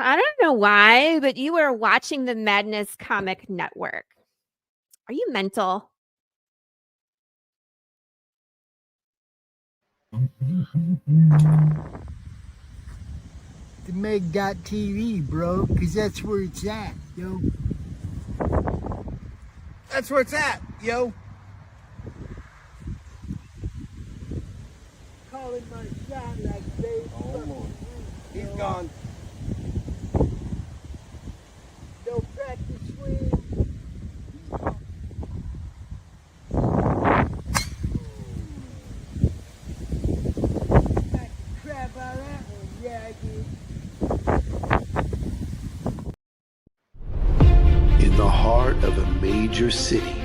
I don't know why, but you are watching the Madness Comic Network. Are you mental? The Meg.TV, bro, because that's where it's at, yo. That's where it's at, yo. Calling my shot like baby. Oh, he's gone. No practice swing. Crap out of that one. Yeah, I did. In the heart of a major city,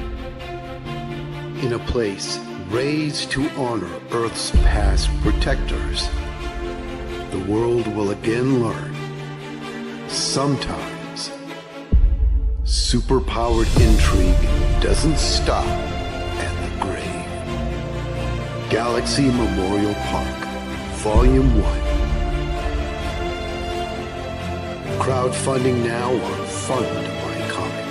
in a place raised to honor Earth's past protectors, the world will again learn, sometimes, superpowered intrigue doesn't stop at the grave. Galaxy Memorial Park, Volume 1. Crowdfunding now on Fund My Comic.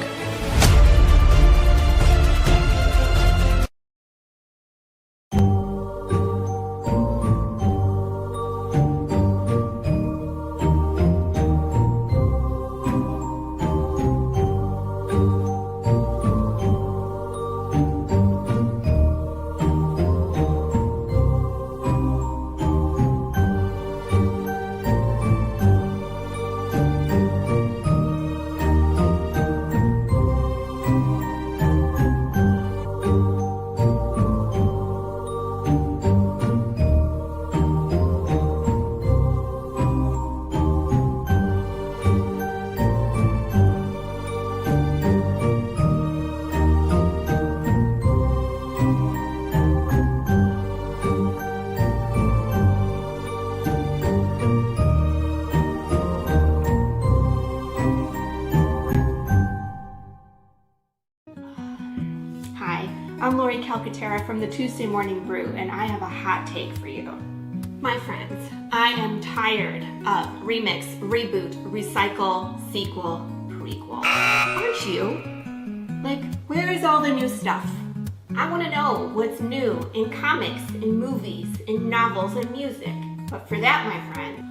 I'm Lori Calcaterra from the Tuesday Morning Brew, and I have a hot take for you. My friends, I am tired of remix, reboot, recycle, sequel, prequel. Aren't you? Like, where is all the new stuff? I want to know what's new in comics, in movies, in novels, and music. But for that, my friend,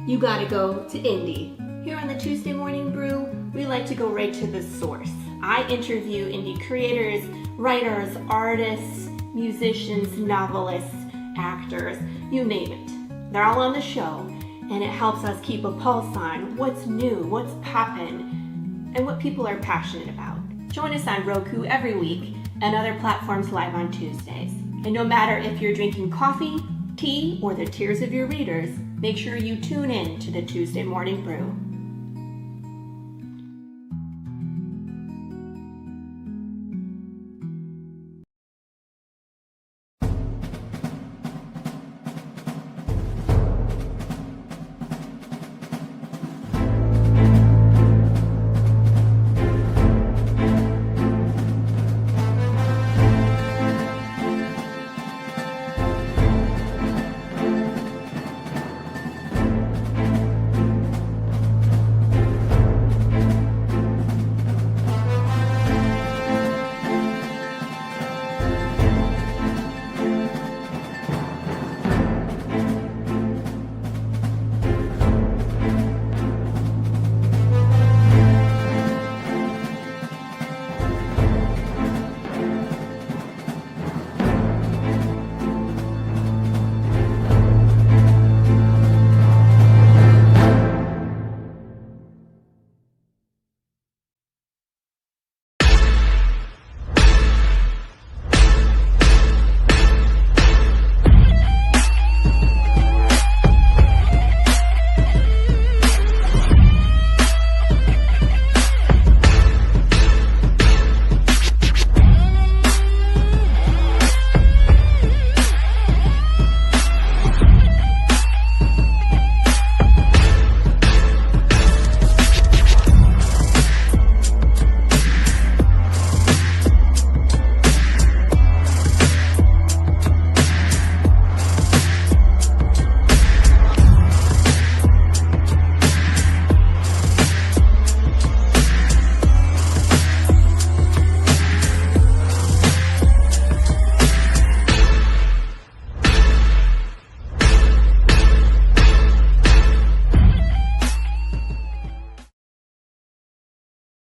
you gotta go to indie. Here on the Tuesday Morning Brew, we like to go right to the source. I interview indie creators, writers, artists, musicians, novelists, actors, you name it. They're all on the show, and it helps us keep a pulse on what's new, what's poppin', and what people are passionate about. Join us on Roku every week and other platforms live on Tuesdays. And no matter if you're drinking coffee, tea, or the tears of your readers, make sure you tune in to the Tuesday Morning Brew.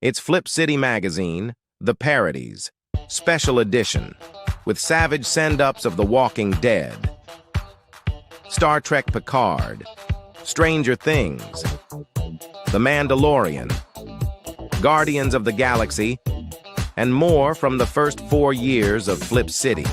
It's Flip City Magazine, The Parodies, Special Edition, with savage send-ups of The Walking Dead, Star Trek Picard, Stranger Things, The Mandalorian, Guardians of the Galaxy, and more from the first 4 years of Flip City.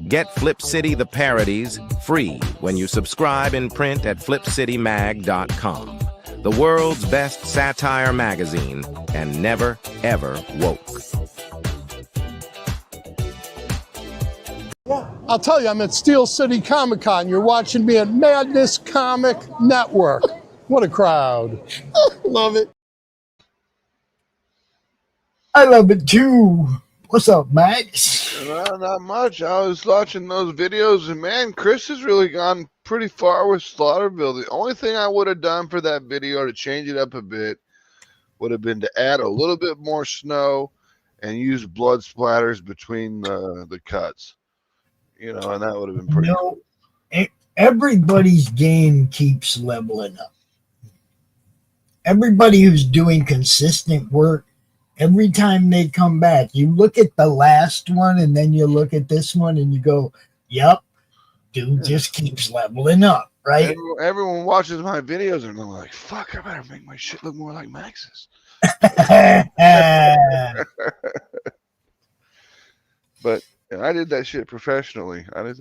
Get Flip City The Parodies free when you subscribe in print at flipcitymag.com. The world's best satire magazine, and never, ever woke. I'll tell you, I'm at Steel City Comic Con. You're watching me at Madness Comic Network. What a crowd. Love it. I love it too. What's up, Max? Well, not much. I was watching those videos, and man, Chris has really gone pretty far with Slaughterville. The only thing I would have done for that video to change it up a bit would have been to add a little bit more snow and use blood splatters between the cuts. You know, and that would have been pretty cool. Everybody's game keeps leveling up. Everybody who's doing consistent work, every time they come back, you look at the last one and then you look at this one and you go, yep, dude just keeps leveling up, right? Everyone watches my videos and they're like, fuck, I better make my shit look more like Max's. But I did that shit professionally. I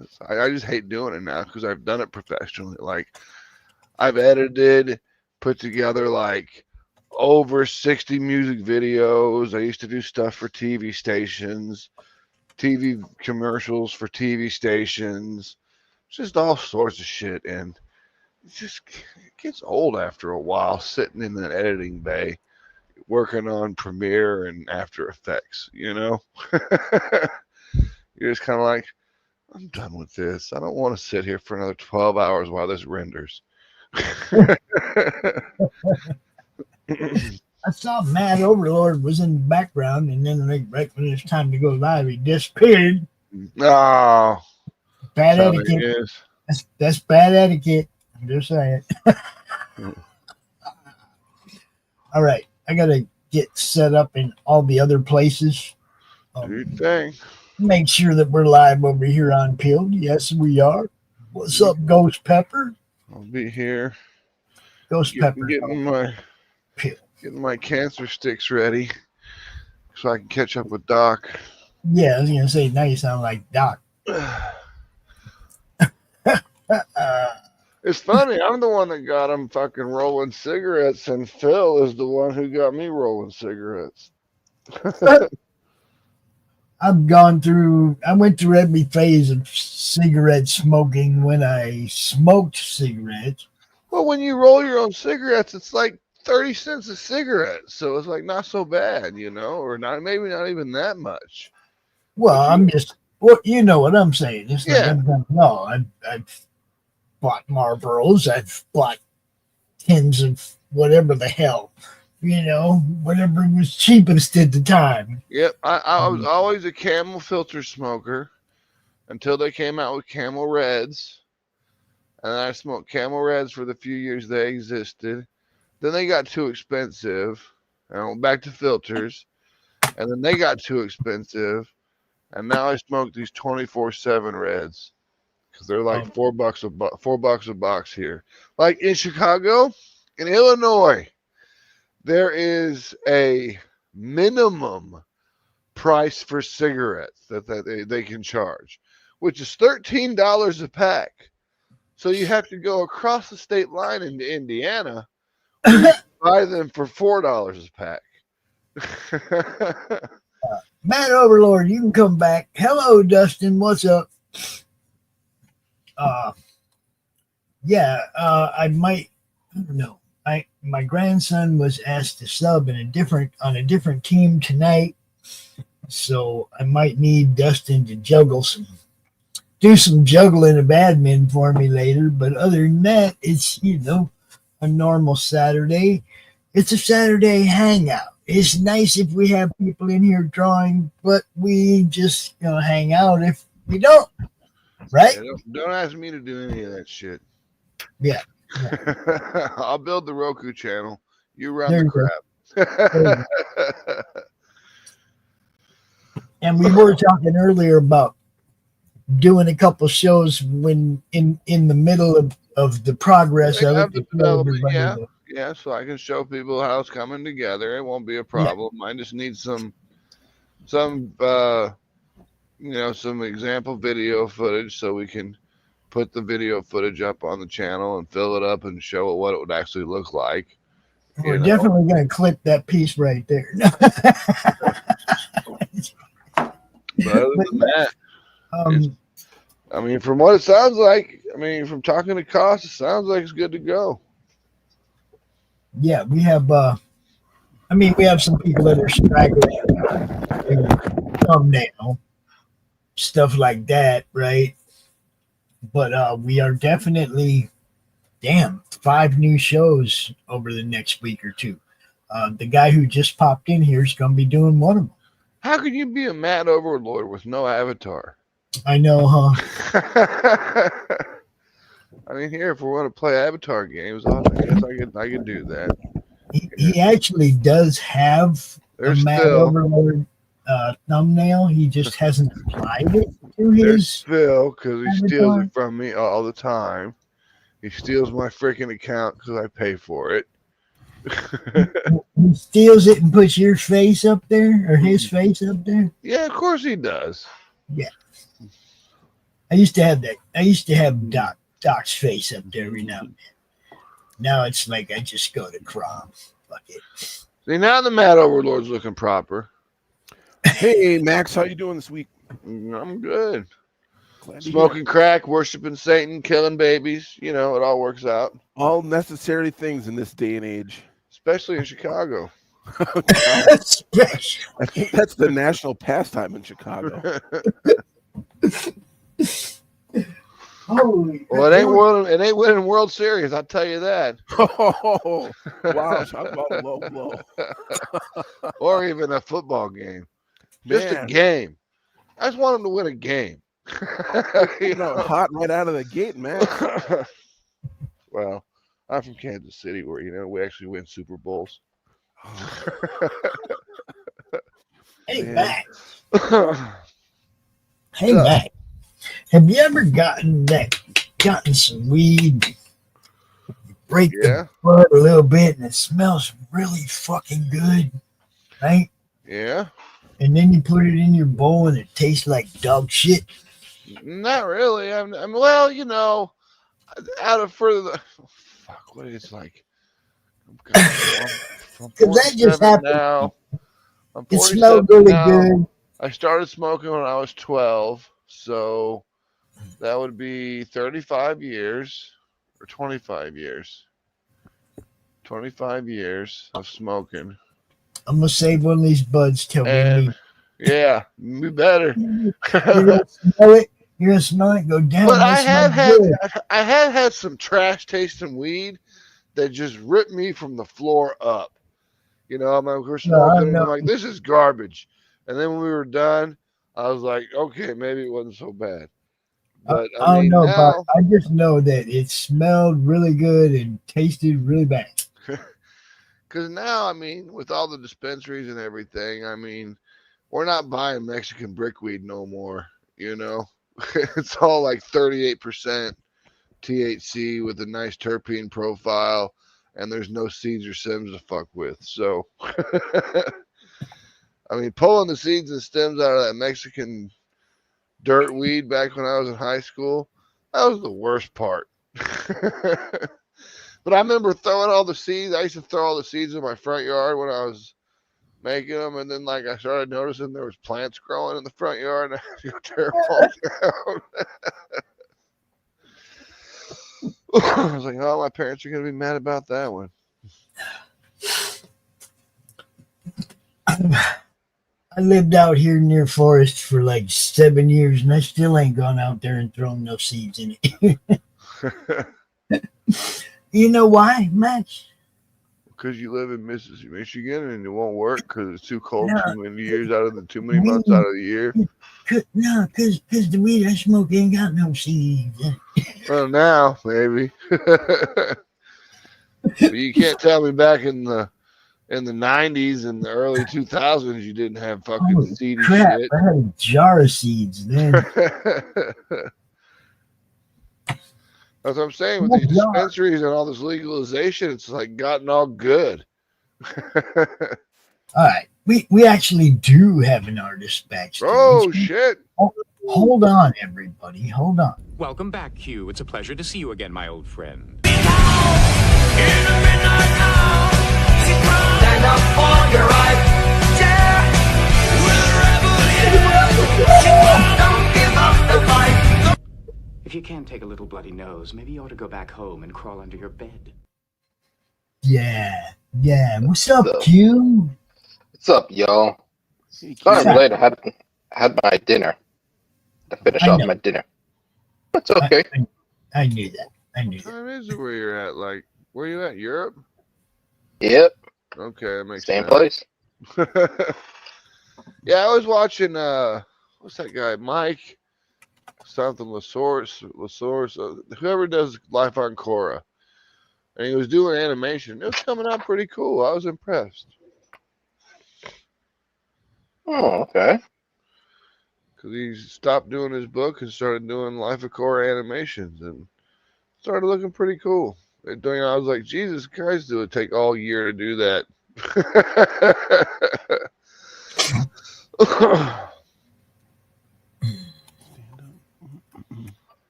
just hate doing it now because I've done it professionally. Like, I've edited, put together like over 60 music videos. I used to do stuff for TV stations, TV commercials for TV stations, just all sorts of shit. And it gets old after a while sitting in that editing bay working on Premiere and After Effects, you know? You're just kind of like, I'm done with this. I don't want to sit here for another 12 hours while this renders. I saw Mad Overlord was in the background, and then right when it's time to go live, he disappeared. Oh, bad etiquette. That's bad etiquette. I'm just saying. All right, I gotta get set up in all the other places. Good thing. Make sure that we're live over here on Pilled. Yes, we are. What's up, Ghost Pepper? I'll be here. Ghost Pepper. Getting my cancer sticks ready so I can catch up with Doc. Yeah, I was gonna say now you sound like Doc. It's funny, I'm the one that got him fucking rolling cigarettes, and Phil is the one who got me rolling cigarettes. I went through every phase of cigarette smoking when I smoked cigarettes. Well, when you roll your own cigarettes, it's like 30 cents a cigarette, so it's like not so bad, you know, or maybe not even that much. Well, you know what I'm saying. It's like, I've bought Marlboros, I've bought tins of whatever the hell, you know, whatever was cheapest at the time. Yep, I was always a Camel filter smoker until they came out with Camel Reds, and I smoked Camel Reds for the few years they existed. Then they got too expensive, and I went back to filters, and then they got too expensive, and now I smoke these 24/7 Reds because they're like $4 a box here. Like in Chicago, in Illinois, there is a minimum price for cigarettes that they can charge, which is $13 a pack. So you have to go across the state line into Indiana. Buy them for $4 a pack. Mad Overlord, you can come back. Hello, Dustin. What's up? I don't know. My grandson was asked to sub on a different team tonight, so I might need Dustin to do some juggling of admin for me later. But other than that, it's a normal Saturday. It's a Saturday hangout. It's nice if we have people in here drawing, but we just hang out if we don't. Right? Yeah, don't ask me to do any of that shit. Yeah. I'll build the Roku channel. You run the crap. And we were talking earlier about doing a couple shows when in the middle of the progress of it. To show everybody yeah, that- yeah. So I can show people how it's coming together. It won't be a problem. I just need some some example video footage so we can put the video footage up on the channel and fill it up and show it what it would actually look like. We're definitely going to clip that piece right there. But other than that, I mean, from what it sounds like, I mean, from talking to Cost, it sounds like it's good to go. Yeah, we have. We have some people that are stragglers, thumbnail stuff like that, right? But we are definitely, 5 new shows over the next week or two. The guy who just popped in here is going to be doing one of them. How can you be a mad overlord with no avatar? I know, huh? I mean, here, if we want to play avatar games, I guess I could do that. He actually does have a Mad Overlord thumbnail. He just hasn't applied it to his. Phil, because he avatar. steals it from me all the time. He steals my freaking account because I pay for it. He steals it and puts your face up there or his face up there. Yeah, of course he does. Yeah. I used to have that. I used to have Doc's face up there every now and then. Now it's like I just go to Crom. Fuck it. See, now the Mad Overlord's looking proper. Hey, Max, how you doing this week? I'm good. Smoking crack, worshiping Satan, killing babies. You know, it all works out. All necessary things in this day and age. Especially in Chicago. I think that's the national pastime in Chicago. Holy! Well, it ain't winning World Series. I'll tell you that. Oh, wow! Talk about a low blow. Or even a football game. Just a game. I just want them to win a game. Hot right out of the gate, man. Well, I'm from Kansas City, where we actually win Super Bowls. Hey, Mac. Hey, Mac. Have you ever gotten some weed? You break the bud a little bit, and it smells really fucking good, right? Yeah. And then you put it in your bowl, and it tastes like dog shit. Not really. I'm well, out of further. Fuck, what is like? I'm that just happened. Now. I'm it smelled really good. I started smoking when I was 12, so that would be 35 years or 25 years. 25 years of smoking. I'm gonna save one of these buds till we meet. Yeah, we better. You're gonna smell it. You're gonna smell it go down. But I have had some trash tasting weed that just ripped me from the floor up. We're smoking, and I'm like, this is garbage. And then when we were done, I was like, okay, maybe it wasn't so bad. But I don't know, but I just know that it smelled really good and tasted really bad. Because now, with all the dispensaries and everything, we're not buying Mexican brickweed no more. It's all like 38% THC with a nice terpene profile, and there's no seeds or stems to fuck with. So, pulling the seeds and stems out of that Mexican dirt weed back when I was in high school, that was the worst part. But I remember throwing all the seeds. I used to throw all the seeds in my front yard when I was making them, and then I started noticing there was plants growing in the front yard, and I had to go tear them all down. I was like, oh, my parents are gonna be mad about that one. I lived out here near Forest for like 7 years, and I still ain't gone out there and thrown no seeds in it. You know why, Max? Because you live in Michigan, and it won't work because it's too cold too many years too many months out of the year. No, because the weed I smoke ain't got no seeds. Well, now maybe. But you can't tell me back in the in the 90s and the early 2000s, you didn't have fucking Holy seedy crap! shit. I had a jar of seeds then. That's what I'm saying with Oh, these God. dispensaries and all this legalization. It's like gotten all good. All right, we actually do have an artist backstage. Oh shit! Hold on, everybody. Hold on. Welcome back, Hugh. It's a pleasure to see you again, my old friend. Stand up for your right. Yeah. Don't give up the fight. If you can't take a little bloody nose, maybe you ought to go back home and crawl under your bed. Yeah. What's up, Q? What's up, y'all? Sorry I'm late. I had my dinner. To finish off my dinner. That's okay. I knew that. What time is it where you're at? Like, where you at? Europe? Yep. Okay, that makes Same sense. place. Yeah, I was watching. What's that guy? Mike something Lasource. Whoever does Life on Korra, and he was doing animation. It was coming out pretty cool. I was impressed. Oh, okay. Because he stopped doing his book and started doing Life of Korra animations, and started looking pretty cool. I was like, Jesus Christ, it would take all year to do that.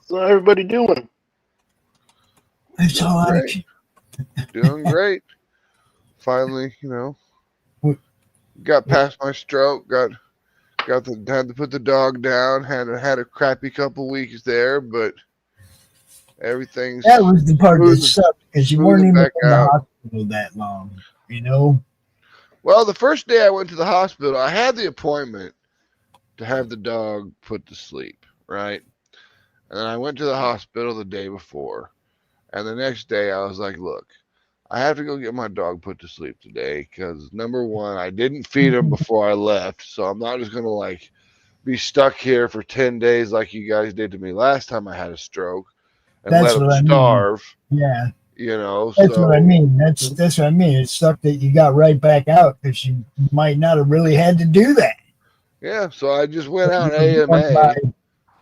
So how everybody doing? It's all right. Doing great. Finally, got past my stroke. Had to put the dog down. Had a crappy couple weeks there, but everything's that was the part that sucked because you weren't even in the hospital that long. Well, the first day I went to the hospital, I had the appointment to have the dog put to sleep, right? And then I went to the hospital the day before, and the next day I was like, look, I have to go get my dog put to sleep today because, number one, I didn't feed him before I left, so I'm not just going to, be stuck here for 10 days like you guys did to me last time I had a stroke and let him starve. Yeah. That's what I mean. That's what I mean. It sucked that you got right back out because you might not have really had to do that. Yeah, so I just went out AMA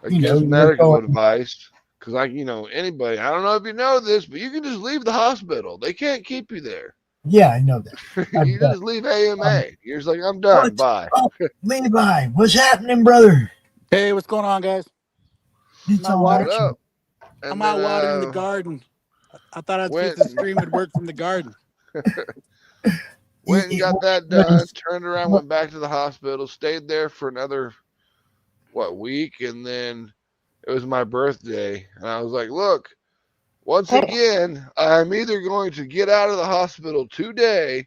against medical advice. Because, anybody, I don't know if you know this, but you can just leave the hospital. They can't keep you there. Yeah, I know that. You just leave AMA. You're just like, I'm done. Bye. Levi, what's happening, brother? Hey, what's going on, guys? It's all right. I'm out watering the garden. I thought I'd see if the stream would work from the garden. Went and got that done, turned around, went back to the hospital, stayed there for another, week, and then it was my birthday, and I was like, look, once again, I'm either going to get out of the hospital today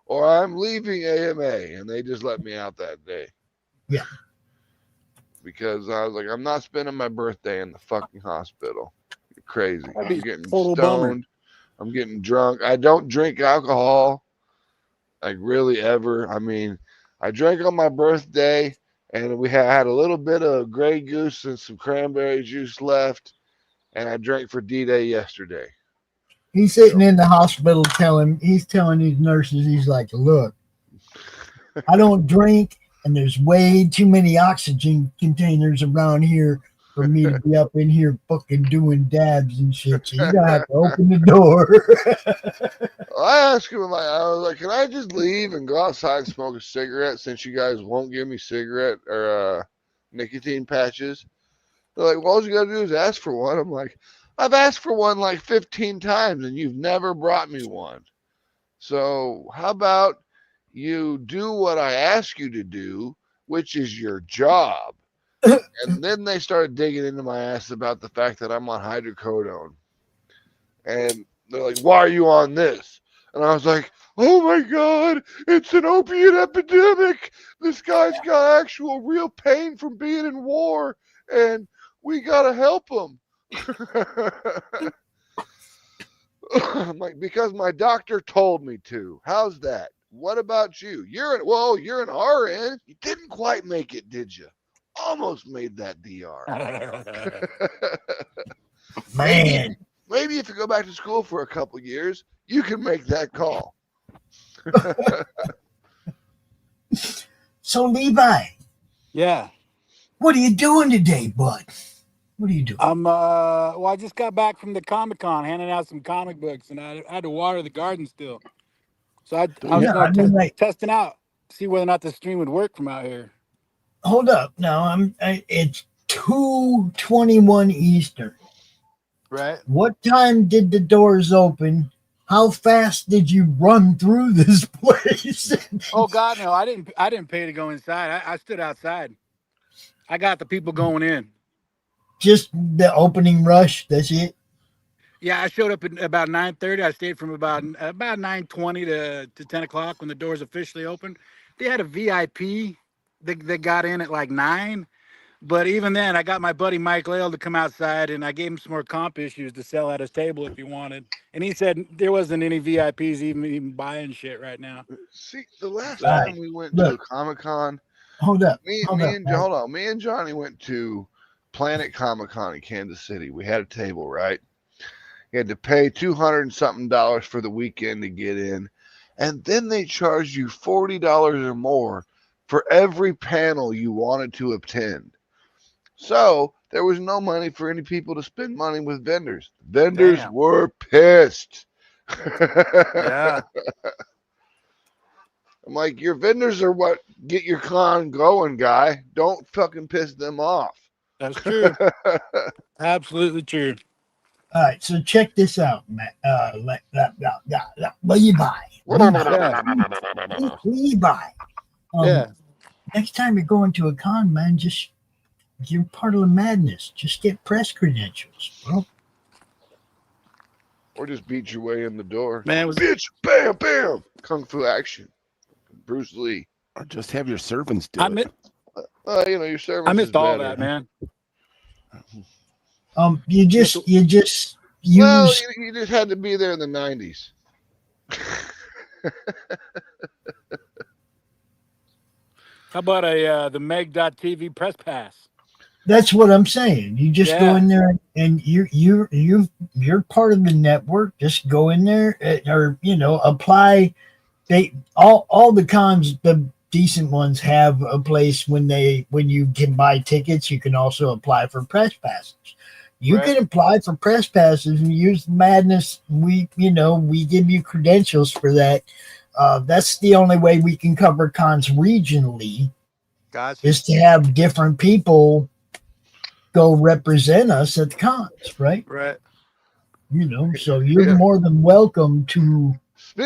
or I'm leaving AMA, and they just let me out that day. Yeah. Because I was like, I'm not spending my birthday in the fucking hospital. You're crazy. I'm getting total stoned. bummer. I'm getting drunk. I don't drink alcohol, really ever. I mean, I drank on my birthday, and we had a little bit of Grey Goose and some cranberry juice left, and I drank for D-Day yesterday. He's sitting in the hospital telling these nurses, he's like, look, I don't drink, and there's way too many oxygen containers around here for me to be up in here fucking doing dabs and shit. So you gotta have to open the door. I asked him, I was like, can I just leave and go outside and smoke a cigarette since you guys won't give me cigarette or nicotine patches? They're like, well, all you gotta do is ask for one. I'm like, I've asked for one like 15 times and you've never brought me one. So how about you do what I ask you to do, which is your job? And then they started digging into my ass about the fact that I'm on hydrocodone. And they're like, why are you on this? And I was like, oh my God, it's an opiate epidemic. This guy's got actual real pain from being in war, and we gotta help him. I'm like, because my doctor told me to. How's that? What about you? You're an RN. You didn't quite make it, did you? Almost made that DR. Man. maybe if you go back to school for a couple years, you can make that call. So Levi. Yeah. What are you doing today, bud? What are you doing? Well, I just got back from the Comic-Con handing out some comic books, and I had to water the garden still. So I was testing out, see whether or not the stream would work from out here. Hold up. No, it's 2:21 Eastern. Right. What time did the doors open? How fast did you run through this place? Oh God, no! I didn't pay to go inside. I stood outside. I got the people going in. Just the opening rush. That's it. Yeah, I showed up at about 9:30. I stayed from about 9:20 to 10 o'clock when the doors officially opened. They had a VIP that got in at like 9. But even then, I got my buddy Mike Lale to come outside, and I gave him some more comp issues to sell at his table if he wanted. And he said there wasn't any VIPs even buying shit right now. See, the last time we went to a Comic-Con, hold up. Me and Johnny went to Planet Comic-Con in Kansas City. We had a table, right? You had to pay $200 and something for the weekend to get in, and then they charged you $40 or more for every panel you wanted to attend. So there was no money for any people to spend money with vendors. Vendors were pissed. Yeah. I'm like, your vendors are what get your con going, guy. Don't fucking piss them off. That's true. Absolutely true. All right, so check this out, Matt. Levi. Yeah. Next time you're going to a con, man, you're part of the madness. Just get press credentials, bro. Or just beat your way in the door. Man, bitch, bam, bam. Kung Fu action. Bruce Lee. Or just have your servants do it. Your servants. I missed all that, man. You just use. Well, you just had to be there in the 90s. How about the Meg.TV press pass? That's what I'm saying. You just go in there and you're part of the network. Just go in there or apply. All the cons, the decent ones, have a place when you can buy tickets. You can also apply for press passes. You can apply for press passes and use Madness. We give you credentials for that. That's the only way we can cover cons regionally. Gotcha. Is to have different people go represent us at the cons, right? Right. So you're more than welcome to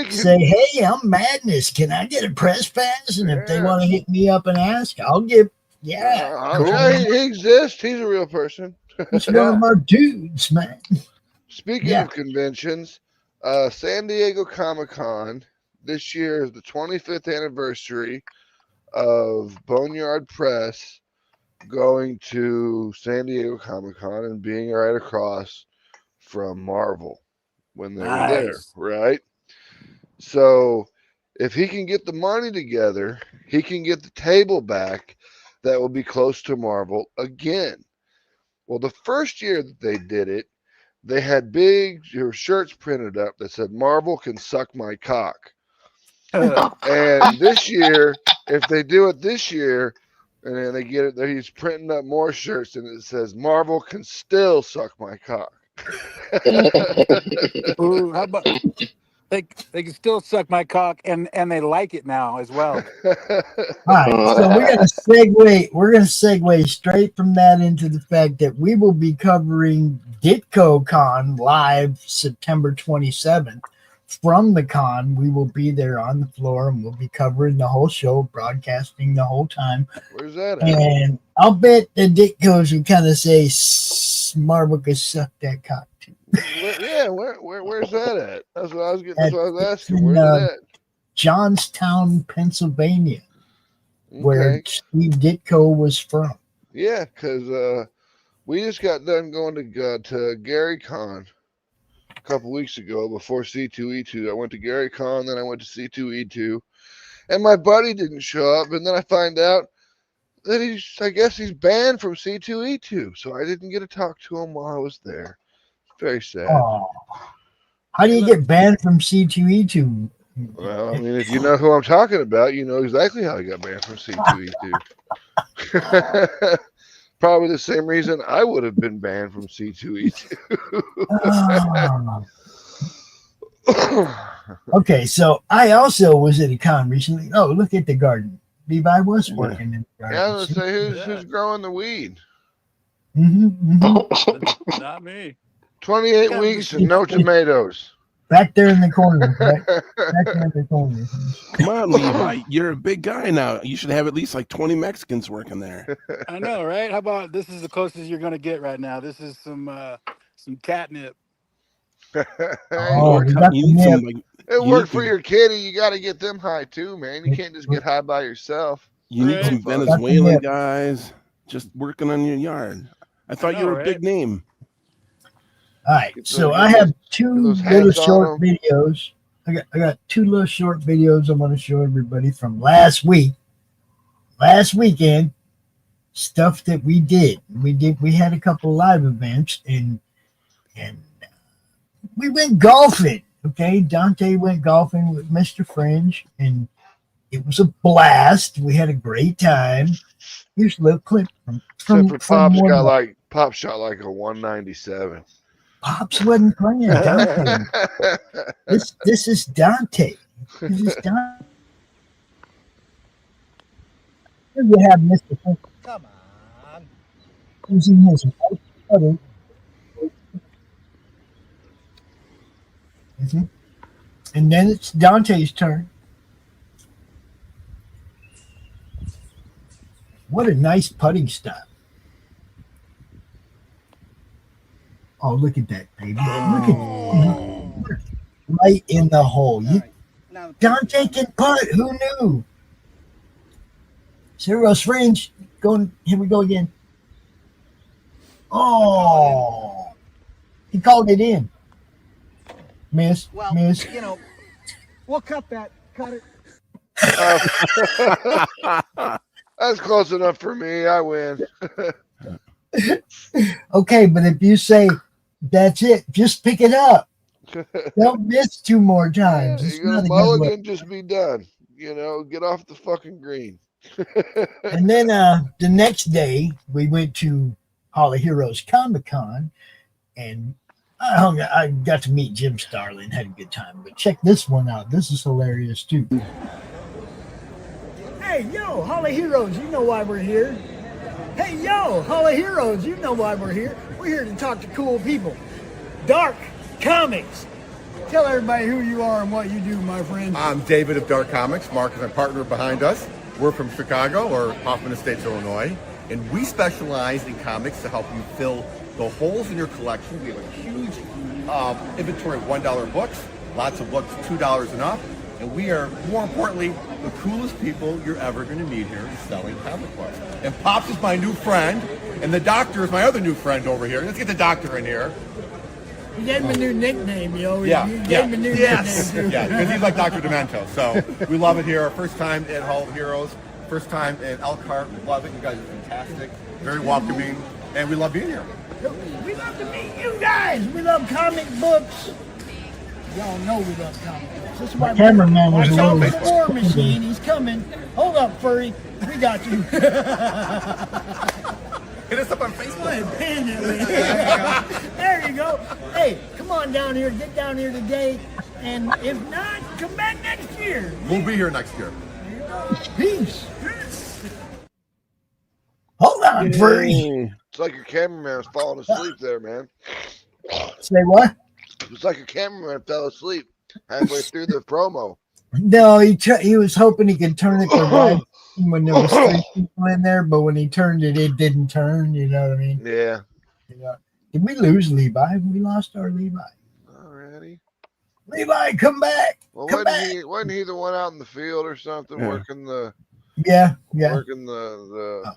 say, "Hey, I'm Madness. Can I get a press pass?" And if they want to hit me up and ask, I'll give. Yeah, he exists. He's a real person. He's one of our dudes, man. Speaking of conventions, San Diego Comic-Con this year is the 25th anniversary of Boneyard Press going to San Diego Comic-Con and being right across from Marvel when they were there, right? So if he can get the money together, he can get the table back that will be close to Marvel again. Well, the first year that they did it, they had big shirts printed up that said, "Marvel can suck my cock." And this year, if they do it this year, and then they get it, he's printing up more shirts, and it says, "Marvel can still suck my cock." Ooh, how about they can still suck my cock, and they like it now as well. All right, so we're gonna segue straight from that into the fact that we will be covering DitcoCon live September 27th. From the con, we will be there on the floor, and we'll be covering the whole show, broadcasting the whole time. Where's that at? And I'll bet the Ditkos will kind of say, "Marvel could suck that cock too." Where's that at? That's what I was getting. That's what I was asking. Where's it at? Johnstown, Pennsylvania, where Steve Ditko was from. Yeah, because we just got done going to Gary Con a couple weeks ago before C2E2. I went to Gary Con, then I went to C2E2, and my buddy didn't show up, and then I find out that I guess he's banned from C2E2, so I didn't get to talk to him while I was there. Very sad. Oh. How do you get banned from C2E2? Well, I mean, if you know who I'm talking about, you know exactly how I got banned from C2E2. Probably the same reason I would have been banned from C2E2. Okay, so I also was at a con recently. Oh, look at the garden. Levi was working in the garden. Yeah, let's say who's growing the weed? Not me. 28 weeks and no tomatoes. Back there in the corner. Back there in the corner. Come on, Levi. You're a big guy now. You should have at least like 20 Mexicans working there. I know, right? How about this is the closest you're going to get right now. This is some catnip. It worked for your kitty. You got to get them high too, man. You can't just get high by yourself. You need some Venezuelan guys just working on your yard. I thought you were a big name. All right, so I have two little short videos. I got two little short videos I want to show everybody from last weekend. Stuff that we did. We had a couple live events and we went golfing. Okay, Dante went golfing with Mr. Fringe, and it was a blast. We had a great time. Here's a little clip from Pop shot like a 197. Pops wasn't playing Dante. This is Dante. This is Dante. Here you have Mr. Fringe. Come on. Using his white putter. And then it's Dante's turn. What a nice putting stop. Oh, look at that, baby. Look at right in the hole. Dante can putt. Who knew? Cyril's Fringe. Here we go again. Oh. He called it in. Miss. You know, we'll cut that. Cut it. That's close enough for me. I win. Okay, but if you say that's it, just pick it up. Don't miss two more times. It's You're not gonna a good mulligan, look. just be done. You know, get off the fucking green. And then the next day we went to Hall of Heroes Comic-Con, and I got to meet Jim Starlin, had a good time. But check this one out. This is hilarious too. Hey, yo, Hall of Heroes, you know why we're here. Hey, yo, Hall of Heroes, you know why we're here. We're here to talk to cool people. Dark Comics. Tell everybody who you are and what you do, my friend. I'm David of Dark Comics. Mark is my partner behind us. We're from Chicago, or Hoffman Estates, Illinois. And we specialize in comics to help you fill the holes in your collection. We have a huge inventory of $1 books, lots of books $2 and up. And we are, more importantly, the coolest people you're ever going to meet here selling comic books. And Pops is my new friend, and the Doctor is my other new friend over here. Let's get the Doctor in here. You gave him a new nickname, yo. Yeah, You gave him a new nickname, too. Yeah, because he's like Dr. Demento. So we love it here. Our first time at Hall of Heroes, first time at Elkhart. We love it. You guys are fantastic, very welcoming, and we love being here. We love to meet you guys. We love comic books. Y'all know we love comic books. This is why cameraman was watch a out little for the war machine. He's coming. Hold up, Furry. We got you. Hit us up on Facebook. There you go. Hey, come on down here. Get down here today. And if not, come back next year. We'll be here next year. Peace. Hold on, Furry. It's like your cameraman was falling asleep there, man. Say what? It's like your cameraman fell asleep halfway through the promo. No, he was hoping he could turn it to right when there was three people in there, but when he turned it, it didn't turn. You know what I mean? Yeah. Did we lose Levi? We lost our Levi. Alrighty. Levi, come back. Well, Come back. wasn't he the one out in the field or something working the? Yeah. Working the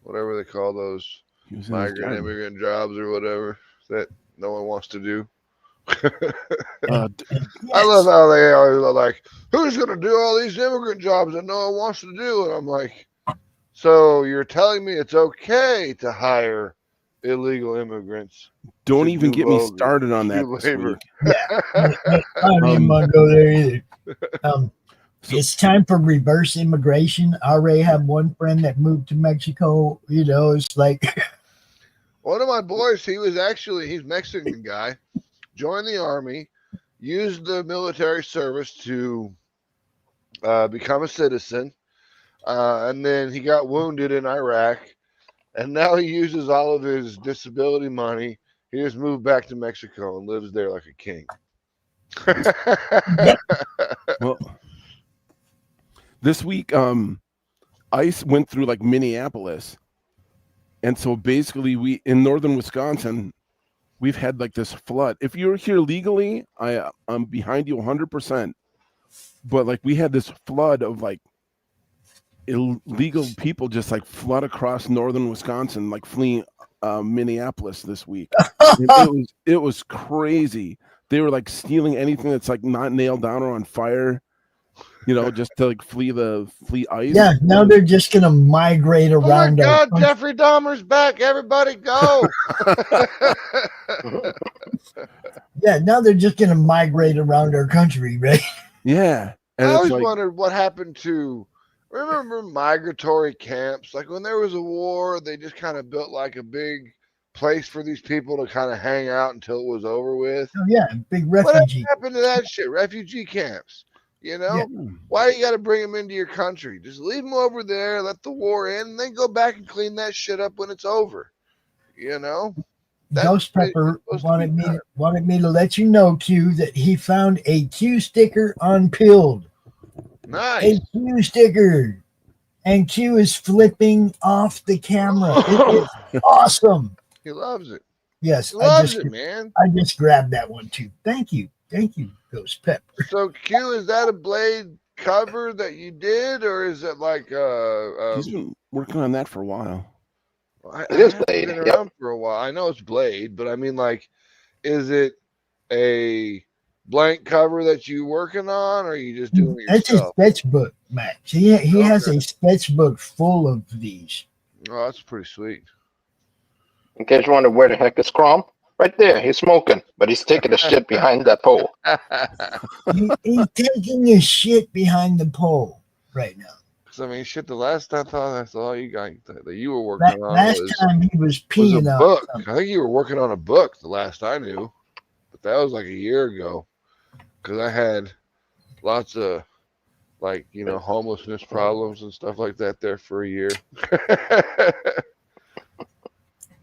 whatever they call those migrant immigrant jobs or whatever that no one wants to do. I love how they are like, who's going to do all these immigrant jobs that no one wants to do? And I'm like, so you're telling me it's okay to hire illegal immigrants. Don't even get me started on that this labor. week. Yeah, I don't even want to go there either. It's time for reverse immigration. I already have one friend that moved to Mexico. You know, it's like one of my boys. He's Mexican guy. Joined the army, used the military service to become a citizen, and then he got wounded in Iraq, and now he uses all of his disability money. He just moved back to Mexico and lives there like a king. Well, this week, ice went through like Minneapolis, and so basically, we in northern Wisconsin, we've had like this flood. If you're here legally, I'm behind you 100%. But like we had this flood of like illegal people just like flood across northern Wisconsin, like fleeing Minneapolis this week. It was crazy. They were like stealing anything that's like not nailed down or on fire, you know, just to like flee ice. Yeah, now they're just gonna migrate around. Oh my God, Jeffrey Dahmer's back! Everybody go! Yeah, now they're just gonna migrate around our country, right? Yeah, and I always like, wondered what happened to. Remember migratory camps? Like when there was a war, they just kind of built like a big place for these people to kind of hang out until it was over with. Oh yeah, big refugee. What happened to that shit? Refugee camps. You know, Yeah. why you got to bring them into your country? Just leave them over there, let the war end, and then go back and clean that shit up when it's over. You know, Ghost Pepper wanted me to let you know, Q, that he found a Q sticker unpeeled. Nice. A Q sticker, and Q is flipping off the camera. It is awesome. He loves it. Yes, He loves it, man. I just grabbed that one too. Thank you, Ghost Pepper. So Q, is that a Blade cover that you did, or is it like he's been working on that for a while. It is Blade. Been around for a while. I know it's Blade, but I mean, like, is it a blank cover that you working on, or are you just doing it That's his yourself? sketchbook, Max. He has a sketchbook full of these. Oh, that's pretty sweet. In case you wonder where the heck is Crom, right there. He's smoking, but he's taking a shit behind that pole. He's taking a shit behind the pole right now. I mean, shit. The last time I thought that's all you got that you were working on. Last time he was peeing a out book. something. I think you were working on a book. The last I knew, but that was like a year ago. Because I had lots of, like, you know, homelessness problems and stuff like that there for a year.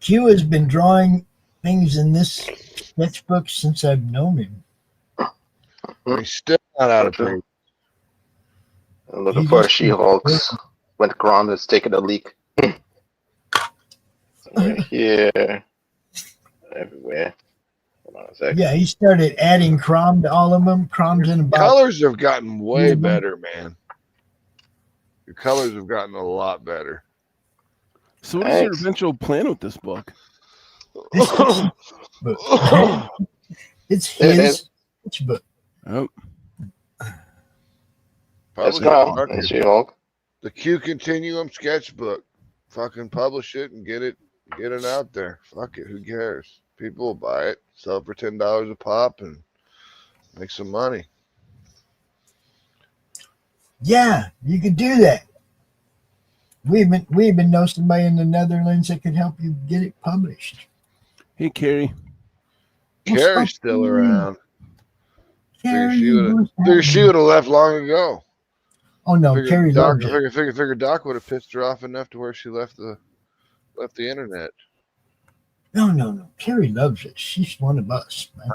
Q has been drawing things in this sketchbook since I've known him. He's still not out of print. I'm looking for a She-Hulk's when Grom is taking a leak. Right here. Everywhere. Hold on a second. Yeah, he started adding Crom to all of them. Crom's in about. Colors have gotten way better, man. Your colors have gotten a lot better. So what is your eventual plan with this book? It's his sketchbook. Oh. Let's go. It's She-Hulk. The Q Continuum sketchbook. Fucking publish it and get it out there. Fuck it. Who cares? People will buy it, sell it for $10 a pop, and make some money. Yeah, you could do that. We even know somebody in the Netherlands that could help you get it published. Hey, Carrie. Carrie's still around. Carrie, she would have left long ago. Oh no, Carrie Doc, loved it. figure Doc would have pissed her off enough to where she left the internet. No. Carrie loves it. She's one of us, man.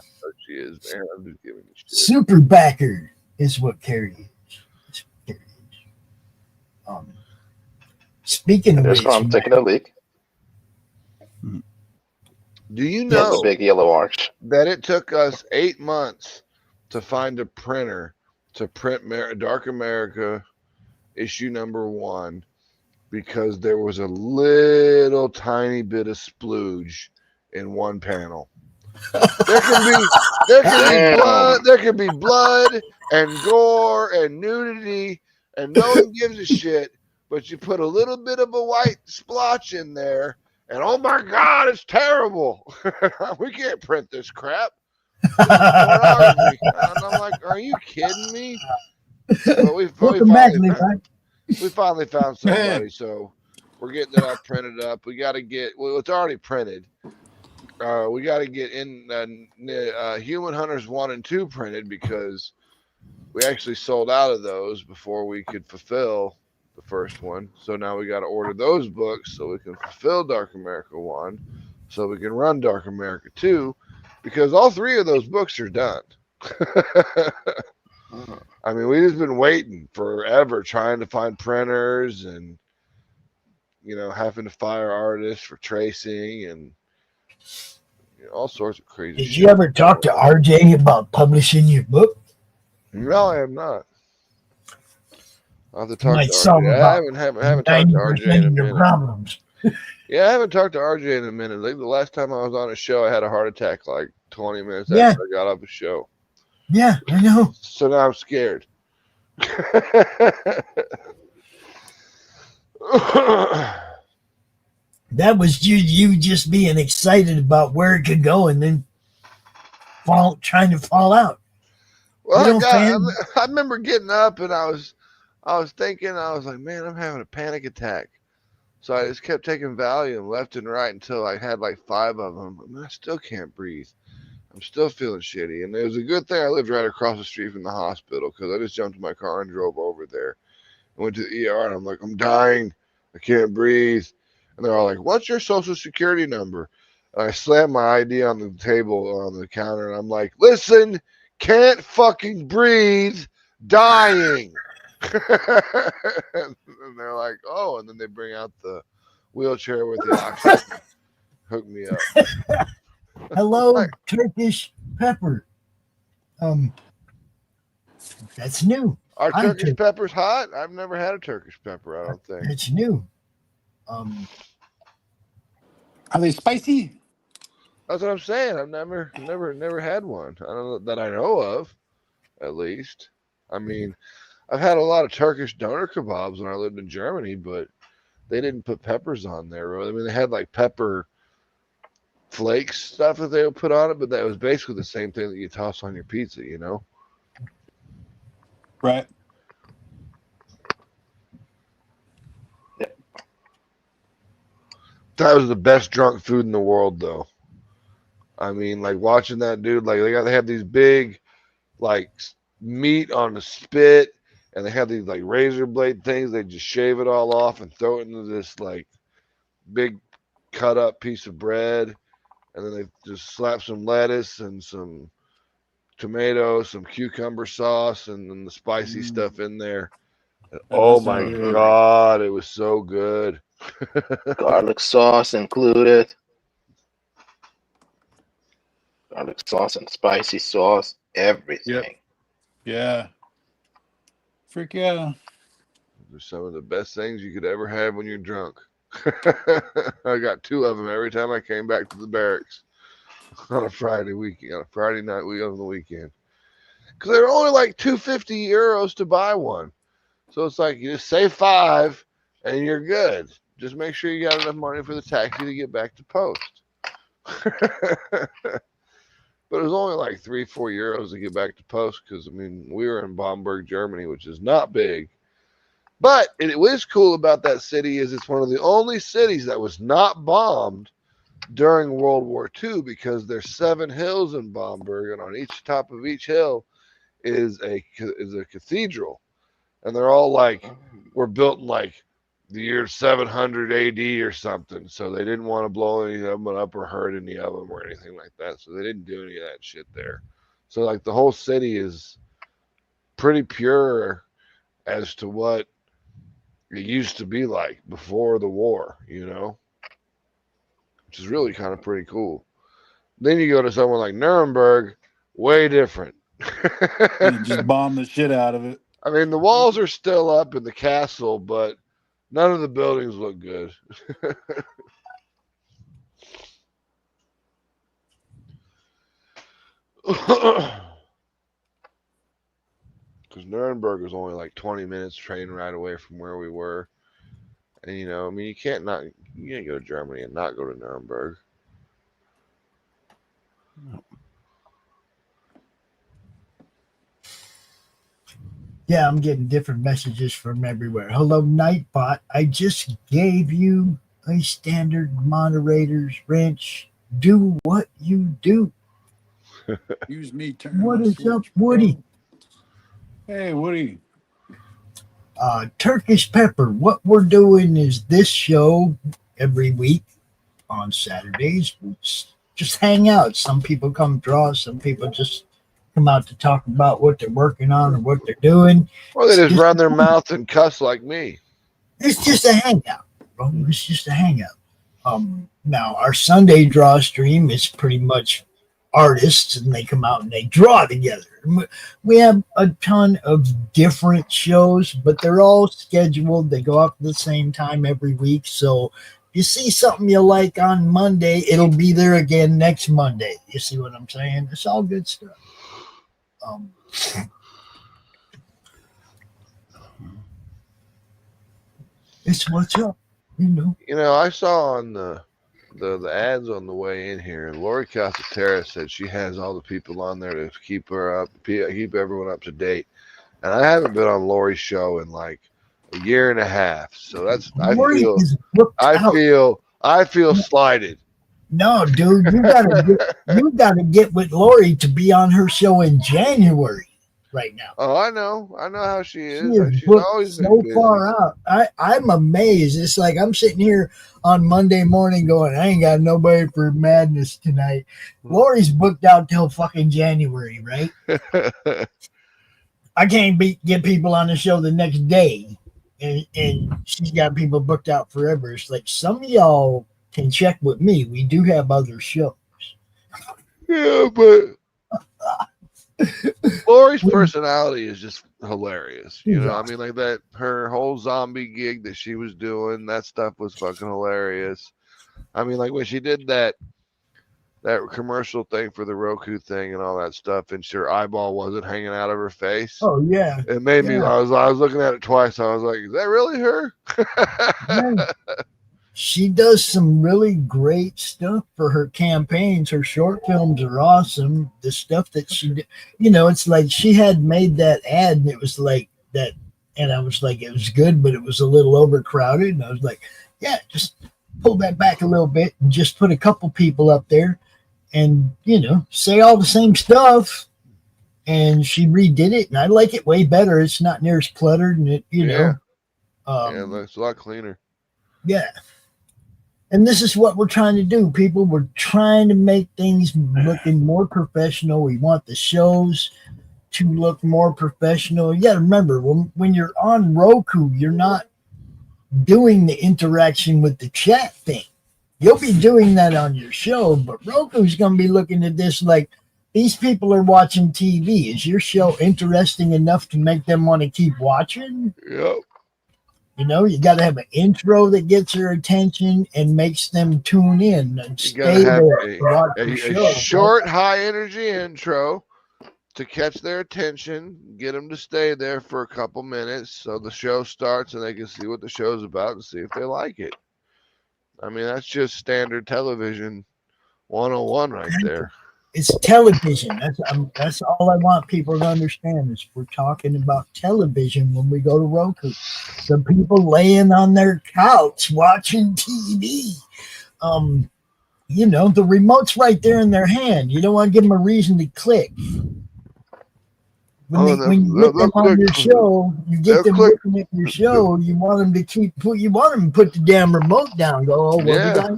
She is, man. I'm just giving you shit. Super backer is what Carrie is. That's what Carrie is. Speaking of There's which, Crom taking a leak. Do you know the big yellow arch that it took us 8 months to find a printer to print Dark America issue #1 because there was a little tiny bit of splooge in one panel. There can be blood and gore and nudity, and no one gives a shit. But you put a little bit of a white splotch in there, And oh my God, it's terrible. We can't print this crap. This is pornography. And I'm like, are you kidding me? But we finally found somebody, so we're getting it all printed up. We got to get, well, it's already printed. We got to get in Human Hunters 1 and 2 printed because we actually sold out of those before we could fulfill the first one. So now we got to order those books so we can fulfill Dark America 1, so we can run Dark America 2, because all 3 of those books are done. I mean, we've just been waiting forever trying to find printers and, you know, having to fire artists for tracing and, you know, all sorts of crazy Did shit. you ever talk to RJ about publishing your book? No, I have not. I'll have to talk Might to solve RJ. I haven't talked to RJ in a of your minute. problems. Yeah, I haven't talked to RJ in a minute. Like the last time I was on a show, I had a heart attack like 20 minutes Yeah. after I got off the show. Yeah, I know. So now I'm scared. That was you just being excited about where it could go and then trying to fall out. Well, I remember getting up and I was thinking, I was like, man, I'm having a panic attack. So I just kept taking Valium left and right until I had like 5 of them. I mean, I still can't breathe. I'm still feeling shitty. And it was a good thing I lived right across the street from the hospital, because I just jumped in my car and drove over there. I went to the ER and I'm like, I'm dying. I can't breathe. And they're all like, what's your social security number? And I slammed my ID on the table on the counter and I'm like, listen, can't fucking breathe, dying. And they're like, oh, and then they bring out the wheelchair with the oxygen. Hook me up. Hello, Turkish pepper. That's new. Are Turkish peppers hot? I've never had a Turkish pepper, I don't think. It's new. Are they spicy? That's what I'm saying. I've never had one. I don't know that I know of, at least. I mean, I've had a lot of Turkish doner kebabs when I lived in Germany, but they didn't put peppers on there. I mean, they had like pepper flakes stuff that they would put on it, but that was basically the same thing that you toss on your pizza, you know? Right. That was the best drunk food in the world, though. I mean, like watching that dude, like they have these big, like meat on the spit, and they have these like razor blade things. They just shave it all off and throw it into this like big cut up piece of bread, and then they just slap some lettuce and some tomato, some cucumber sauce, and then the spicy stuff in there. And, oh my God, it was so good. Garlic sauce included. Garlic sauce and spicy sauce, everything. Yep. Yeah. Freak yeah. They're some of the best things you could ever have when you're drunk. I got 2 of them every time I came back to the barracks on a Friday night on the weekend. Because they're only like €250 to buy one. So it's like you just save 5 and you're good. Just make sure you got enough money for the taxi to get back to post. But it was only like €3-4 to get back to post, because I mean we were in Bamberg, Germany, which is not big. But it was cool about that city is it's one of the only cities that was not bombed during World War II, because there's 7 hills in Bamberg, and on each top of each hill is a cathedral, and they're all like were built in like the year 700 AD or something. So they didn't want to blow any of them up or hurt any of them or anything like that. So they didn't do any of that shit there. So like the whole city is pretty pure as to what it used to be like before the war, you know, which is really kind of pretty cool. Then you go to somewhere like Nuremberg, way different. You just bomb the shit out of it. I mean, the walls are still up in the castle, but none of the buildings look good. Because Nuremberg was only like 20 minutes train ride away from where we were. And I mean, you can't go to Germany and not go to Nuremberg. Yeah, I'm getting different messages from everywhere. Hello, Nightbot. I just gave you a standard moderator's wrench. Do what you do. Use me, turn What my is up, switch. Woody? Hey, Woody. Turkish Pepper. What we're doing is this show every week on Saturdays. Just hang out. Some people come draw. Some people just come out to talk about what they're working on or what they're doing. Or they just run their mouth and cuss like me. It's just a hangout, bro. It's just a hangout. Now our Sunday draw stream is pretty much artists, and they come out and they draw together. We have a ton of different shows, but they're all scheduled. They go up at the same time every week. So if you see something you like on Monday, it'll be there again next Monday. You see what I'm saying? It's all good stuff. It's what's up, I saw on the ads on the way in here, Lori Calcaterra said she has all the people on there to keep her up, keep everyone up to date. And I haven't been on Lori's show in like a year and a half, so that's I feel slighted. No, dude, you gotta get with Lori to be on her show in January. Right now. Oh, I know how she is. She's always so far out. I'm amazed. It's like I'm sitting here on Monday morning going, I ain't got nobody for Madness tonight. Lori's booked out till fucking January, right? I can't get people on the show the next day, and she's got people booked out forever. It's like some of y'all can check with me. We do have other shows. Yeah, but Lori's personality is just hilarious. I mean, like that, her whole zombie gig that she was doing, that stuff was fucking hilarious. I mean, like when she did that commercial thing for the Roku thing and all that stuff, and her eyeball wasn't hanging out of her face. Oh yeah, it made me. I was looking at it twice. I was like, is that really her? Yeah. She does some really great stuff for her campaigns. Her short films are awesome. The stuff that she did, it's like she had made that ad and it was like that. And I was like, it was good, but it was a little overcrowded. And I was like, yeah, just pull that back a little bit and just put a couple people up there and, say all the same stuff. And she redid it. And I like it way better. It's not near as cluttered and it, yeah, it looks a lot cleaner. Yeah. And this is what we're trying to do, people. We're trying to make things looking more professional. We want the shows to look more professional. You got to remember, when you're on Roku, you're not doing the interaction with the chat thing. You'll be doing that on your show, but Roku's going to be looking at this like, these people are watching TV. Is your show interesting enough to make them want to keep watching? Yep. You got to have an intro that gets their attention and makes them tune in and stay there to watch the show. A short, high energy intro to catch their attention, get them to stay there for a couple minutes so the show starts and they can see what the show's about and see if they like it. I mean, that's just standard television 101 right there. It's television. That's all I want people to understand is we're talking about television when we go to Roku. The people laying on their couch watching TV. The remote's right there in their hand. You don't want to give them a reason to click. When you get them on your show, you get them looking at your show. You want them to put the damn remote down. Go, oh, yeah.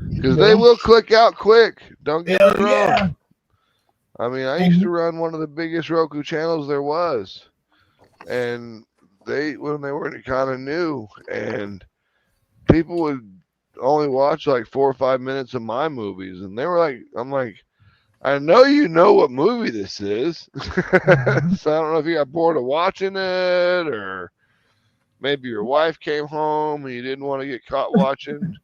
Because they will click out quick. Don't get me wrong. Yeah. I mean, I used to run one of the biggest Roku channels there was. And when they were kind of new, and people would only watch like 4 or 5 minutes of my movies. And they were like, I'm like, I know you know what movie this is. So I don't know if you got bored of watching it, or maybe your wife came home and you didn't want to get caught watching.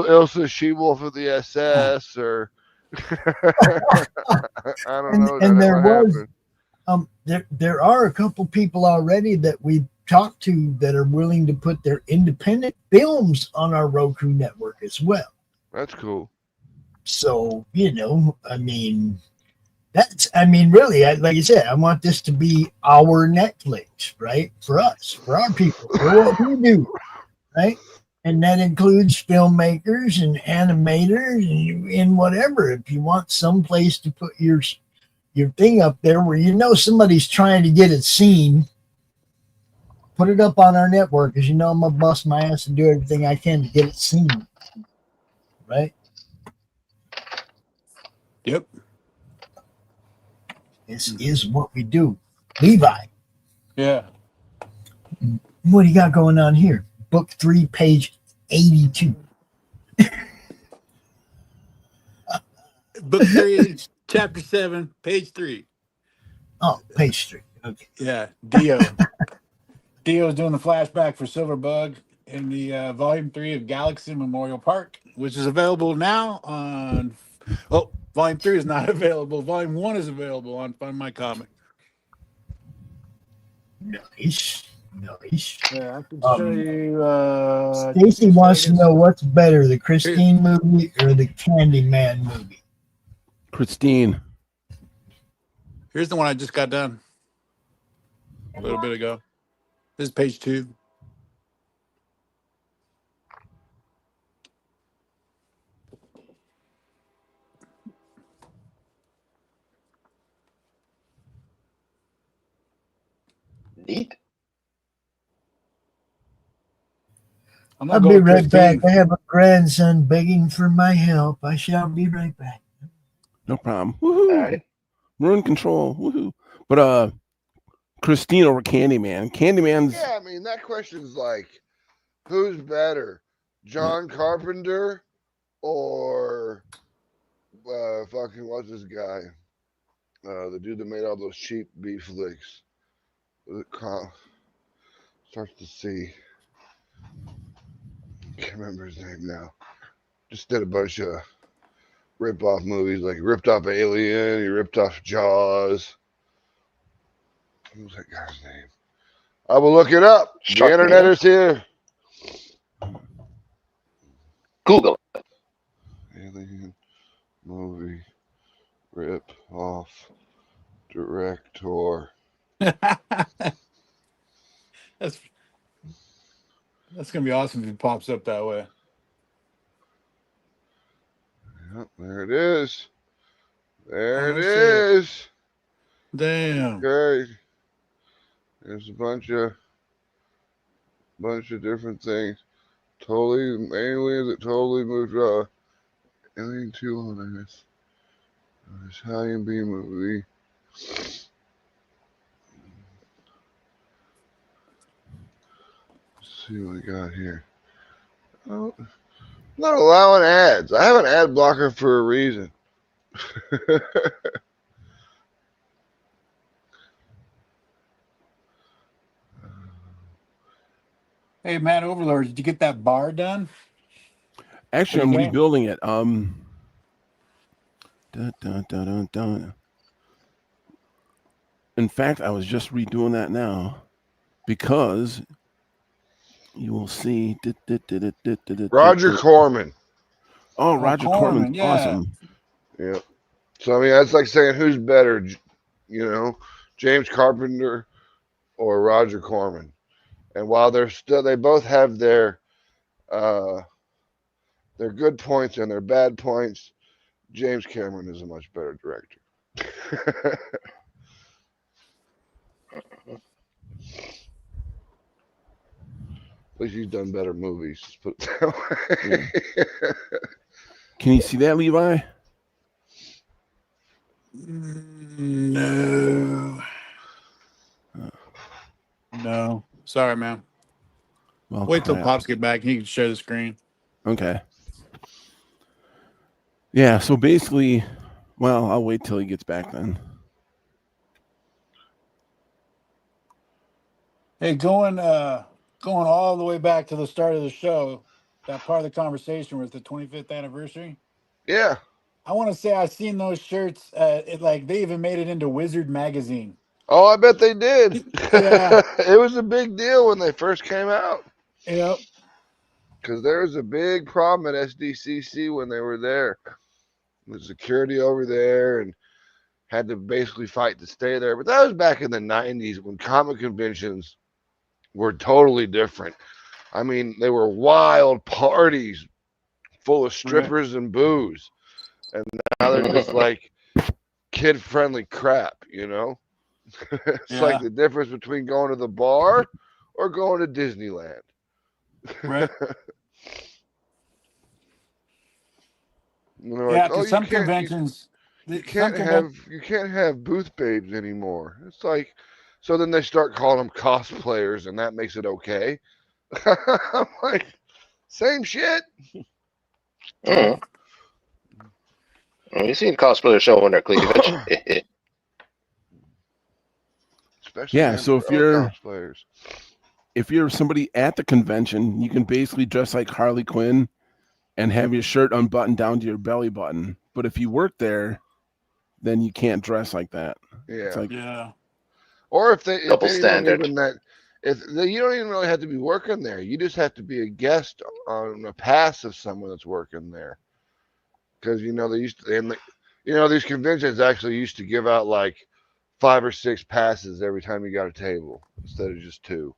Ilsa She-Wolf of the SS, or I don't know. And there are a couple people already that we talked to that are willing to put their independent films on our Roku network as well. That's cool. So, I mean, really, like you said, I want this to be our Netflix, right? For us, for our people, for what we do, right? And that includes filmmakers and animators and whatever. If you want some place to put your thing up there where somebody's trying to get it seen, put it up on our network, because I'm gonna bust my ass and do everything I can to get it seen, right? Yep. This is what we do. Levi. Yeah. What do you got going on here? Book 3, page 82. Book 3, chapter 7, page 3. Oh, page 3. Okay. Yeah. Dio. Dio's doing the flashback for Silverbug in the volume 3 of Galaxy Memorial Park, which is available now on. Oh, volume 3 is not available. Volume 1 is available on Find My Comic. Nice. Yeah, I can show you. Stacy wants to know what's better, the Christine movie or the Candyman movie. Christine. Here's the one I just got done a little bit ago. This is page 2. Neat. I'll be right back. I have a grandson begging for my help. I shall be right back. No problem. Woohoo! Right. We're in control. Woohoo! But Christine over Candyman. Candyman's. Yeah, I mean that question's like, who's better, John Carpenter or fucking what's this guy? The dude that made all those cheap B flicks. Starts to see. Can't remember his name now. Just did a bunch of rip-off movies, like he ripped off Alien, he ripped off Jaws. What was that guy's name? I will look it up. The internet is here. Google it. Alien movie rip off director. That's gonna be awesome if it pops up that way. Yep, there it is. There it is. Damn. Okay. There's a bunch of different things. Totally aliens that totally moved Alien 2 on this. Italian B movie. Let's see what we got here. Oh, I'm not allowing ads. I have an ad blocker for a reason. Hey, Matt Overlord, did you get that bar done? Actually, I'm rebuilding it. Dun, dun, dun, dun, dun. In fact, I was just redoing that now because you will see. Roger Corman. Oh, Roger Corman. Yeah. Awesome. Yeah. So, I mean, that's like saying who's better, James Carpenter or Roger Corman. And while they both have their good points and their bad points, James Cameron is a much better director. At least he's done better movies. Let's put it that way. Yeah. Can you see that, Levi? No. No. Sorry, man. Well, wait till crap. Pops get back. He can share the screen. Okay. Yeah, so basically, well, I'll wait till he gets back then. Hey, going all the way back to the start of the show, that part of the conversation was the 25th anniversary. Yeah. I want to say I've seen those shirts. They even made it into Wizard magazine. Oh, I bet they did. Yeah. It was a big deal when they first came out. Yep. Because there was a big problem at SDCC when they were there. The security over there and had to basically fight to stay there. But that was back in the 90s when comic conventions were totally different. I mean, they were wild parties full of strippers and booze. And now they're just like kid-friendly crap, you know? It's like the difference between going to the bar or going to Disneyland. Right. You know, Yeah, like, oh, because some conventions, you can't have booth babes anymore. It's like, so then they start calling them cosplayers, and that makes it okay. I'm like, same shit. Mm. You've seen cosplayers showing their cleavage. Especially So cosplayers. if you're somebody at the convention, you can basically dress like Harley Quinn and have your shirt unbuttoned down to your belly button. But if you work there, then you can't dress like that. Yeah. It's like, Or if they Double don't standard. even that you don't even really have to be working there. You just have to be a guest on a pass of someone that's working there. Because you know they used to, and you know these conventions actually used to give out like 5 or 6 passes every time you got a table instead of just 2.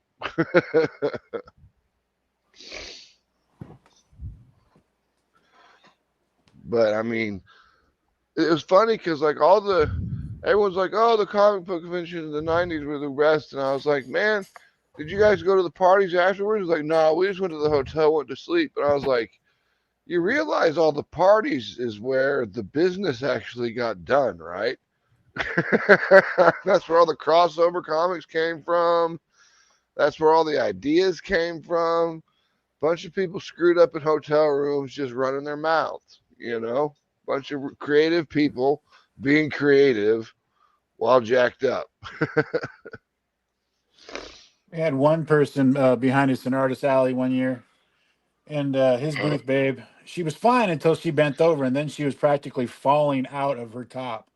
But I mean, it was funny because like everyone's like, oh, the comic book convention in the 90s were the best, and I was like, man, did you guys go to the parties afterwards? Like, no, we just went to the hotel, went to sleep. And I was like, you realize all the parties is where the business actually got done, right? That's where all the crossover comics came from. That's where all the ideas came from. Bunch of people screwed up in hotel rooms just running their mouths, you know? Bunch of creative people being creative while jacked up. We had one person behind us in Artist Alley one year, and his booth babe, she was fine until she bent over, and then she was practically falling out of her top.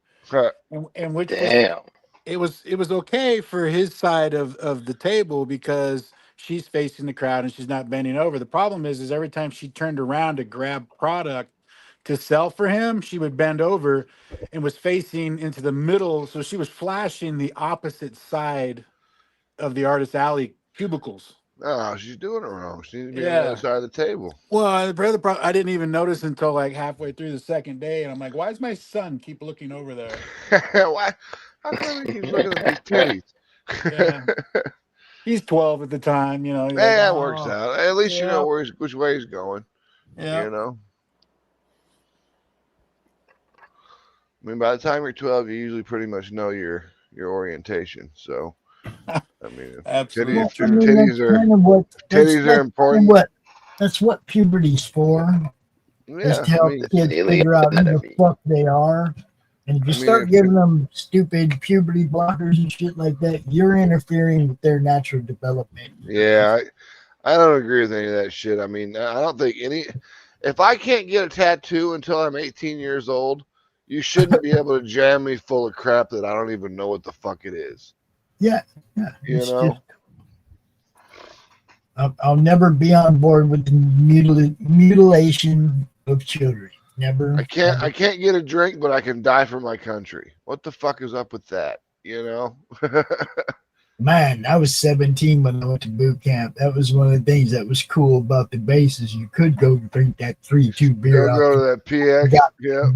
And which Damn. was it was okay for his side of the table because she's facing the crowd and she's not bending over. The problem is every time she turned around to grab product to sell for him, she would bend over and was facing into the middle, so she was flashing the opposite side of the Artist Alley cubicles. Oh, she's doing it wrong. She needs to be on the other side of the table. Well, I didn't even notice until like halfway through the second day, and I'm like, "Why does my son keep looking over there?" Why? How come he keeps looking at these titties? Yeah. He's 12 at the time, you know. Hey, Like, that works out. At least you know yeah. which way he's going. Yeah. You know. I mean, by the time you're 12, you usually pretty much know your orientation. So, I mean, Absolutely. titties are important. That's what puberty's for. Is to help the kids figure out who the fuck they are. And if you start giving them stupid puberty blockers and shit like that, you're interfering with their natural development. Yeah, I don't agree with any of that shit. I mean, I don't think if I can't get a tattoo until I'm 18 years old, you shouldn't be able to jam me full of crap that I don't even know what the fuck it is. Yeah. You know? I'll never be on board with the mutilation of children. Never. I can't get a drink, but I can die for my country. What the fuck is up with that? You know? Man, I was 17 when I went to boot camp. That was one of the things that was cool about the base is you could go drink that 3-2 beer. Go to that PX. Yeah.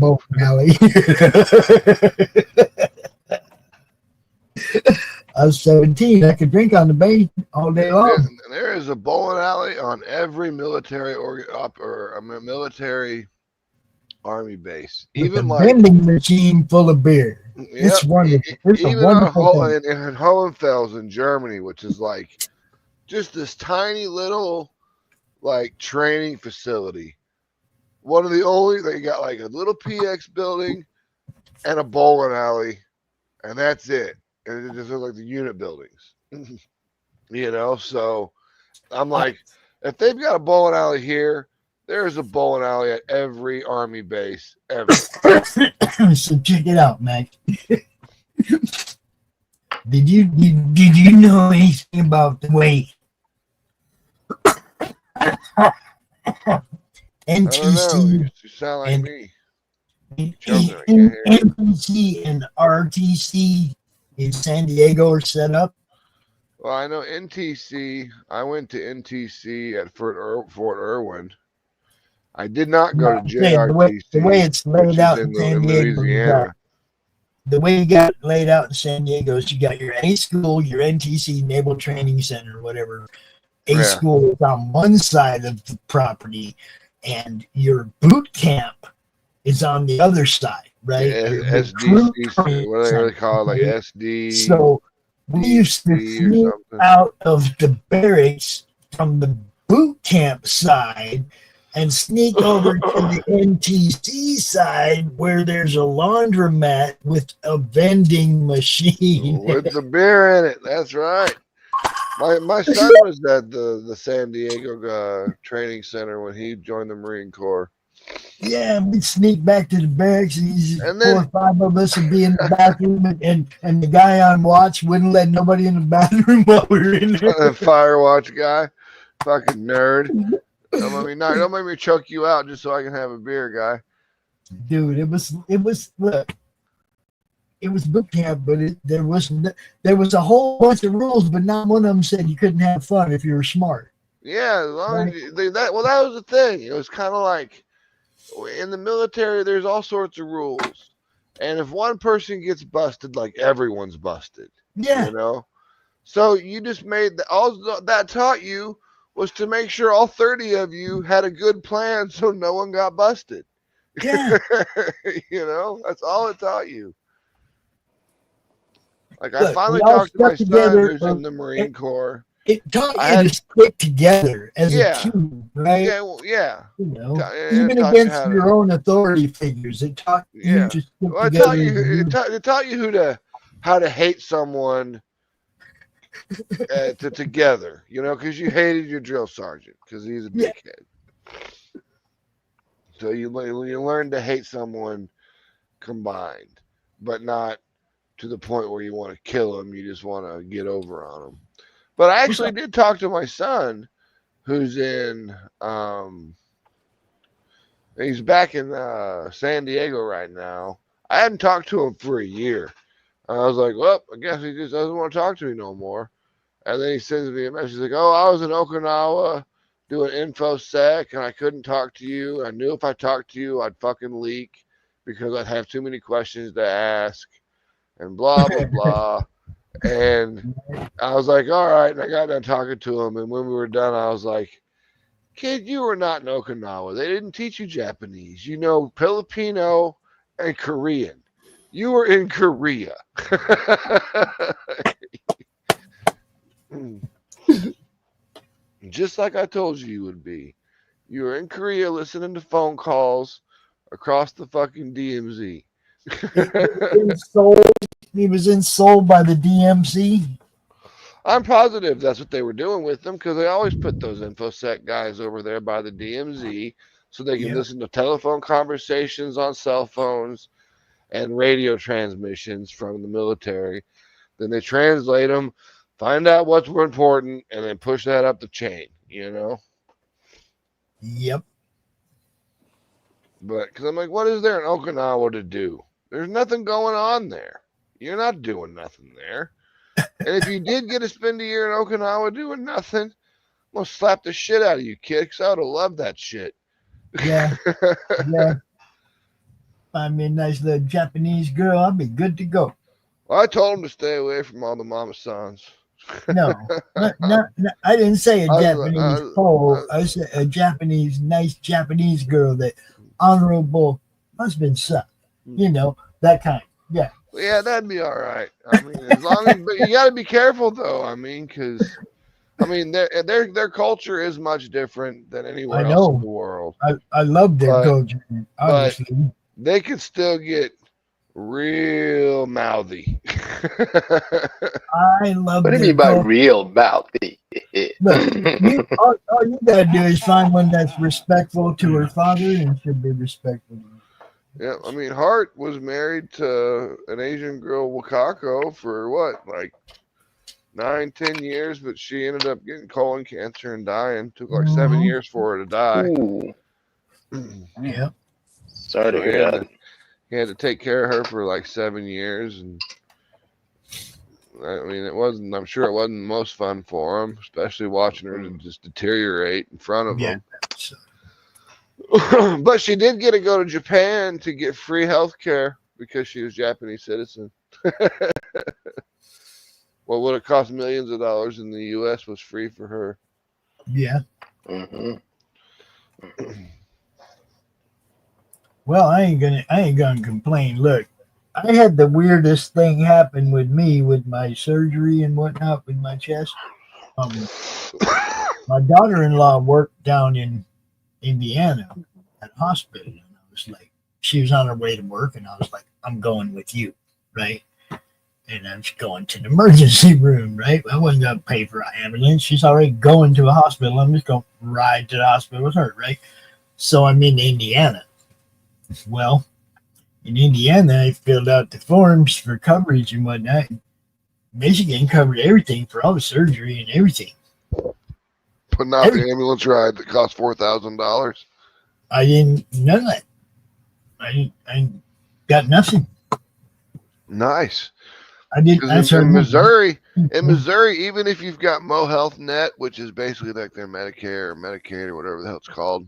I was 17. I could drink on the base all day long. There is a bowling alley on every military or military army base. Even a like vending machine full of beer. It's wonderful. It's even a wonderful thing. in Hohenfels in Germany, which is like just this tiny little like training facility. One of the only they got like a little PX building and a bowling alley, and that's it. And it just looks like the unit buildings. You know, so I'm like, if they've got a bowling alley here, there's a bowling alley at every army base ever. So check it out, Mac. Did you know anything about the way NTC You sound like and me. Choking, I can't hear you. NTC and RTC in San Diego are set up? Well, I know NTC. I went to NTC at Fort Irwin. I did not go to JRTC, the way it's laid out in San Diego. Louisiana. The way you got it laid out in San Diego is you got your A school, your NTC Naval Training Center, whatever. A school is on one side of the property, and your boot camp is on the other side, right? SDC, what do they call it, like SD? So we used to sneak out of the barracks from the boot camp side and sneak over to the NTC side where there's a laundromat with a vending machine. With the beer in it, that's right. My son was at the San Diego training center when he joined the Marine Corps. Yeah, we'd sneak back to the barracks, and 4 or 5 of us would be in the bathroom, and the guy on watch wouldn't let nobody in the bathroom while we were in there. The fire watch guy, fucking nerd. Don't make me choke you out just so I can have a beer, guy. Dude, it was look, it was boot camp, but there was a whole bunch of rules, but not one of them said you couldn't have fun if you were smart. Yeah, as long as that was the thing. It was kind of like in the military, there's all sorts of rules, and if one person gets busted, like everyone's busted. Yeah, you know. So you just made all that taught you was to make sure all 30 of you had a good plan, so no one got busted. Yeah, you know, that's all it taught you. Like look, I finally talked to my son who's in the Marine Corps. It taught you to stick together as a team, right? Yeah, well, yeah. You know, even against your own authority figures, it taught you to stick together. It taught you how to hate someone together, you know, because you hated your drill sergeant because he's a dickhead. So you learn to hate someone combined, but not to the point where you want to kill them. You just want to get over on them. But I actually did talk to my son, who's in he's back in San Diego right now. I hadn't talked to him for a year. I was like, well, I guess he just doesn't want to talk to me no more. And then he sends me a message like, oh, I was in Okinawa doing InfoSec and I couldn't talk to you. I knew if I talked to you, I'd fucking leak because I'd have too many questions to ask and blah, blah, blah. And I was like, all right. And I got done talking to him. And when we were done, I was like, kid, you were not in Okinawa. They didn't teach you Japanese. You know Filipino and Korean. You were in Korea. Just like I told you would be. You were in Korea listening to phone calls across the fucking DMZ. He was in Seoul by the DMZ. I'm positive that's what they were doing with them because they always put those InfoSec guys over there by the DMZ so they can listen to telephone conversations on cell phones and radio transmissions from the military. Then they translate them, find out what's more important, and then push that up the chain, you know? Yep. But because I'm like, what is there in Okinawa to do? There's nothing going on there. You're not doing nothing there. And if you did get to spend a year in Okinawa doing nothing, I'm going to slap the shit out of you, kid, because I would have loved that shit. Yeah. Yeah. Find me a nice little Japanese girl, I'll be good to go. Well, I told him to stay away from all the mama sons. No, I didn't say a Japanese pole. I said a nice Japanese girl that honorable husband son. You know, that kind. Yeah. Yeah, that'd be all right. I mean, as long as, but you got to be careful though. I mean, because their culture is much different than anywhere else in the world. I love their culture, obviously. But they could still get real mouthy. I love. What do you mean by real mouthy? Look, all you gotta do is find one that's respectful to her father and she'll be respectful. Yeah, I mean, Hart was married to an Asian girl, Wakako, for what, like 9, 10 years, but she ended up getting colon cancer and dying. Took like 7 years for her to die. Ooh. Yep. Sorry to So hear that. he had to take care of her for like 7 years, and I mean, I'm sure it wasn't most fun for him, especially watching her just deteriorate in front of him. But she did get to go to Japan to get free health care because she was Japanese citizen. What would have cost millions of dollars in the U.S. was free for her. Yeah. Mm-hmm. Well, I ain't gonna complain. Look, I had the weirdest thing happen with me with my surgery and whatnot with my chest. My daughter-in-law worked down in Indiana at a hospital, and I was like, she was on her way to work, and I was like, I'm going with you, right? And I'm just going to the emergency room, right? I wasn't gonna pay for an ambulance. She's already going to a hospital. I'm just gonna ride to the hospital with her, right? So I'm in Indiana. Well, in Indiana, I filled out the forms for coverage and whatnot. Michigan covered everything for all the surgery and everything. But not the ambulance ride that cost $4,000. I didn't none of that. I got nothing. Nice. I did. In Missouri, even if you've got Mo Health Net, which is basically like their Medicare or Medicaid or whatever the hell it's called,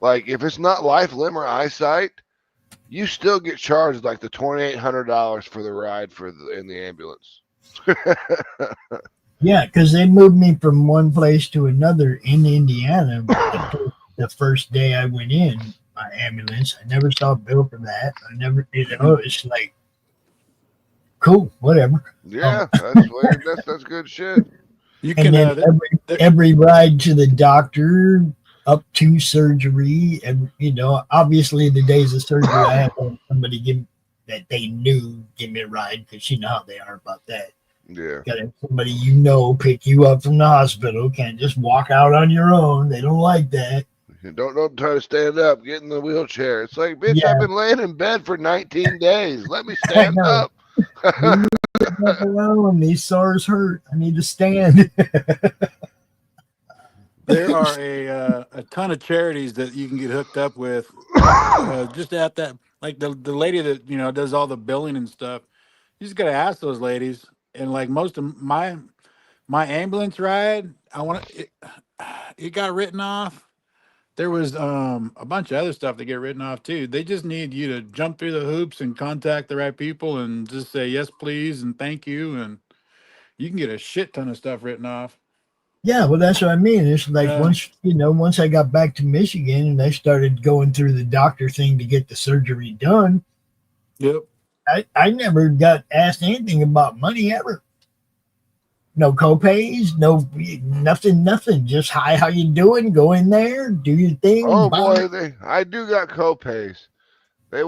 like if it's not Life, Limb, or Eyesight, you still get charged like the $2,800 for the ride in the ambulance. Yeah, because they moved me from one place to another in Indiana. The first day I went in by ambulance, I never saw a bill for that. I never, it's like, cool, whatever. Yeah, that's weird. That's good shit. You and then every ride to the doctor, up to surgery, and obviously the days of surgery, I had somebody that they knew give me a ride because you know how they are about that. Yeah. Got to have somebody pick you up from the hospital. Can't just walk out on your own. They don't like that. Don't try to stand up. Get in the wheelchair. It's like, bitch, I've been laying in bed for 19 days. Let me stand up. Alone. These sores hurt. I need to stand. There are a ton of charities that you can get hooked up with. Just at that, like the lady that does all the billing and stuff. You just gotta ask those ladies. And like most of my ambulance ride, it got written off. There was a bunch of other stuff that get written off too. They just need you to jump through the hoops and contact the right people and just say yes, please, and thank you, and you can get a shit ton of stuff written off. Yeah, well, that's what I mean. It's like once I got back to Michigan and I started going through the doctor thing to get the surgery done. Yep. I never got asked anything about money ever. No copays, nothing. Just hi, how you doing? Go in there, do your thing. Oh boy, I do got copays. I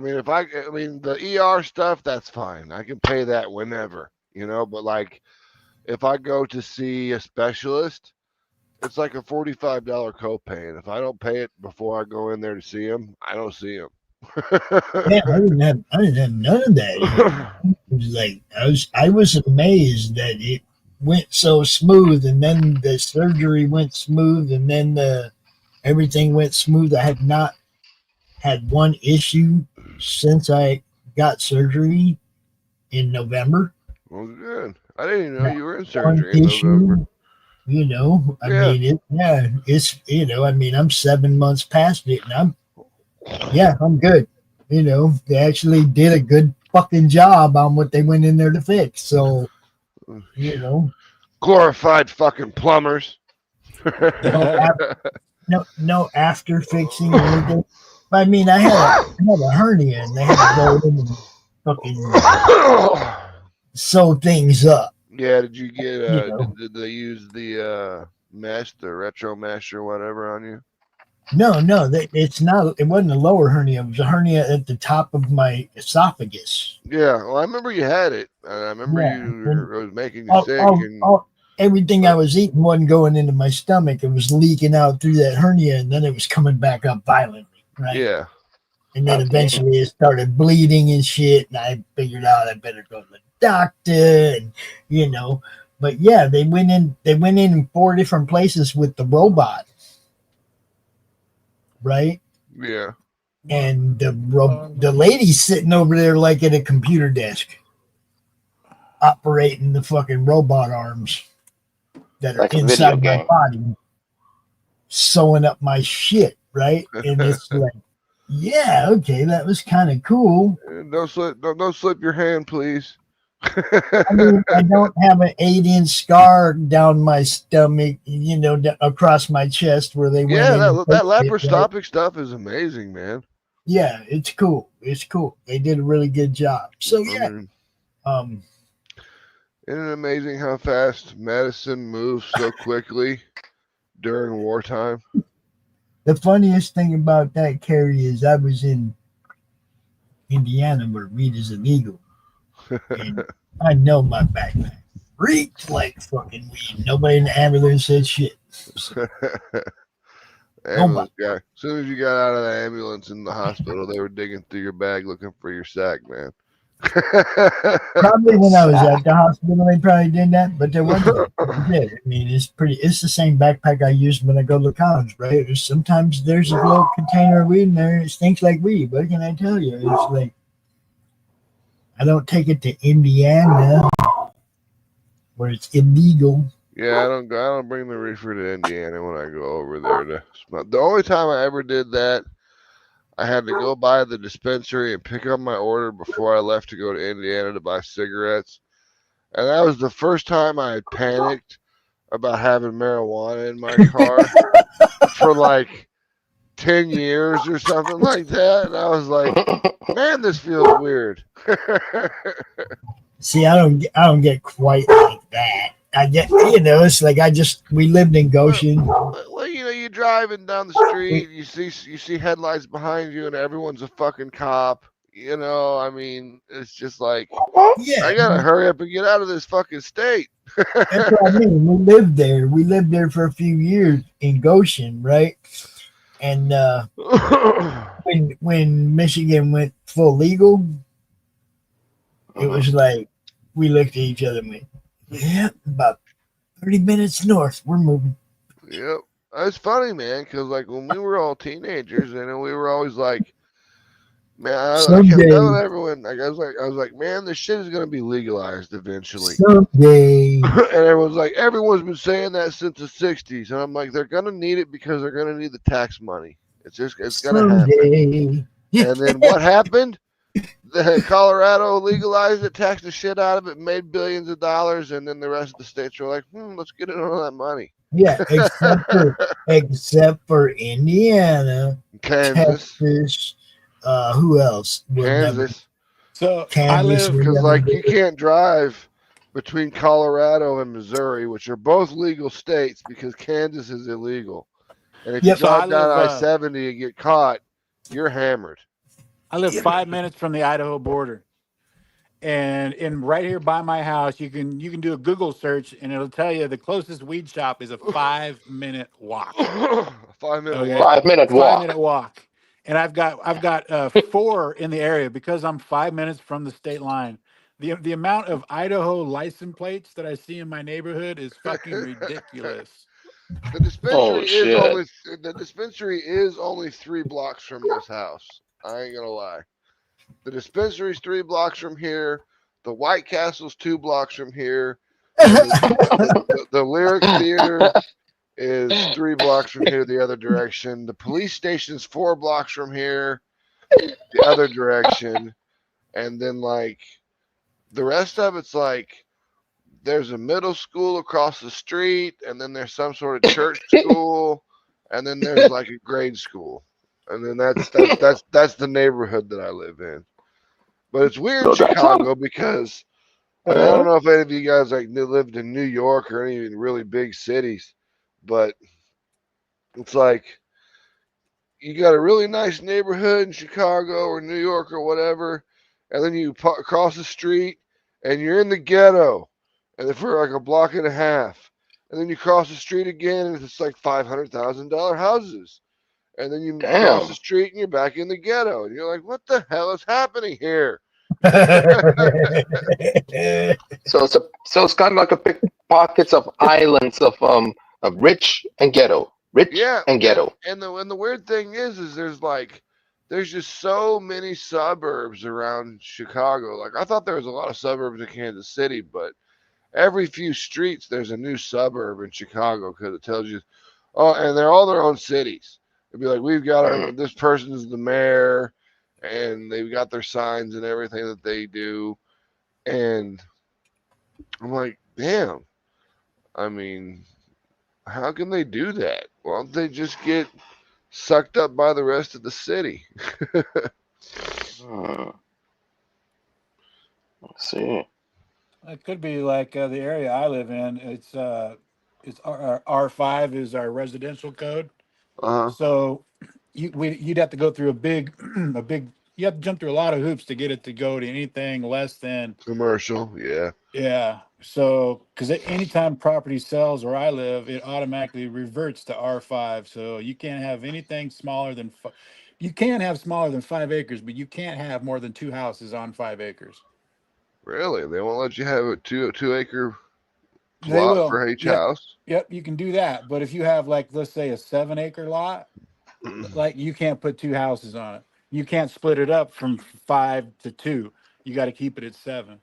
mean, the ER stuff, that's fine. I can pay that whenever, But like, if I go to see a specialist, it's like a $45 copay, and if I don't pay it before I go in there to see him, I don't see him. Yeah, I didn't have none of that. It was like I was amazed that it went so smooth, and then the surgery went smooth, and then everything went smooth. I had not had one issue since I got surgery in November. Well, good. I didn't even know you were in surgery in November. I'm 7 months past it, and I'm good. They actually did a good fucking job on what they went in there to fix. So, glorified fucking plumbers. no after fixing or anything. I mean, I had a hernia, and they had to go in and fucking sew things up. Yeah, did you get? Did they use the mesh, the retro mesh, or whatever on you? No, it's not. It wasn't a lower hernia. It was a hernia at the top of my esophagus. Yeah, well, I remember you had it. I remember it was making you sick. Everything I was eating wasn't going into my stomach. It was leaking out through that hernia, and then it was coming back up violently. right? Yeah. And then eventually it started bleeding and shit, and I figured out I better go to the doctor, and you know. But yeah, they went in 4 different places with the robot, right? Yeah. And the lady's sitting over there like at a computer desk, operating the fucking robot arms that are Like a video inside my game. body, sewing up my shit, right? And it's like, yeah, okay, that was kind of cool. Don't slip your hand, please. I mean, I don't have an 8-inch scar down my stomach, you know, across my chest where they went in. That laparoscopic stuff is amazing, man. Yeah, it's cool. It's cool. They did a really good job. So yeah, isn't it amazing how fast medicine moves so quickly during wartime? the funniest thing about that, Carrie, is I was in Indiana where weed is illegal, and I know my backpack reeked like fucking weed. Nobody in the ambulance said shit. So, Ambulance guy. As soon as you got out of the ambulance in the hospital, they were digging through your bag looking for your sack, man. Probably when I was at the hospital, they probably did that, but there wasn't. I mean, it's the same backpack I used when I go to college, right? Sometimes there's a little container of weed in there, and it stinks like weed. What can I tell you? It's like I don't take it to Indiana where it's illegal. Yeah, I don't bring the reefer to Indiana when I go over there to smoke. The only time I ever did that, I had to go by the dispensary and pick up my order before I left to go to Indiana to buy cigarettes. And that was the first time I had panicked about having marijuana in my car for like 10 years or something like that. And I was like, man, this feels weird. See, I don't get quite like that. I get, you know, it's like we lived in Goshen. Well, you know, you're driving down the street, you see headlights behind you, and everyone's a fucking cop. You know, I mean, it's just like, I gotta hurry up and get out of this fucking state. That's what I mean. We lived there. We lived there for a few years in Goshen, right? And when Michigan went full legal, it was like we looked at each other and went, yeah, about 30 minutes north. We're moving. Yep. It's funny, man, because like when we were all teenagers, you know, we were always like, man, I kept telling everyone, like I was like, man, this shit is gonna be legalized eventually. Someday. And everyone's like, everyone's been saying that since the '60s, and I'm like, they're gonna need it because they're gonna need the tax money. It's gonna happen. And then what happened? Colorado legalized it, taxed the shit out of it, made billions of dollars, and then the rest of the states were like, let's get in on that money. Yeah, except for Indiana, Kansas, Texas, who else? Kansas. So Kansas, because like you can't drive between Colorado and Missouri, which are both legal states, because Kansas is illegal. And if you drive down I-70 and get caught, you're hammered. I live 5 minutes from the Idaho border, and right here by my house, you can do a Google search, and it'll tell you the closest weed shop is a 5-minute walk. 5 minute walk. 5 minute walk. 5 minute walk, and I've got 4 in the area because I'm 5 minutes from the state line. The amount of Idaho license plates that I see in my neighborhood is fucking ridiculous. The dispensary is only 3 blocks from this house. I ain't gonna lie. The dispensary's 3 blocks from here. The White Castle's 2 blocks from here. The Lyric Theater is 3 blocks from here the other direction. The police station's 4 blocks from here the other direction. And then like the rest of it's like there's a middle school across the street, and then there's some sort of church school, and then there's like a grade school. And then that's the neighborhood that I live in. But it's weird in Chicago because I don't know if any of you guys like lived in New York or any really big cities, but it's like you got a really nice neighborhood in Chicago or New York or whatever, and then you cross the street and you're in the ghetto, and then for like a block and a half, and then you cross the street again and it's like $500,000 houses. and then you Damn. cross the street and you're back in the ghetto, and you're like, what the hell is happening here? So it's kind of like a pickpockets of islands of rich and ghetto, rich and ghetto. And the weird thing is there's just so many suburbs around Chicago. Like I thought there was a lot of suburbs in Kansas City, but every few streets there's a new suburb in Chicago because it tells you, oh, and they're all their own cities. It'd be like we've got this person's the mayor, and they've got their signs and everything that they do, and I'm like, damn. I mean, how can they do that? Why don't they just get sucked up by the rest of the city? Let's see. It could be like the area I live in. It's our R5 is our residential code. So you'd have to go through a big. You have to jump through a lot of hoops to get it to go to anything less than commercial. Yeah. Yeah. So, because anytime property sells where I live, it automatically reverts to R5. So you can't have anything smaller than you can have smaller than 5 acres, but you can't have more than 2 houses on 5 acres. Really? They won't let you have a two acre They lot will. for each Yep. house? Yep, you can do that. But if you have, like, let's say a 7 acre lot, like you can't put 2 houses on it. You can't split it up from 5 to 2. You got to keep it at 7.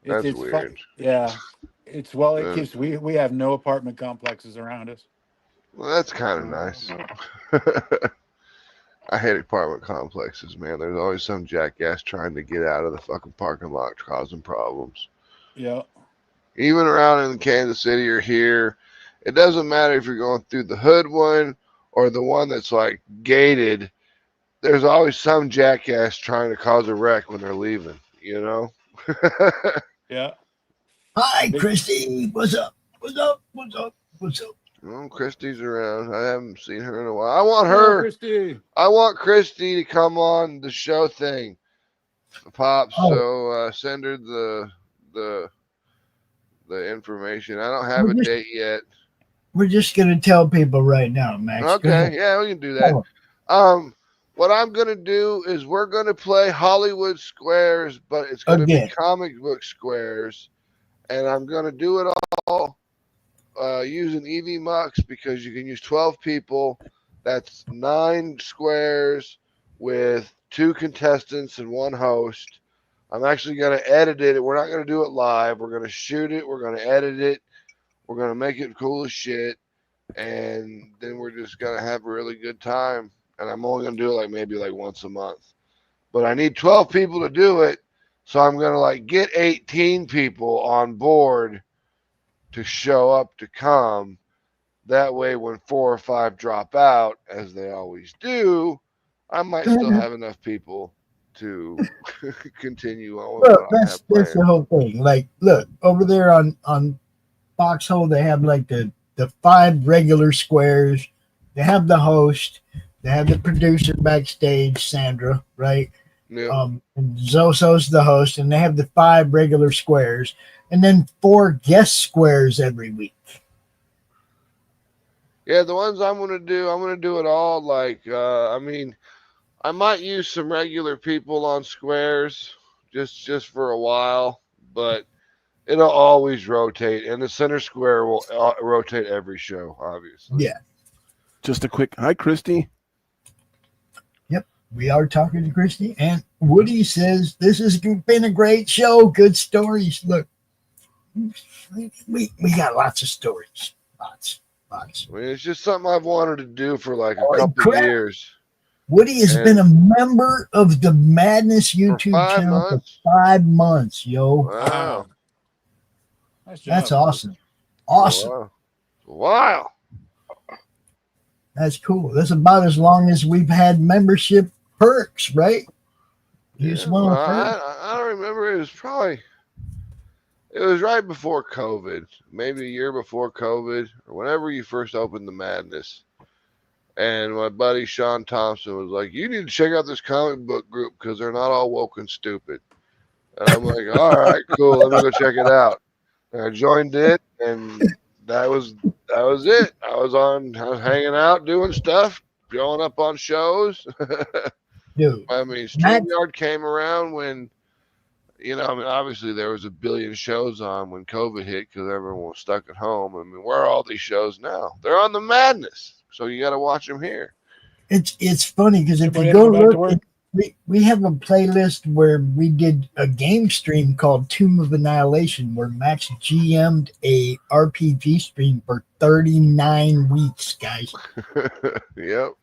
That's weird. Yeah. It keeps, we have no apartment complexes around us. Well, that's kind of nice. I hate apartment complexes, man. There's always some jackass trying to get out of the fucking parking lot causing problems. Yeah. Even around in Kansas City or here, it doesn't matter if you're going through the hood one or the one that's like gated. There's always some jackass trying to cause a wreck when they're leaving, you know? Yeah. Hi, Christy. What's up? What's up? What's up? What's up? Oh, Christy's around. I haven't seen her in a while. I want her. Christy. I want Christy to come on the show thing, Pops. So send her the information. I don't have a date yet. We're just gonna tell people right now, Max. Okay, yeah, we can do that. What I'm gonna do is we're gonna play Hollywood Squares, but it's gonna be comic book squares, and I'm gonna do it all using EV Mux because you can use 12 people. That's 9 squares with 2 contestants and 1 host. I'm actually going to edit it. We're not going to do it live. We're going to shoot it. We're going to edit it. We're going to make it cool as shit. And then we're just going to have a really good time. And I'm only going to do it maybe once a month. But I need 12 people to do it. So I'm going to get 18 people on board to show up to come. That way, when 4 or 5 drop out, as they always do, I might still have enough people to continue on with Look, that's the whole thing. Like, look, over there on Foxhole, they have the 5 regular squares. They have the host. They have the producer backstage, Sandra, right? Yeah. And Zoso's the host, and they have the 5 regular squares, and then 4 guest squares every week. Yeah, the ones I'm gonna do it all. I mean, I might use some regular people on squares just for a while, but it'll always rotate, and the center square will rotate every show, obviously. Yeah. Just a quick hi, Christy. Yep, we are talking to Christy, and Woody says this has been a great show. Good stories. Look, we got lots of stories. Lots. I mean, it's just something I've wanted to do for a couple of years. Woody has been a member of the Madness YouTube channel for 5 months, yo. Wow. That's awesome. Awesome. Wow. That's cool. That's about as long as we've had membership perks, right? I don't remember. It was right before COVID, maybe a year before COVID, or whenever you first opened the Madness. And my buddy Sean Thompson was like, you need to check out this comic book group because they're not all woke and stupid. And I'm like, all right, cool. Let me go check it out. And I joined it, and that was it. I was hanging out, doing stuff. showing up on shows. Dude, I mean, StreamYard came around when, obviously there was a billion shows on when COVID hit because everyone was stuck at home. I mean, where are all these shows now? They're on the Madness, so you got to watch them here. It's funny because if you go look, we have a playlist where we did a game stream called Tomb of Annihilation, where Max GM'd a RPG stream for 39 weeks, guys. Yep.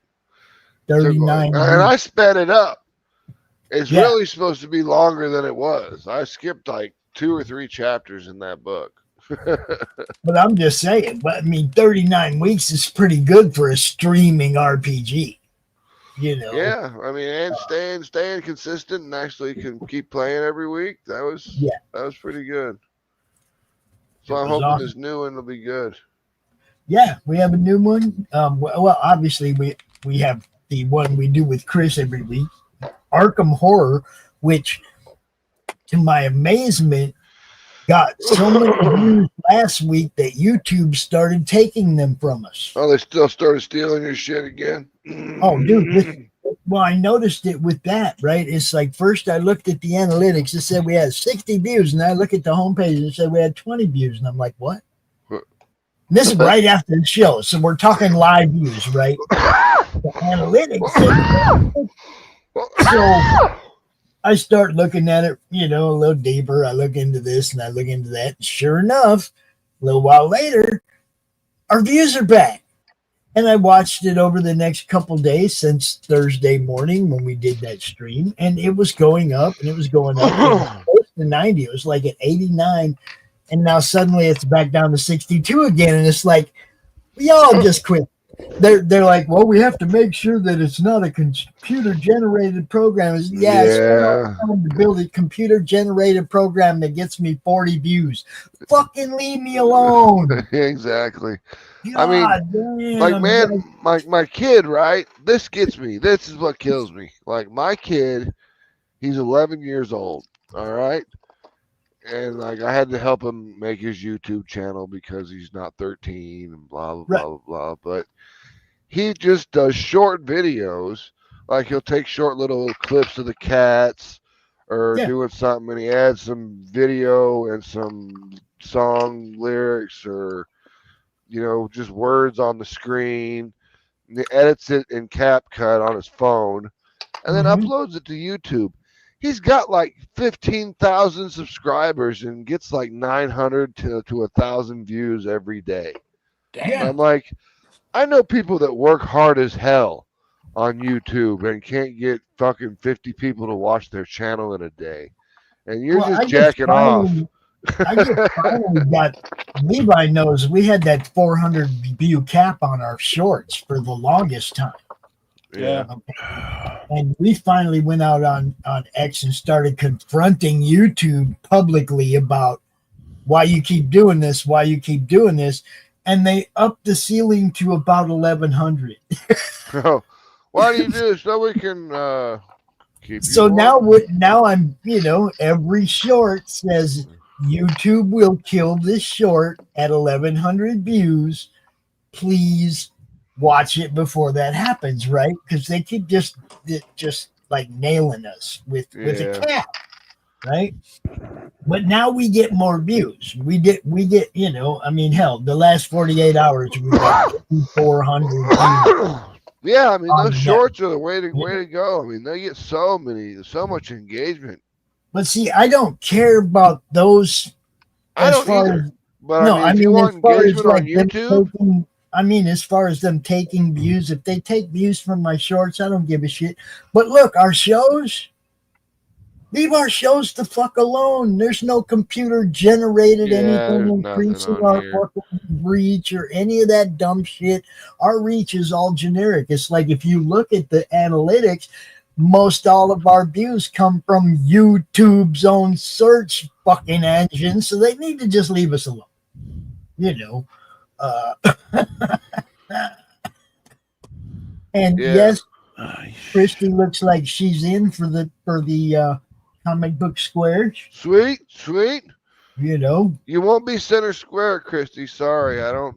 39 and I sped it up. It's really supposed to be longer than it was. I skipped like 2 or 3 chapters in that book. But I'm just saying, 39 weeks is pretty good for a streaming RPG. Yeah, I mean, and staying consistent and actually can keep playing every week. That was pretty good. So I'm hoping this new one will be good. Yeah, we have a new one. Well, obviously we have the one we do with Chris every week, Arkham Horror, which, to my amazement, got so many views last week that YouTube started taking them from us. Oh, they still started stealing your shit again? Oh, dude. Well, I noticed it with that, right? It's like first I looked at the analytics. It said we had 60 views, and I look at the homepage and it said we had 20 views. And I'm like, what? This is right after the show. So we're talking live views, right? The analytics said, so I start looking at it, a little deeper. I look into this and I look into that. And sure enough, a little while later, our views are back. And I watched it over the next couple days since Thursday morning when we did that stream. And it was going up and it was going up. It was close to 90. It was like at 89. And now suddenly it's back down to 62 again. And it's like, y'all just quit. They're like, well, we have to make sure that it's not a computer generated program. It's to build a computer generated program that gets me 40 views. Fucking leave me alone. Exactly. God, my kid, right? This gets me. This is what kills me. Like my kid, he's 11 years old. All right. And like I had to help him make his YouTube channel because he's not 13 and blah blah blah blah. But he just does short videos. Like he'll take short little clips of the cats or doing something, and he adds some video and some song lyrics or just words on the screen. And he edits it in CapCut on his phone, and then uploads it to YouTube. He's got like 15,000 subscribers and gets like 900 to 1,000 views every day. Damn. I'm like, I know people that work hard as hell on YouTube and can't get fucking 50 people to watch their channel in a day. And you're just jacking off. I just finally got, Levi knows we had that 400 view cap on our shorts for the longest time. Yeah. Okay. And we finally went out on X and started confronting YouTube publicly about why you keep doing this, and they upped the ceiling to about 1,100. Why do you do this? So we can keep. So now I'm every short says YouTube will kill this short at 1,100 views. Please watch it before that happens, right? Because they keep just like nailing us with a cap, right? But now we get more views. We get hell, the last 48 hours we got 400 views. Yeah, I mean those shorts are the way to go. I mean they get so much engagement. But see, I don't care about those. I don't either. But I mean, as far as like YouTube. As far as them taking views, if they take views from my shorts, I don't give a shit. But look, our shows, leave our shows the fuck alone. There's no computer generated anything increasing our fucking reach or any of that dumb shit. Our reach is all generic. It's like if you look at the analytics, most all of our views come from YouTube's own search fucking engine. So they need to just leave us alone. And yes, Christy looks like she's in for the comic book square. Sweet. You won't be center square, Christy. Sorry, I don't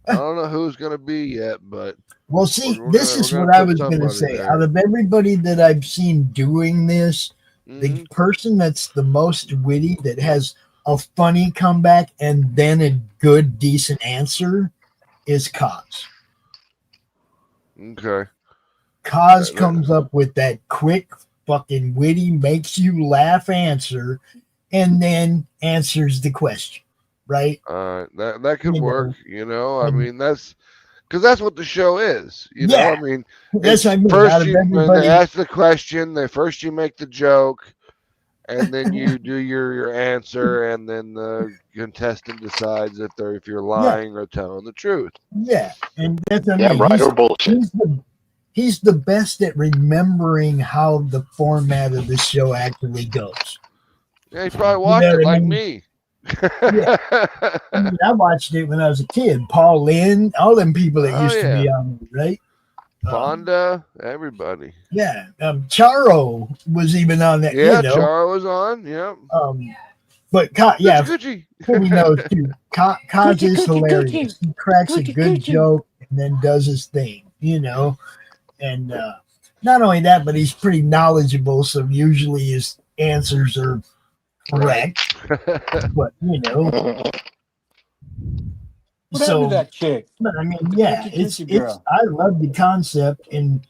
I don't know who's gonna be yet, but Well, see, we're this gonna is what I put was going to somebody say. there. Out of everybody that I've seen doing this, the Mhm. person that's the most witty, that has a funny comeback and then a good, decent answer, is Kaz. Okay. Kaz comes up with that quick, fucking witty, makes you laugh answer, and then answers the question, right? That could You work. know, You know, I and mean that's because that's what the show is. You know, yeah, I mean, that's what I it's mean. Out first of you when they everybody, ask the question, first you make the joke, and then you do your answer, and then the contestant decides if you're yeah, lying or telling the truth. yeah, and that's what I Yeah, mean. right or bullshit. He's the best at remembering how the format of the show actually goes. Yeah, he probably You watched know it what I like mean? me. Yeah. I mean, I watched it when I was a kid. Paul Lynn, all them people that Oh used to yeah, be on it, right? Fonda, everybody. Yeah. Charo was even on that, Yeah, Charo was on. Yep. But yeah, Gucci. Philly knows too. Kaz Gucci, is Gucci, hilarious. Gucci. He cracks a Gucci, good Gucci. joke and then does his thing, And not only that, but he's pretty knowledgeable, so usually his answers are correct. But What happened to so that chick? but I mean, The yeah, coochie it's coochie girl. I love the concept, and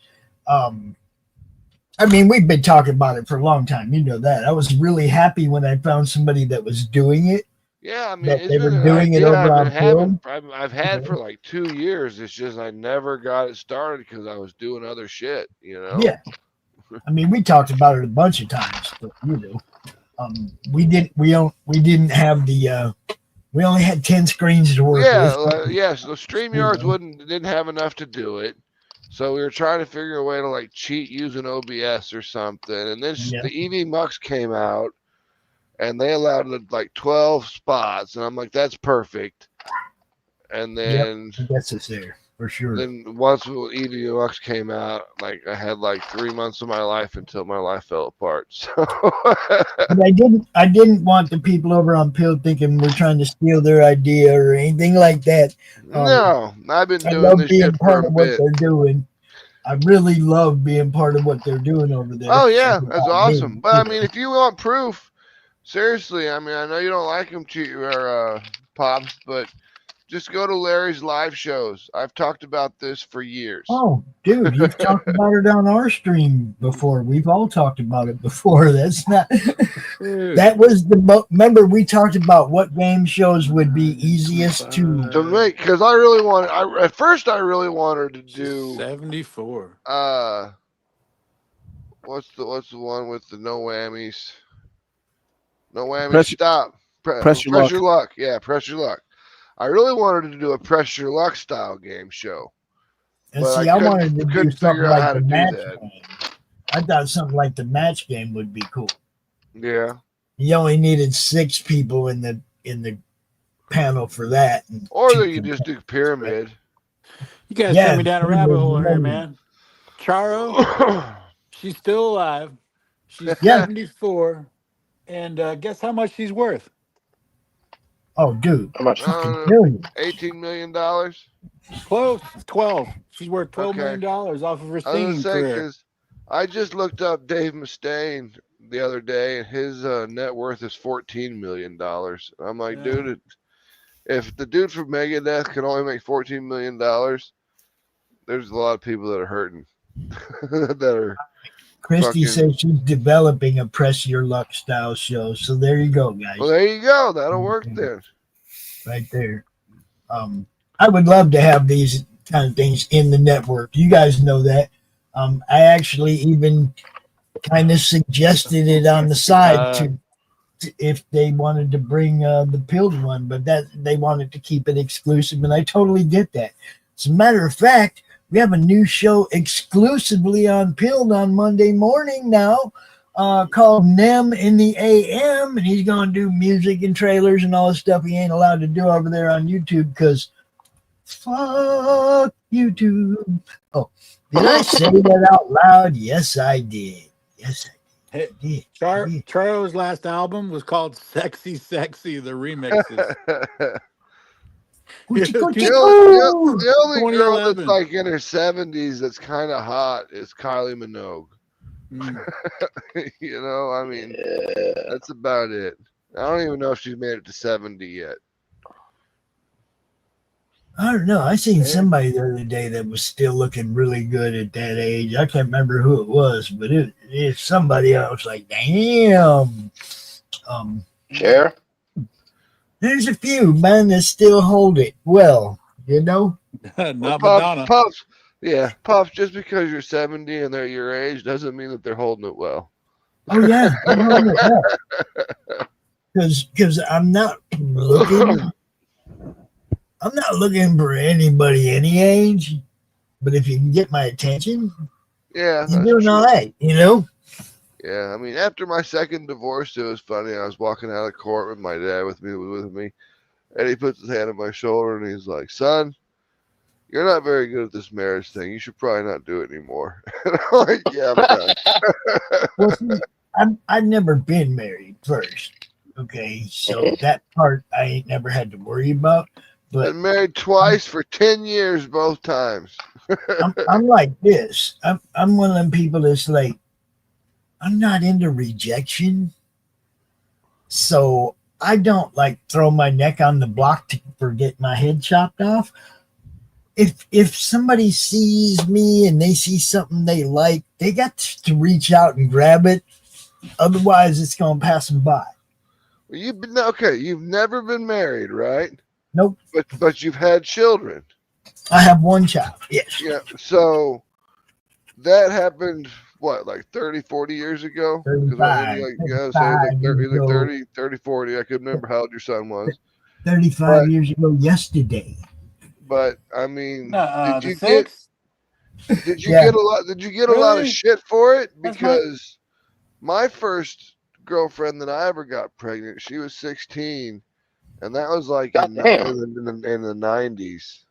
I mean, we've been talking about it for a long time. You know that. I was really happy when I found somebody that was doing it. Yeah, I mean, That it's they were been an doing it idea over I've been on having. Film. I've had for like 2 years. It's just I never got it started because I was doing other shit. You know. Yeah, I mean, we talked about it a bunch of times, but we didn't have the we only had 10 screens to work Yeah, with. yeah. So StreamYards didn't have enough to do it. So we were trying to figure a way to like cheat using OBS or something, and then Yeah. the EV Mux came out, and they allowed like 12 spots, and I'm like, that's perfect. And then I guess it's there for sure. Then once EV Mux came out, like I had like 3 months of my life until my life fell apart. So But I didn't want the people over on Pill thinking we're trying to steal their idea or anything like that. no, I've been I doing love this being shit for part a of what bit. they're doing. I really love being part of what they're doing over there. Oh yeah, that's awesome. But I mean, if you want proof, seriously, I mean, I know you don't like them, Pops, but just go to Larry's live shows. I've talked about this for years. Oh, dude, you've talked about it on our stream before. We've all talked about it before. That's not. That was remember we talked about what game shows would be easiest to make, because I really wanted. At first I really wanted to do 74. What's the one with the no whammies? No whammies. Stop. Press your Press luck. your luck. Yeah, press your luck. I really wanted to do a press your luck style game show. And but see, I wanted to do something like the match game. I thought something like the match game would be cool. Yeah. You only needed 6 people in the panel for that. Or you just do pyramid. You guys sent me down a rabbit hole here, man. Charo, she's still alive. She's 74. And guess how much she's worth? Oh, dude. How much? $18 million. Close. 12. She's worth $12 million off of her singing career. I just looked up Dave Mustaine the other day, and his net worth is $14 million. I'm like, dude, if the dude from Megadeth can only make $14 million, there's a lot of people that are hurting. that are. Christy says she's developing a press your luck style show. So there you go, guys. Well, there you go. That'll work then. Right there. I would love to have these kind of things in the network. You guys know that. I actually even kind of suggested it on the side to if they wanted to bring the Pilled one, but that they wanted to keep it exclusive, and I totally get that. As a matter of fact, we have a new show exclusively on Pilled on Monday morning now called Nem in the AM, and he's going to do music and trailers and all this stuff he ain't allowed to do over there on YouTube because fuck YouTube. Oh, did I say that out loud? Yes, I did. Yes, I did. Charo's last album was called Sexy Sexy, the remixes. The only girl that's 2011. like in her 70s that's kind of hot is Kylie Minogue. You know, I mean, that's about it. I don't even know if she's made it to 70 yet. I don't know. I seen somebody the other day that was still looking really good at that age. I can't remember who it was, but it's somebody else. Like, damn. Cher? There's a few, man, that still hold it well, you know? Not Madonna. Puffs, yeah, Puffs, just because you're 70 and they're your age doesn't mean that they're holding it well. Oh, yeah. Because I'm not looking for anybody any age, but if you can get my attention, yeah, you're doing all right, you know? Yeah, I mean, after my second divorce, it was funny. I was walking out of court with my dad with me, and he puts his hand on my shoulder and he's like, "Son, you're not very good at this marriage thing. You should probably not do it anymore." And I'm like, "Yeah, I'm done." Well, see, I've never been married first, okay? So that part I ain't never had to worry about. But been married twice for 10 years, both times. I'm like this. I'm one of them people that's like, I'm not into rejection, so I don't like throw my neck on the block for getting my head chopped off. If somebody sees me and they see something they like, they got to reach out and grab it. Otherwise, it's gonna pass them by. Well, you've never been married, right? Nope. But you've had children. I have one child. Yes. Yeah. So that happened. What, like 30, 40 years ago? 35, 30, 40. I couldn't remember how old your son was. 35 years ago yesterday. But I mean, did you Yeah. get a lot? Did you get a lot of shit for it? Because my first girlfriend that I ever got pregnant, she was 16, and that was like in the 90s,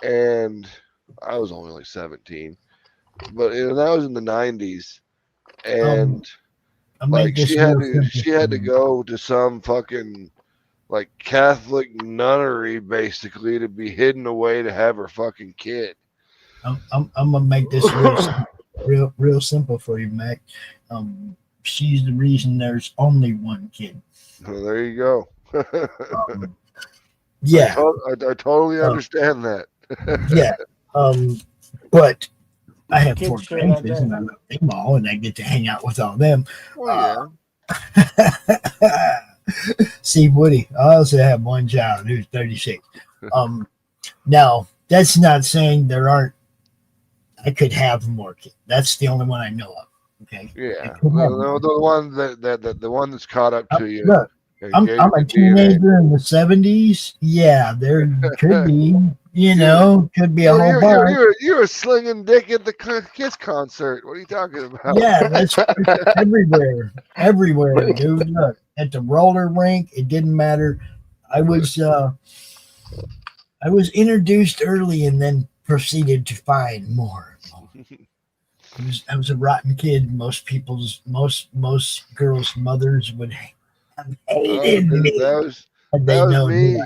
and I was only like 17. But that was in the 90s, and like she had to go to some fucking like Catholic nunnery basically to be hidden away to have her fucking kid. I'm gonna make this real simple for you, Mac. She's the reason there's only one kid. Well, there you go. Yeah, I totally understand that. Yeah, but I have 4 grandkids, and I love them all, and I get to hang out with all them. See, Woody, I also have one child who's 36. Now, that's not saying there aren't. I could have more kids. That's the only one I know of. Okay. Yeah, the one that's caught up to you. Look, I'm a teenager in the 70s. Yeah, there could be. Could be a whole bunch. You were slinging dick at the Kiss concert. What are you talking about? Yeah, that's everywhere, dude. Look, at the roller rink, it didn't matter. I was introduced early and then proceeded to find more. I was a rotten kid. Most girls' mothers would have hated me. That was me.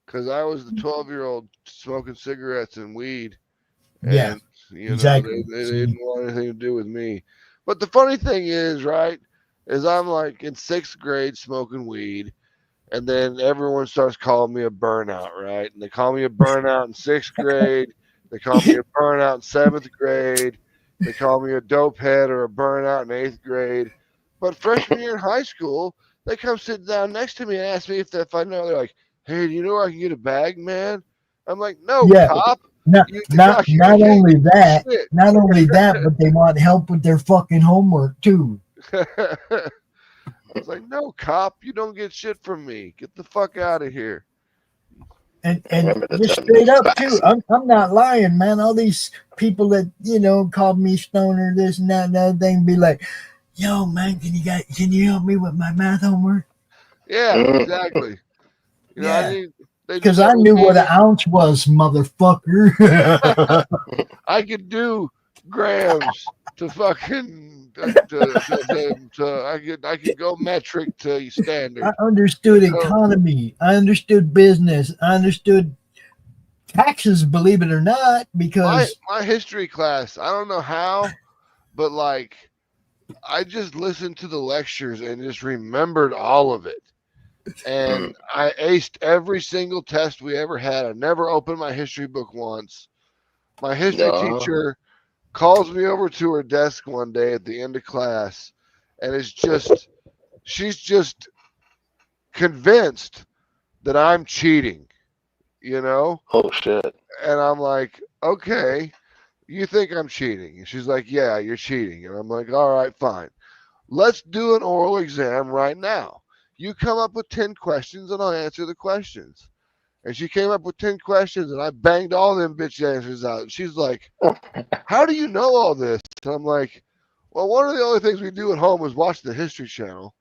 Because I was the 12-year-old smoking cigarettes and weed. And, exactly. They didn't want anything to do with me. But the funny thing is, right, is I'm like in 6th grade smoking weed. And then everyone starts calling me a burnout, right? And they call me a burnout in 6th grade. They call me a burnout in 7th grade. They call me a dope head or a burnout in 8th grade. But freshman year in high school, they come sit down next to me and ask me if I know. They're like, "Hey, do you know where I can get a bag, man?" I'm like, "No, cop." Not only that, but they want help with their fucking homework too. I was like, "No, cop, you don't get shit from me. Get the fuck out of here." And just straight up too, I'm not lying, man. All these people that called me stoner, this and that and other thing, be like, "Yo, man, can you help me with my math homework?" Yeah, exactly. Because I knew what an ounce was, motherfucker. I could do grams to fucking I could go metric to I standard. understood You know, economy. I understood business. I understood taxes, believe it or not, because my history class, I don't know how, but like I just listened to the lectures and just remembered all of it. And I aced every single test we ever had. I never opened my history book once. My history teacher calls me over to her desk one day at the end of class, and she's just convinced that I'm cheating, you know? Oh shit. And I'm like, okay, you think I'm cheating? And she's like, yeah, you're cheating. And I'm like, all right, fine. Let's do an oral exam right now. You come up with 10 questions and I'll answer the questions. And she came up with 10 questions and I banged all them bitch answers out. And she's like, how do you know all this? And I'm like, well, one of the only things we do at home is watch the History Channel.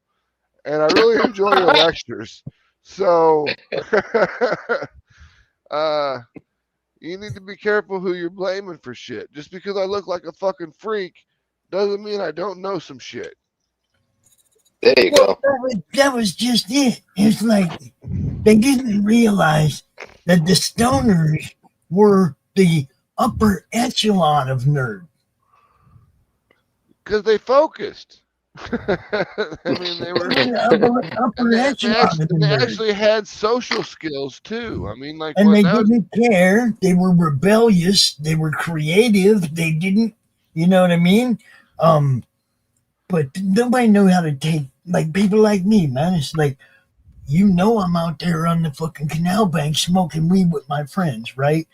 And I really enjoy your lectures. So you need to be careful who you're blaming for shit. Just because I look like a fucking freak doesn't mean I don't know some shit. There you well, go. that was just it. It's like they didn't realize that the stoners were the upper echelon of nerd. Because they focused. I mean, they were upper echelon of the they nerd. actually had social skills too. I mean, like, And what they now? didn't care. They were rebellious. They were creative. They didn't, you know what I mean? But nobody knew how to take, like, people like me, man. It's like, I'm out there on the fucking canal bank smoking weed with my friends, right?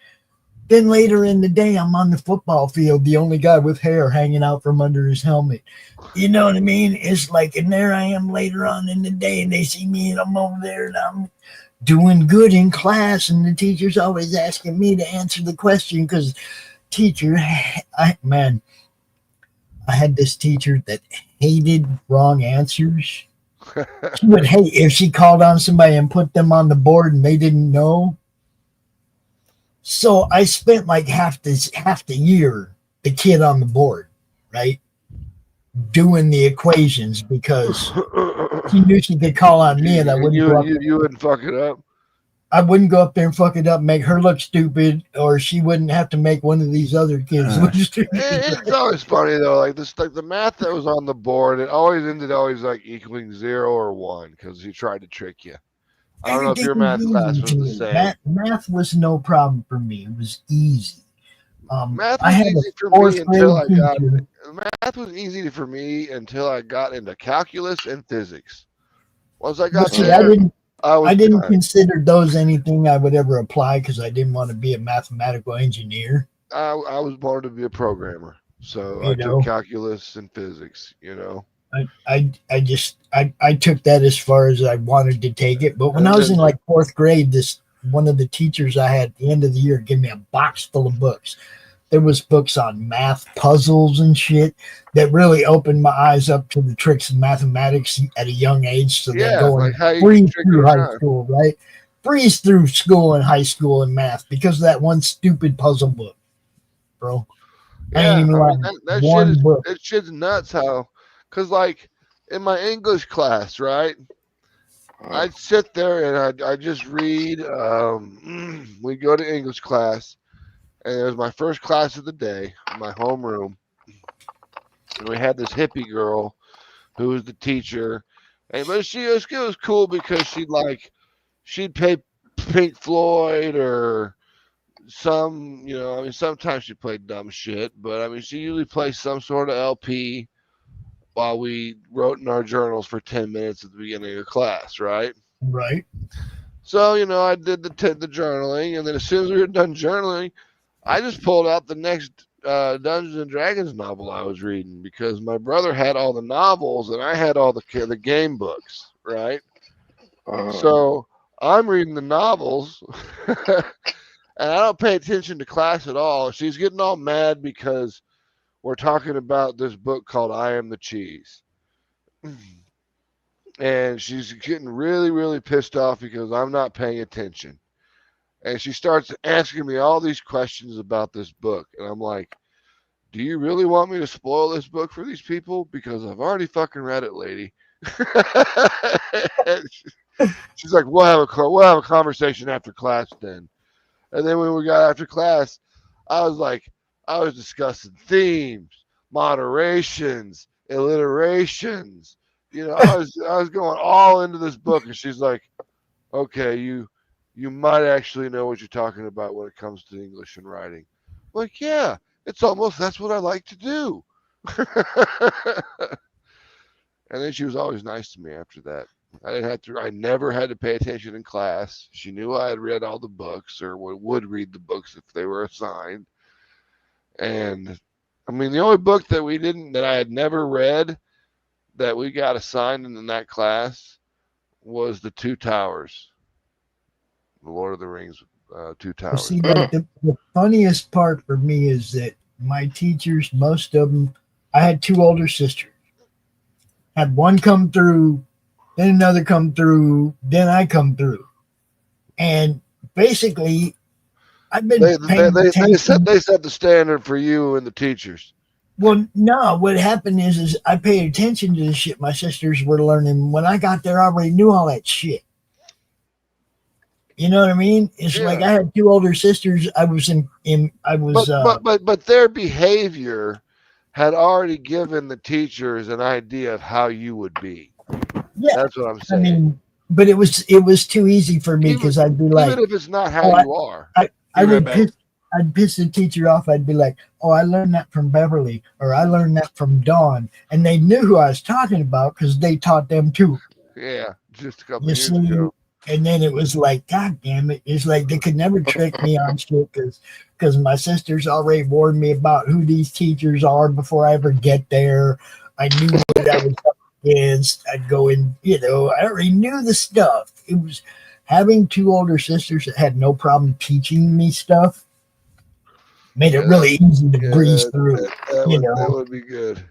Then later in the day, I'm on the football field, the only guy with hair hanging out from under his helmet. You know what I mean? It's like, and there I am later on in the day, and they see me, and I'm over there, and I'm doing good in class, and the teacher's always asking me to answer the question because teacher, I had this teacher that hated wrong answers. She would hate if she called on somebody and put them on the board and they didn't know. So I spent like half the year the kid on the board, right? Doing the equations because she knew she could call on me and I wouldn't go up. You wouldn't fuck it up. I wouldn't go up there and fuck it up, make her look stupid, or she wouldn't have to make one of these other kids look stupid. It's always funny though, like the math that was on the board, it always ended like equaling 0 or 1 because he tried to trick you. I don't know if your math class was the same. Math was no problem for me. It was easy. Math was easy for me until I got math was easy for me until I got into calculus and physics. Once I got there, I didn't consider those anything I would ever apply because I didn't want to be a mathematical engineer. I was wanted to be a programmer, so I took calculus and physics. I took that as far as I wanted to take it. But when I was in like 4th grade, one of the teachers I had at the end of the year gave me a box full of books. There was books on math puzzles and shit that really opened my eyes up to the tricks of mathematics at a young age. So they're going freeze through high school, right? Freeze through school and high school and math because of that one stupid puzzle book, bro. Yeah, that shit's nuts how, because like in my English class, right? I'd sit there and I'd just read. We'd go to English class. And it was my first class of the day in my homeroom. And we had this hippie girl who was the teacher. But it was cool because she'd play Pink Floyd or sometimes she played dumb shit, but she usually played some sort of LP while we wrote in our journals for 10 minutes at the beginning of class, right? Right. So, I did the journaling, and then as soon as we were done journaling, I just pulled out the next Dungeons and Dragons novel I was reading because my brother had all the novels and I had all the game books, right? So I'm reading the novels and I don't pay attention to class at all. She's getting all mad because we're talking about this book called I Am the Cheese. And she's getting really, really pissed off because I'm not paying attention. And she starts asking me all these questions about this book. And I'm like, do you really want me to spoil this book for these people? Because I've already fucking read it, lady. She's like, we'll have a conversation after class then. And then when we got after class, I was discussing themes, moderations, alliterations. I was going all into this book, and she's like, okay, you might actually know what you're talking about when it comes to English and writing. I'm like, yeah, that's what I like to do. And then she was always nice to me after that. I never had to pay attention in class. She knew I had read all the books or would read the books if they were assigned. And I mean, the only book that I had never read that we got assigned in that class was The Two Towers. The Lord of the Rings, Two Towers. See, like the funniest part for me is that my teachers, most of them, I had two older sisters. Had one come through, then another come through, then I come through. And basically, I've been paying attention. They set the standard for you and the teachers. Well, no, what happened is I paid attention to the shit my sisters were learning. When I got there, I already knew all that shit. You know what I mean? It's like I had two older sisters. But their behavior had already given the teachers an idea of how you would be. Yeah, that's what I'm saying. I mean, but it was too easy for me because I'd be like, even if it's not how you are, I'd piss the teacher off. I'd be like, oh, I learned that from Beverly, or I learned that from Dawn, and they knew who I was talking about because they taught them too. Yeah, just a couple years ago. And then it was like, God damn it. It's like they could never trick me on shit because my sisters already warned me about who these teachers are before I ever get there. I knew what I was up against. I'd go in, I already knew the stuff. It was having two older sisters that had no problem teaching me stuff made it really easy to breeze through. That would be good.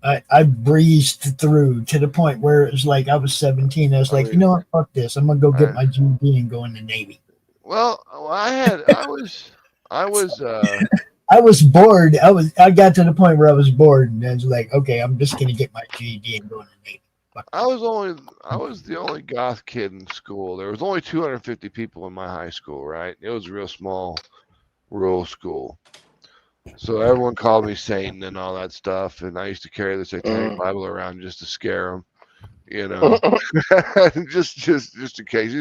I breezed through to the point where it was like I was 17. I was like, you know what? Fuck this. I'm gonna go get my GED and go in the Navy. Well, I was bored. I got to the point where I was bored, and I was like, okay, I'm just gonna get my GED and go in the Navy. I was the only goth kid in school. There was only 250 people in my high school, right? It was a real small rural school. So everyone called me Satan and all that stuff, and I used to carry the Satanic Bible around just to scare them, just in case,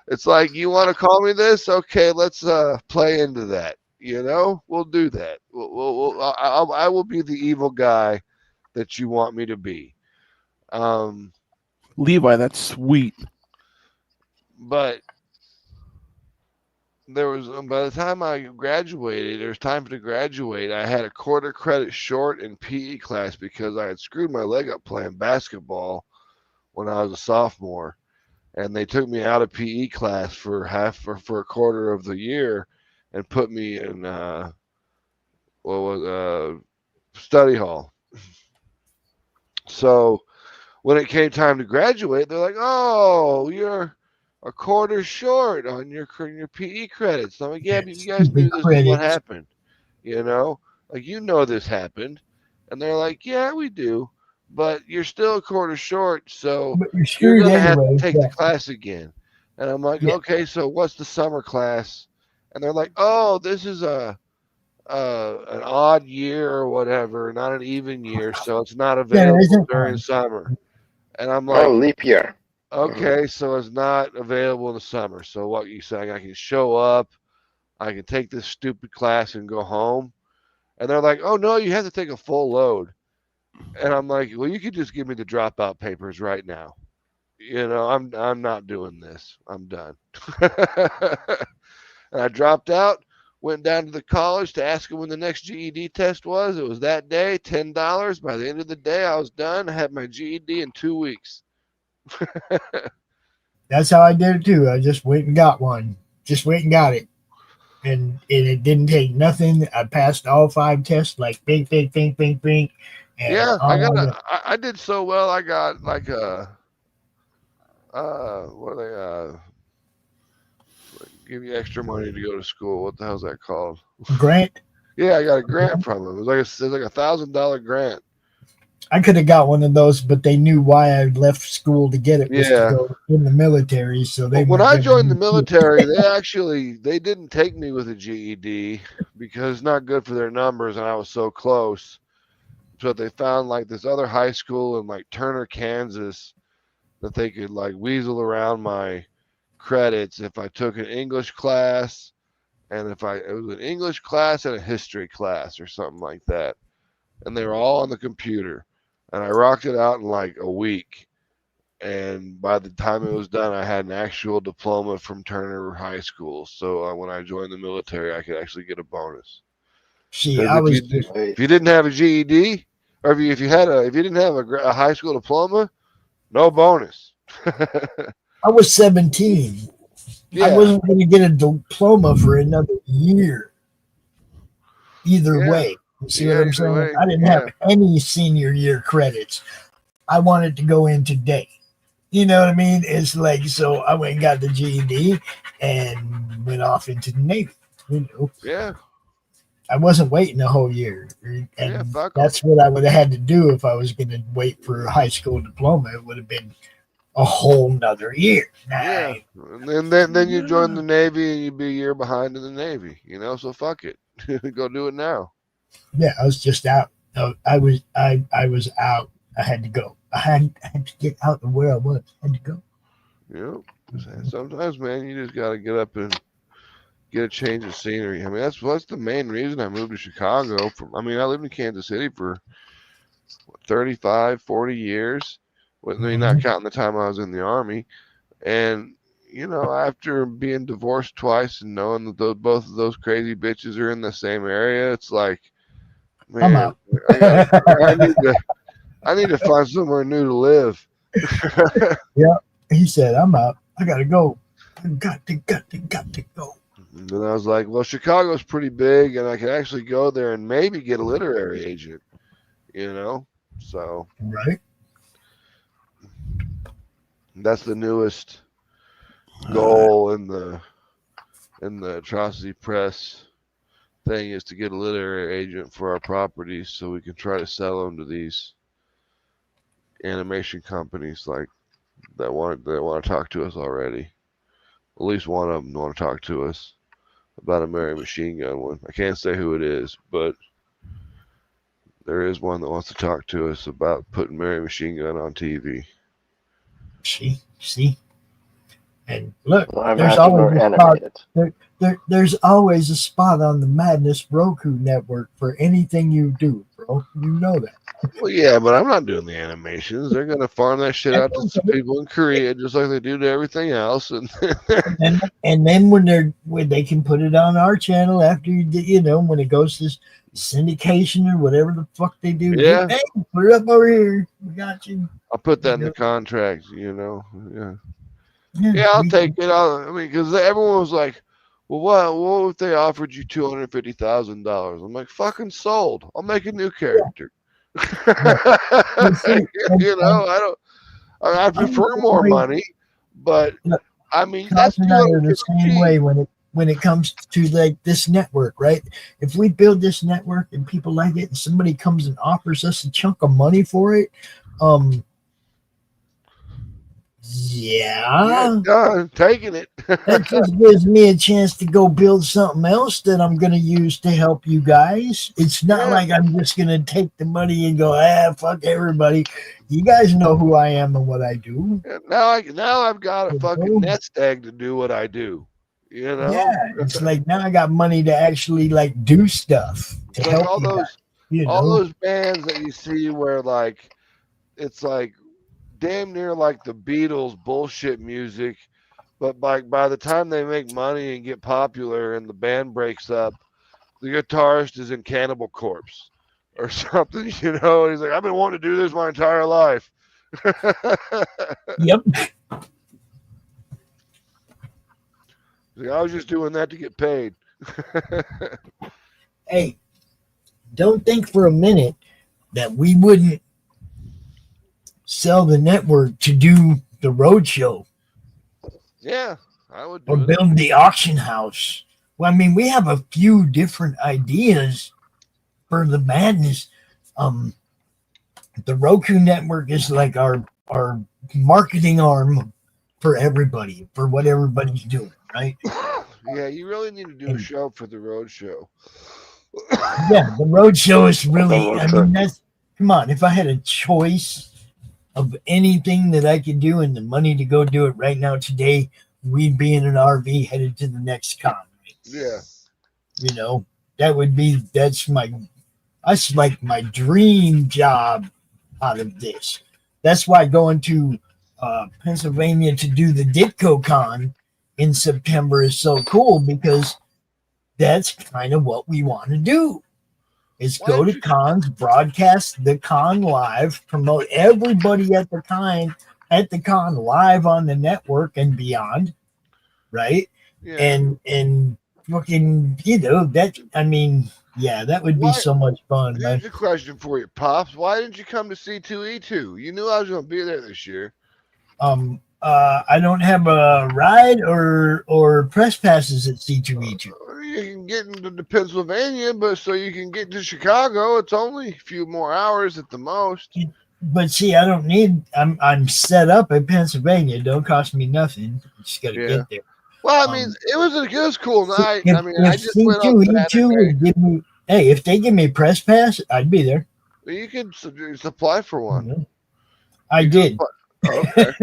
it's like, you want to call me this? Okay, let's play into that. We'll do that. I will be the evil guy that you want me to be. Levi, that's sweet. But there was, by the time I graduated, it was time to graduate. I had a quarter credit short in PE class because I had screwed my leg up playing basketball when I was a sophomore, and they took me out of PE class for a quarter of the year and put me in study hall. So when it came time to graduate, they're like, "Oh, you're a quarter short on your PE credits." I'm like, "Yeah, but you guys knew this is what happened, this happened." And they're like, "Yeah, we do, but you're still a quarter short, so you're gonna have to take the class again." And I'm like, "Okay, so what's the summer class?" And they're like, "Oh, this is an odd year or whatever, not an even year, so it's not available during summer." And I'm like, "Oh, leap year." Okay, so it's not available in the summer. So what you saying? I can show up, I can take this stupid class and go home? And they're like, "Oh no, you have to take a full load." And I'm like, "Well, you could just give me the dropout papers right now. I'm not doing this. I'm done." And I dropped out, went down to the college to ask them when the next GED test was. It was that day, $10. By the end of the day, I was done. I had my GED in 2 weeks. That's how I did it too. I just went and got one. Just went and got it. And it didn't take nothing. I passed all 5 tests, like bing, bing, bing, bing, bing. And yeah, I did so well. I got like what are they give you extra money to go to school. What the hell's that called? Grant. Yeah, I got a grant from them. It was like $1,000 grant. I could have got one of those, but they knew why I left school to get it was to Yeah. go in the military. So they When weren't I giving joined the me shit. military, they didn't take me with a GED because it's not good for their numbers, and I was so close. So they found like this other high school in like Turner, Kansas, that they could like weasel around my credits if I took an English class, and it was an English class and a history class or something like that, and they were all on the computer, and I rocked it out in like a week. And by the time it was done, I had an actual diploma from Turner High School. So when I joined the military, I could actually get a bonus. See, Because I was if you didn't have a GED, or if you didn't have a high school diploma, no bonus. I was 17. Yeah. I wasn't going to get a diploma for another year. Either way, you see what I'm saying? Way. I didn't have any senior year credits. I wanted to go in today. You know what I mean? It's like, so I went and got the GED and went off into the Navy. You know? Yeah. I wasn't waiting a whole year. And that's what I would have had to do if I was going to wait for a high school diploma. It would have been a whole nother year. Yeah. And then you join the Navy and you'd be a year behind in the Navy, you know? So fuck it. Go do it now. Yeah, I was just out. I was out. I had to go. I had to get out of where I was. I had to go. Yeah. Sometimes, man, you just got to get up and get a change of scenery. I mean, that's the main reason I moved to Chicago. I lived in Kansas City for 35, 40 years. I mean, not counting the time I was in the Army. And, after being divorced twice and knowing that both of those crazy bitches are in the same area, it's like, man, I'm out. I need to find somewhere new to live. Yeah, he said, I'm out. I gotta go. I got to go. And then I was like, well, Chicago's pretty big, and I could actually go there and maybe get a literary agent, So right. That's the newest goal in the Atrocity Press thing, is to get a literary agent for our properties so we can try to sell them to these animation companies like that want to talk to us already. At least one of them want to talk to us about a Mary Machine Gun one. I can't say who it is, but there is one that wants to talk to us about putting Mary Machine Gun on TV. See, and look, there's always a spot. There's always a spot on the Madness Roku network for anything you do, bro. You know that. Well, yeah, but I'm not doing the animations. They're gonna farm that shit out to some people in Korea, just like they do to everything else. And then when they can put it on our channel after when it goes to syndication or whatever the fuck they do. Yeah, hey, put it up over here. We got you. I'll put that in the contract. Yeah, I'll take it. Because everyone was like, well, what if they offered you $250,000? I'm like, fucking sold. I'll make a new character. I prefer more money, but that's the same way when it comes to like this network, right? If we build this network and people like it and somebody comes and offers us a chunk of money for it, taking it. That just gives me a chance to go build something else that I'm going to use to help you guys. It's not like I'm just going to take the money and go, fuck everybody. You guys know who I am and what I do. Now I've got a fucking nest egg to do what I do. Yeah, it's like now I got money to actually like do stuff to help all those. All those bands that you see where like it's like damn near like the Beatles bullshit music, but by the time they make money and get popular and the band breaks up, the guitarist is in Cannibal Corpse or something, He's like, I've been wanting to do this my entire life. Yep. Like, I was just doing that to get paid. Hey, don't think for a minute that we wouldn't sell the network to do the road show. Yeah, I would. Or build the auction house, Well, I mean, we have a few different ideas for the madness. The Roku network is like our marketing arm for everybody, for what everybody's doing, right? Yeah, you really need to do a show for the road show. Yeah, the road show is really, I mean, that's, come on, if I had a choice of anything that I could do and the money to go do it right now today, we'd be in an RV headed to the next con. Yeah. You know, that's like my dream job out of this. That's why going to Pennsylvania to do the Ditko Con in September is so cool, because that's kind of what we want to do. Is go to cons, broadcast the con live, promote everybody at the con live on the network and beyond, right? Yeah. And fucking, that, I mean, yeah, that would be so much fun, man. Here's a question for you, Pops. Why didn't you come to C2E2? You knew I was going to be there this year. I don't have a ride or press passes at C2E2. You can get into Pennsylvania, but so you can get to Chicago, it's only a few more hours at the most. But see, I don't need. I'm set up in Pennsylvania. It don't cost me nothing. Just got to get there. Well, I mean, it was a cool night. If, I mean, I just went on C2E2 would give me. Hey, if they give me a press pass, I'd be there. Well, you could apply for one. Mm-hmm. I did. Okay.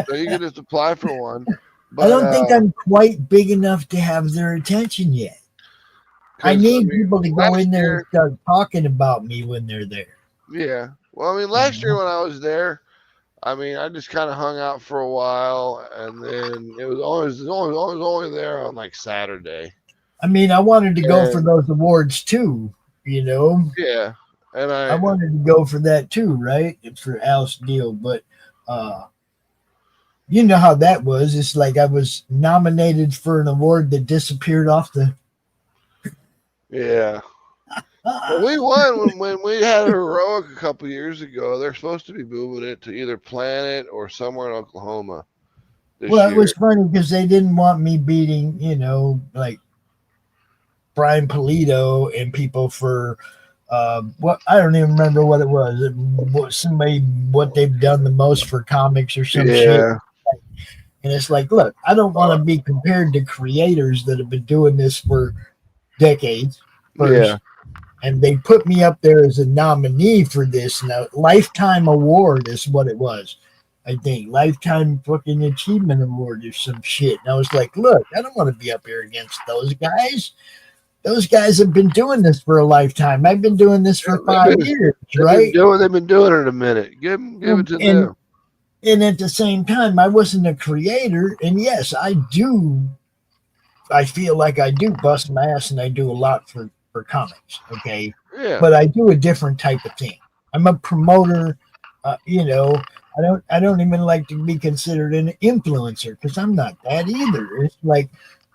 So you can just apply for one. But, I don't think I'm quite big enough to have their attention yet. I need people to go in there and start talking about me when they're there. Yeah. Well, I mean, last year when I was there, I mean, I just kind of hung out for a while, and then it was only there on like Saturday. I mean, I wanted to go for those awards too, Yeah. And I wanted to go for that too, right? For Al's deal, but you know how that was. It's like I was nominated for an award that disappeared off the. Yeah. Well, we won when we had Heroic a couple years ago. They're supposed to be moving it to either Planet or somewhere in Oklahoma. Well, it was funny because they didn't want me beating, like Brian Polito and people for what I don't even remember what it was. What they've done the most for comics or some shit. And it's like, look, I don't want to be compared to creators that have been doing this for decades. First, and they put me up there as a nominee for this. Now, Lifetime Award is what it was. I think Lifetime fucking Achievement Award or some shit. And I was like, look, I don't want to be up here against those guys. Those guys have been doing this for a lifetime. I've been doing this for 5 years, right? They've been doing it a minute. Give it to them. And at the same time, I wasn't a creator. And yes, I feel like I do bust my ass, and I do a lot for comics. Okay. Yeah. But I do a different type of thing. I'm a promoter. I don't even like to be considered an influencer, because I'm not that either. It's like,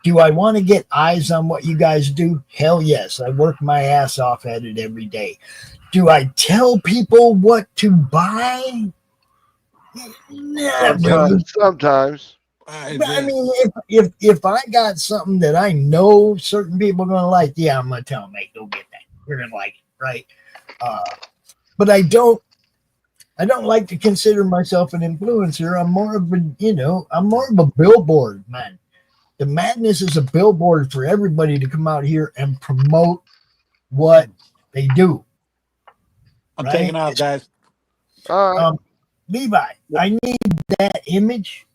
do I want to get eyes on what you guys do? Hell yes. I work my ass off at it every day. Do I tell people what to buy? Sometimes. But I mean, if I got something that I know certain people are going to like, yeah, I'm going to tell them, hey, go get that. You're going to like it, right? But I don't like to consider myself an influencer. I'm more of a billboard, man. The madness is a billboard for everybody to come out here and promote what they do. I'm taking out, guys. Levi, I need that image.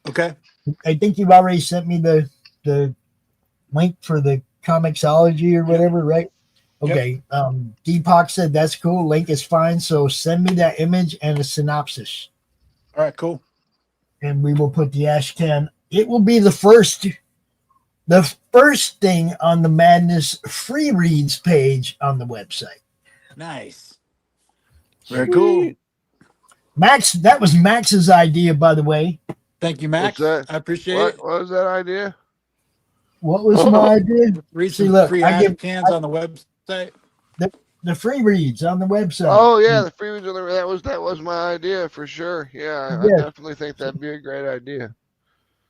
Okay. I think you've already sent me the link for the Comixology or whatever, right? Okay. Yep. Deepak said that's cool. Link is fine. So send me that image and a synopsis. All right, cool. And we will put the Ashcan. It will be the first thing on the Madness free reads page on the website. Nice. Very cool. Max, that was Max's idea, by the way. Thank you, Max. I appreciate it. What was that idea? What was my idea? Free cans on the website. The free reads on the website. Oh yeah, the free reads on the that was my idea for sure. Yeah, I definitely think that'd be a great idea.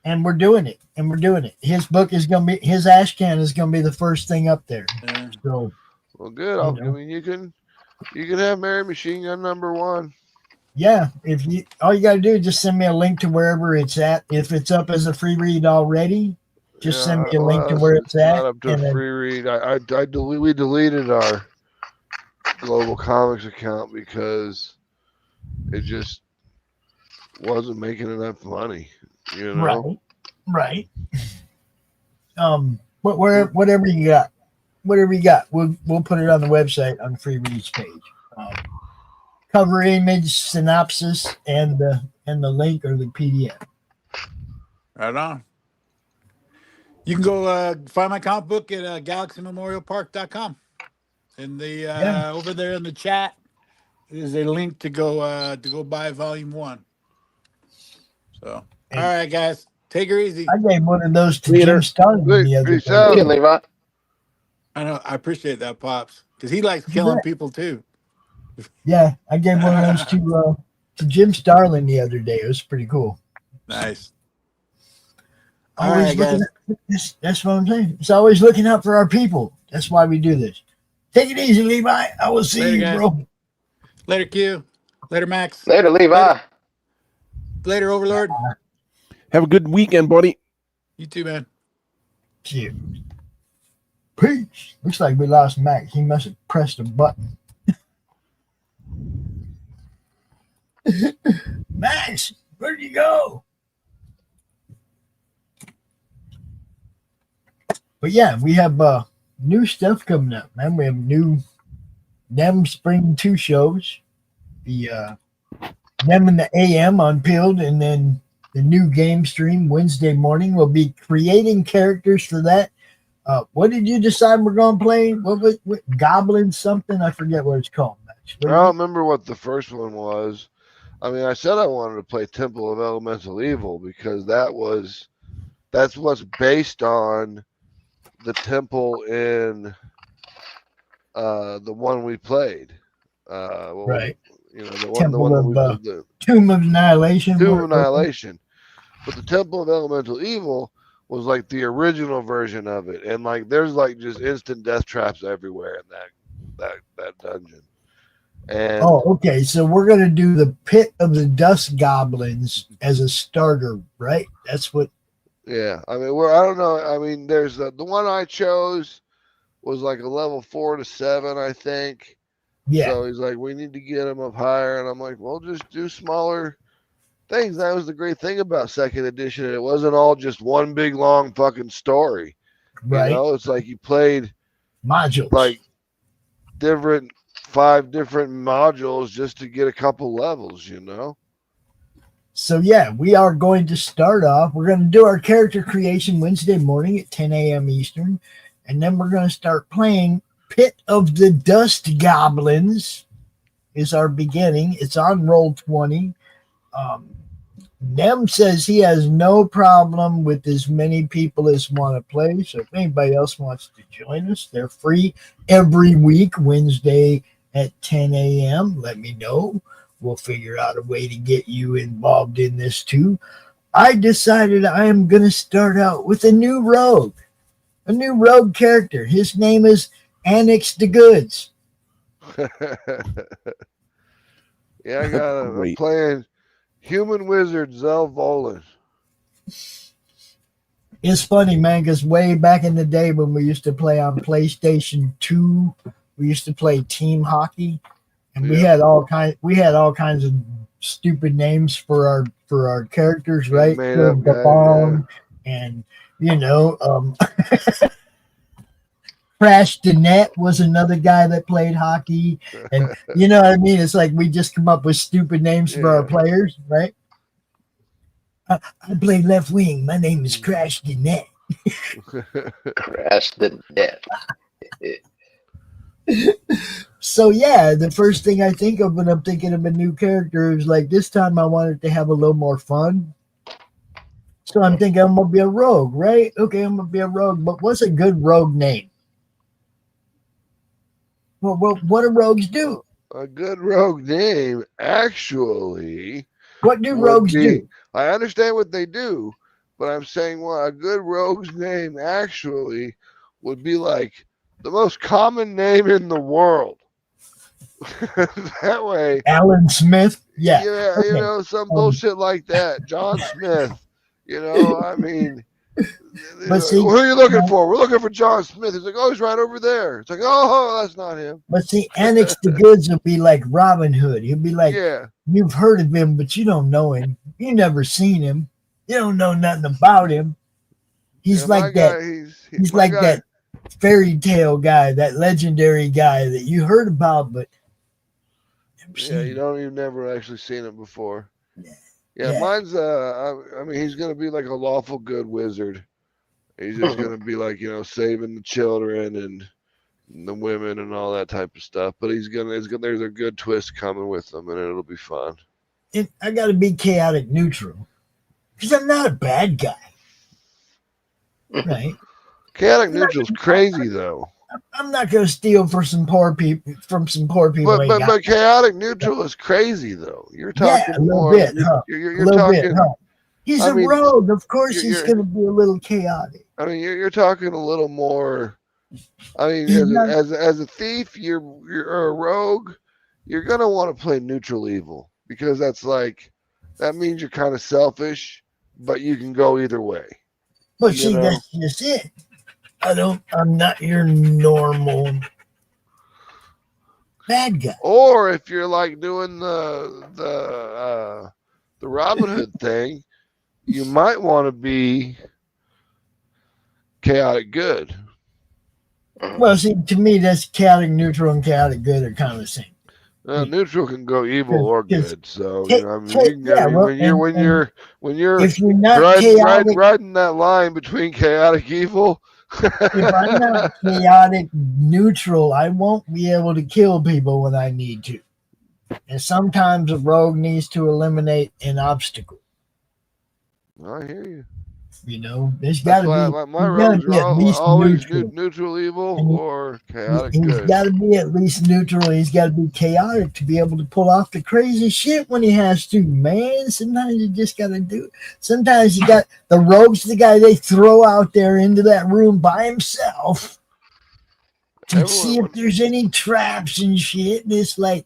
and we're doing it. His book is gonna be his ash can is gonna be the first thing up there. So, well, good. I mean, you can have Mary Machine Gun #1. Yeah, if you all you got to do is just send me a link to wherever it's at. If it's up as a free read already, just send me a link to where it's at. Not up to a free read. We deleted our Global Comics account because it just wasn't making enough money. You know, right. Whatever you got, we'll put it on the website on the free reads page. Cover image, synopsis, and the link or the PDF. Right on. You can go find my comic book at GalaxyMemorialPark.com. And the over there in the chat is a link to go buy Volume 1. So, all right, guys, take her easy. I gave one of those to Jim Starlin the other day. Levi. I know. I appreciate that, Pops, because he likes killing people too. Yeah, I gave one of those to Jim Starlin the other day. It was pretty cool. Nice. Always looking at, that's what I'm saying. It's always looking out for our people. That's why we do this. Take it easy, Levi. I will see Later, you, guys. bro. Later, Q. Later, Max. Later, Levi. Later, Overlord. Have a good weekend, buddy. You too, man. See you. Peace. Looks like we lost Max. He must have pressed a button. Max, where'd you go? But yeah, we have new stuff coming up, man. We have new them Spring 2 shows. The them in the AM on Pilled, and then the new game stream Wednesday morning. We'll be creating characters for that. What did you decide we're going to play? What Goblin something? I forget what it's called. I don't remember what the first one was. I mean, I said I wanted to play Temple of Elemental Evil because that's what's based on the temple in the one we played. Right. You know, the Tomb of Annihilation. Tomb of Annihilation. But the Temple of Elemental Evil was like the original version of it, and like there's like just instant death traps everywhere in that dungeon. And okay. So we're gonna do the Pit of the Dust Goblins as a starter, right? That's what. Yeah, I mean, I don't know. I mean, there's the one I chose was like a level 4 to 7, I think. Yeah. So he's like, we need to get him up higher, and I'm like, well, just do smaller things. That was the great thing about second edition. It wasn't all just one big long fucking story. Right. You know, it's like you played modules, like 5 different modules just to get a couple levels, you know? So yeah, we are going to start off. We're going to do our character creation Wednesday morning at 10 a.m. Eastern. And then we're going to start playing Pit of the Dust Goblins is our beginning. It's on Roll20. Nem says he has no problem with as many people as want to play. So if anybody else wants to join us, they're free every week, Wednesday at 10 a.m. Let me know. We'll figure out a way to get you involved in this too. I decided I am going to start out with a new rogue character. His name is Annex the Goods. Yeah, I'm playing Human Wizard Zell Volan. It's funny, man, because way back in the day when we used to play on PlayStation 2, we used to play team hockey, and we had all kinds of stupid names for our characters, right? And you know, Crash the Net was another guy that played hockey, and you know what I mean. It's like we just come up with stupid names for our players, right? I play left wing. My name is Crash the Net. Crash the Net. So yeah, the first thing I think of when I'm thinking of a new character is like this time I wanted to have a little more fun. So I'm thinking I'm gonna be a rogue, right? Okay, I'm gonna be a rogue, but what's a good rogue name? Well, what do rogues do? A good rogue name, actually. What do rogues do? I understand what they do, But I'm saying what a good rogue's name actually would be like the most common name in the world. That way, Alan Smith. Yeah. yeah, Okay. you know, some bullshit like that. John Smith. You know, I mean, But see, who are you looking for? We're looking for John Smith. He's like, oh, he's right over there. It's like, oh, that's not him. But see, Annex the Goods will be like Robin Hood. He'll be like, Yeah. You've heard of him, but you don't know him. You never seen him. You don't know nothing about him. He's like that. He's like that fairy tale guy, that legendary guy that you heard about, but yeah, you've never actually seen him before. Yeah. Mine's I mean, he's gonna be like a lawful good wizard. He's just gonna be like, you know, saving the children and the women and all that type of stuff. But there's a good twist coming with him, and it'll be fun. I got to be chaotic neutral because I'm not a bad guy, right? Chaotic neutral's crazy though. I'm not going to steal from some poor people. But chaotic neutral is crazy though. You're talking a little more. Bit, huh? You're talking. He's a rogue. Of course, he's going to be a little chaotic. I mean, you're talking a little more. I mean, as a thief, you're a rogue. You're gonna want to play neutral evil because that means you're kind of selfish, but you can go either way. But see, that's just it. I'm not your normal bad guy. Or if you're like doing the Robin Hood thing, you might want to be chaotic good. Well, see, to me, that's chaotic neutral and chaotic good are kind of the same. Neutral can go evil or good. So when you're if you're not riding that line between chaotic evil. If I'm not chaotic neutral, I won't be able to kill people when I need to. And sometimes a rogue needs to eliminate an obstacle. I hear you. You know, there's got to be. My rogues are always neutral evil or chaotic good. He's got to be at least neutral. He's got to be chaotic to be able to pull off the crazy shit when he has to, man. Sometimes you just got to do it. Sometimes you got the rogue's the guy they throw out there into that room by himself to see if there's any traps and shit. And it's like,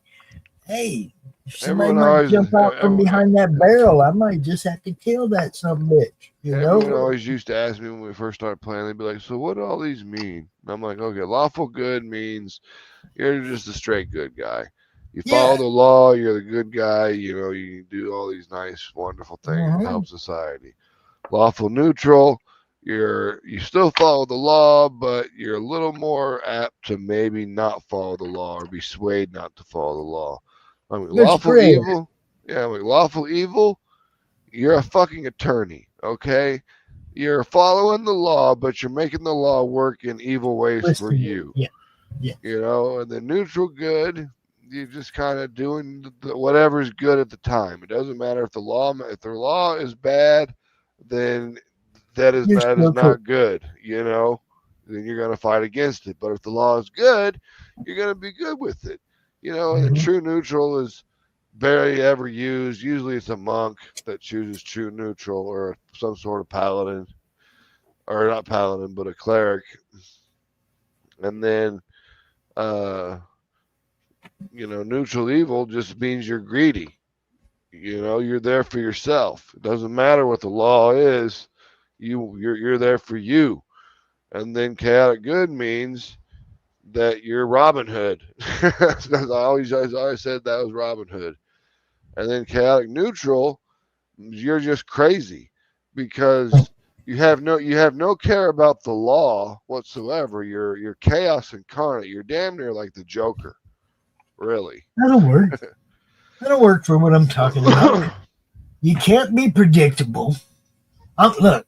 hey, if somebody might jump out from behind that barrel, I might just have to kill that son of a bitch. Everyone always used to ask me when we first started playing, they'd be like, so what do all these mean? And I'm like, okay, lawful good means you're just a straight good guy. You follow the law, you're the good guy, you know, you can do all these nice, wonderful things to help society. Lawful neutral, you still follow the law, but you're a little more apt to maybe not follow the law or be swayed not to follow the law. I mean, lawful evil, lawful evil, you're a fucking attorney. Okay, you're following the law, but you're making the law work in evil ways for you. Yeah. You know, and the neutral good, you're just kind of doing whatever's good at the time. It doesn't matter if the law is bad, then that is not good. You know, then you're gonna fight against it. But if the law is good, you're gonna be good with it. You know, and the true neutral is barely ever used. Usually it's a monk that chooses true neutral or some sort of paladin, or not paladin, but a cleric. And then, neutral evil just means you're greedy. You know, you're there for yourself. It doesn't matter what the law is. You're there for you. And then chaotic good means that you're Robin Hood. I always said that was Robin Hood. And then chaotic neutral, you're just crazy because you have no care about the law whatsoever. You're chaos incarnate. You're damn near like the Joker, really. That'll work. That'll work for what I'm talking about. You can't be predictable. When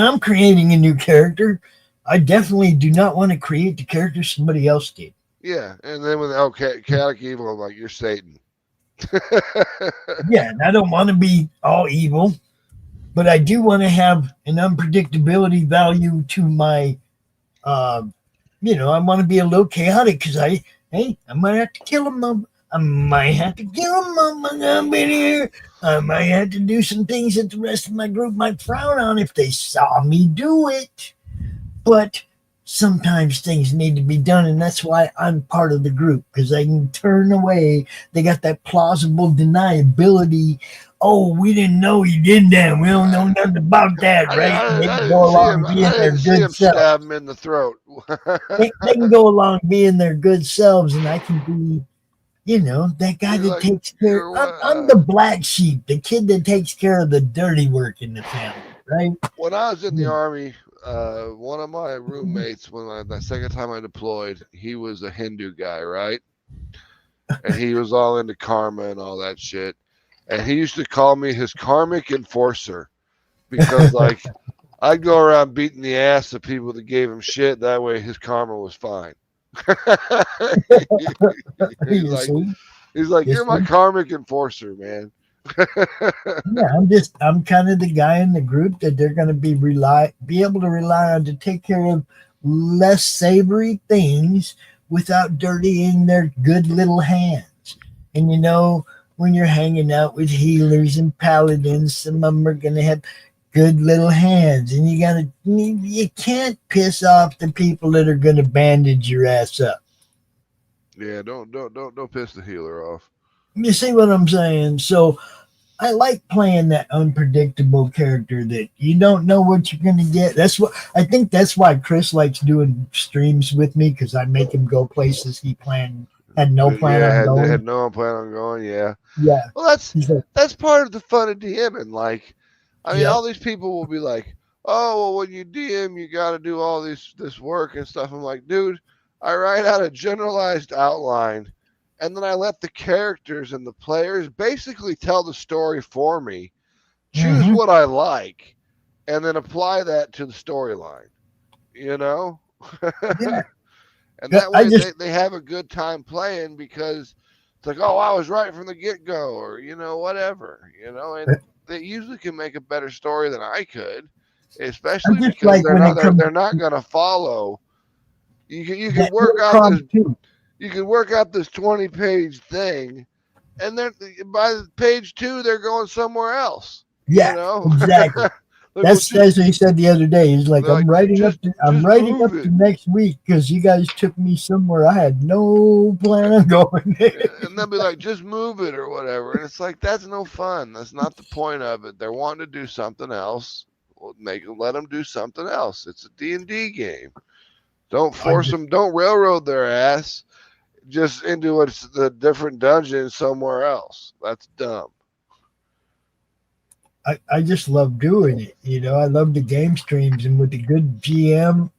I'm creating a new character, I definitely do not want to create the character somebody else did. Yeah, and then when chaotic evil, I'm like, you're Satan. Yeah, and I don't want to be all evil, but I do want to have an unpredictability value to my, I want to be a little chaotic because I might have to kill him. I might have to kill him on my gum in here. I might have to do some things that the rest of my group might frown on if they saw me do it. But sometimes things need to be done, and that's why I'm part of the group, because I can turn away. They got that plausible deniability. Oh, we didn't know he did that. We don't know nothing about that, right? They can go along being their good self. Stab him in the throat. They can go along being their good selves, and I can be, that guy that takes care. I'm the black sheep, the kid that takes care of the dirty work in the family, right? When I was in the Army, one of my roommates, the second time I deployed, he was a Hindu guy, right? And he was all into karma and all that shit. And he used to call me his karmic enforcer because, like, I'd go around beating the ass of people that gave him shit. That way his karma was fine. he's like, you're my karmic enforcer, man. Yeah, I'm kind of the guy in the group that they're going to be able to rely on to take care of less savory things without dirtying their good little hands. And when you're hanging out with healers and paladins, some of them are going to have good little hands, and you can't piss off the people that are going to bandage your ass up. Yeah, don't piss the healer off. You see what I'm saying? So I like playing that unpredictable character that you don't know what you're going to get. I think that's why Chris likes doing streams with me, because I make him go places he had no plan on going. Had no plan on going. Yeah. Yeah. Well, that's part of the fun of DMing. Like, I mean, all these people will be like, "Oh, well, when you DM, you got to do all this work and stuff." I'm like, dude, I write out a generalized outline, and then I let the characters and the players basically tell the story for me, choose what I like, and then apply that to the storyline. Yeah. And that way they have a good time playing, because it's like, oh, I was right from the get-go, or whatever, and they usually can make a better story than I could, especially because they're not going to follow. You can work out this 20-page thing, and then by page 2 they're going somewhere else. Yeah, exactly. That's what he said the other day. He's like, I'm writing up to next week because you guys took me somewhere I had no plan on going. And they'll be like, just move it or whatever. And it's like, that's no fun. That's not the point of it. They're wanting to do something else. Well, let them do something else. It's a D&D game. Don't force them. Don't railroad their ass just into a different dungeon somewhere else. That's dumb. I just love doing it. I love the game streams, and with the good GM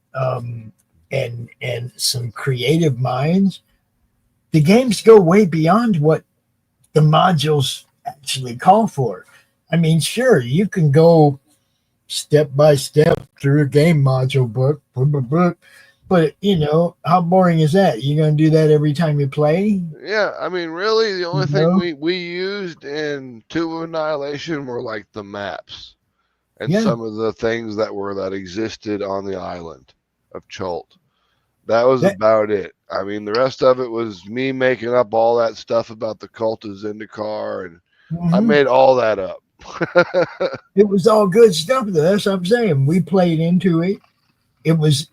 and some creative minds, the games go way beyond what the modules actually call for. I mean, sure, you can go step by step through a game module book, but how boring is that? You're going to do that every time you play? Yeah, I mean, really, the only thing we used in Tomb of Annihilation were like the maps and some of the things that existed on the island of Chult. That was about it. I mean, the rest of it was me making up all that stuff about the cult of Zendikar, and I made all that up. It was all good stuff, though. That's what I'm saying. We played into it. It was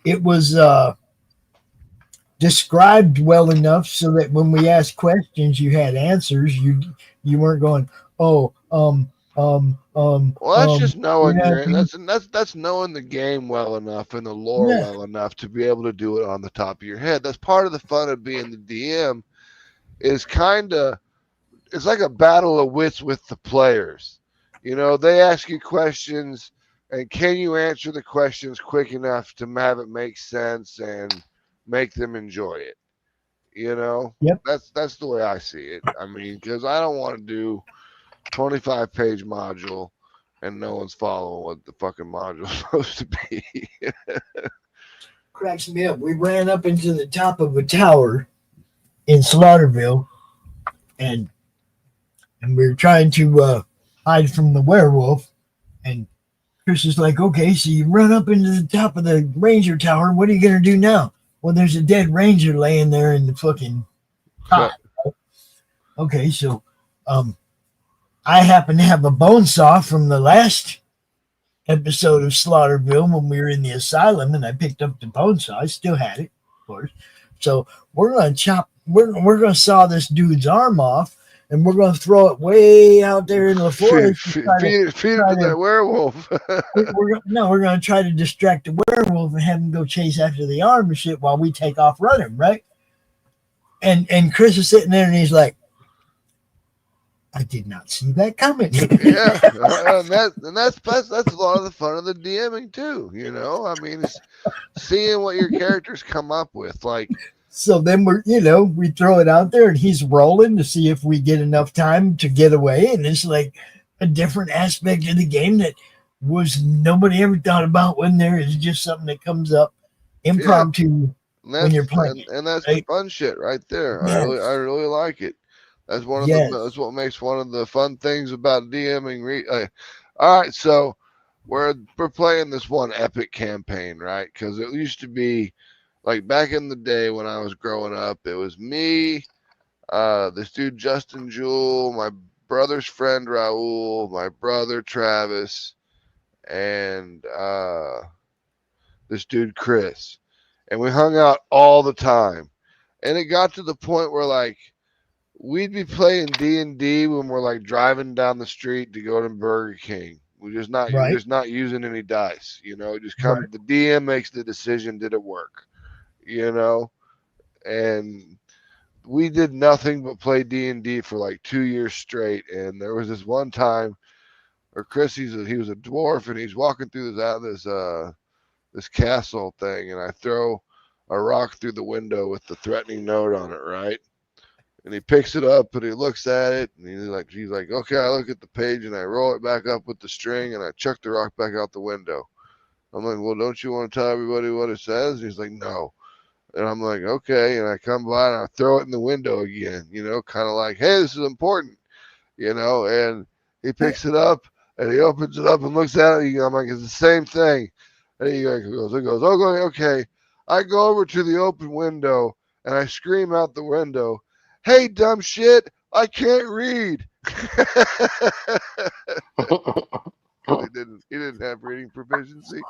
described well enough so that when we asked questions, you had answers. You weren't going, well, that's just knowing that's knowing the game well enough and the lore well enough to be able to do it on the top of your head. That's part of the fun of being the DM. Is it's like a battle of wits with the players. They ask you questions, and can you answer the questions quick enough to have it make sense and make them enjoy it? Yep. That's the way I see it. I mean, because I don't want to do 25-page module and no one's following what the fucking module is supposed to be. Cracks me up. We ran up into the top of a tower in Slaughterville, and we were trying to hide from the werewolf, and Chris is like, okay, so you run up into the top of the ranger tower. What are you going to do now? Well, there's a dead ranger laying there in the fucking top. Okay, so I happen to have a bone saw from the last episode of Slaughterville when we were in the asylum, and I picked up the bone saw. I still had it, of course. So we're gonna saw this dude's arm off, and we're gonna throw it way out there in the forest. Feed it to that werewolf. We're gonna try to distract the werewolf and have him go chase after the arm and shit while we take off running, right? And Chris is sitting there and he's like, I did not see that coming. Yeah, and that's a lot of the fun of the DMing too. You know, I mean, it's seeing what your characters come up with. Like, so then we throw it out there and he's rolling to see if we get enough time to get away, and it's like a different aspect of the game that was nobody ever thought about when there is just something that comes up impromptu when you're playing. And that's right? the fun shit right there. Yes. I really like it. That's one of that's what makes one of the fun things about DMing. All right, so we're playing this one epic campaign, right? Because it used to be like back in the day when I was growing up, it was me, this dude Justin Jewell, my brother's friend Raul, my brother Travis, and this dude Chris, and we hung out all the time. And it got to the point where like we'd be playing D&D when we're like driving down the street to go to Burger King. We're just not using any dice, you know. Just come. The DM makes the decision. Did it work? You know, and we did nothing but play D&D for like 2 years straight. And there was this one time, where Chris, he was a dwarf, and he's walking through this castle thing, and I throw a rock through the window with the threatening note on it, right? And he picks it up and he looks at it, and he's like, okay, I look at the page and I roll it back up with the string and I chuck the rock back out the window. I'm like, well, don't you want to tell everybody what it says? And he's like, no. And I'm like, okay. And I come by and I throw it in the window again, you know, kind of like, hey, this is important, you know. And he picks it up and he opens it up and looks at it. I'm like, it's the same thing. And he goes, okay. I go over to the open window and I scream out the window, hey, dumb shit, I can't read. He didn't have reading proficiency.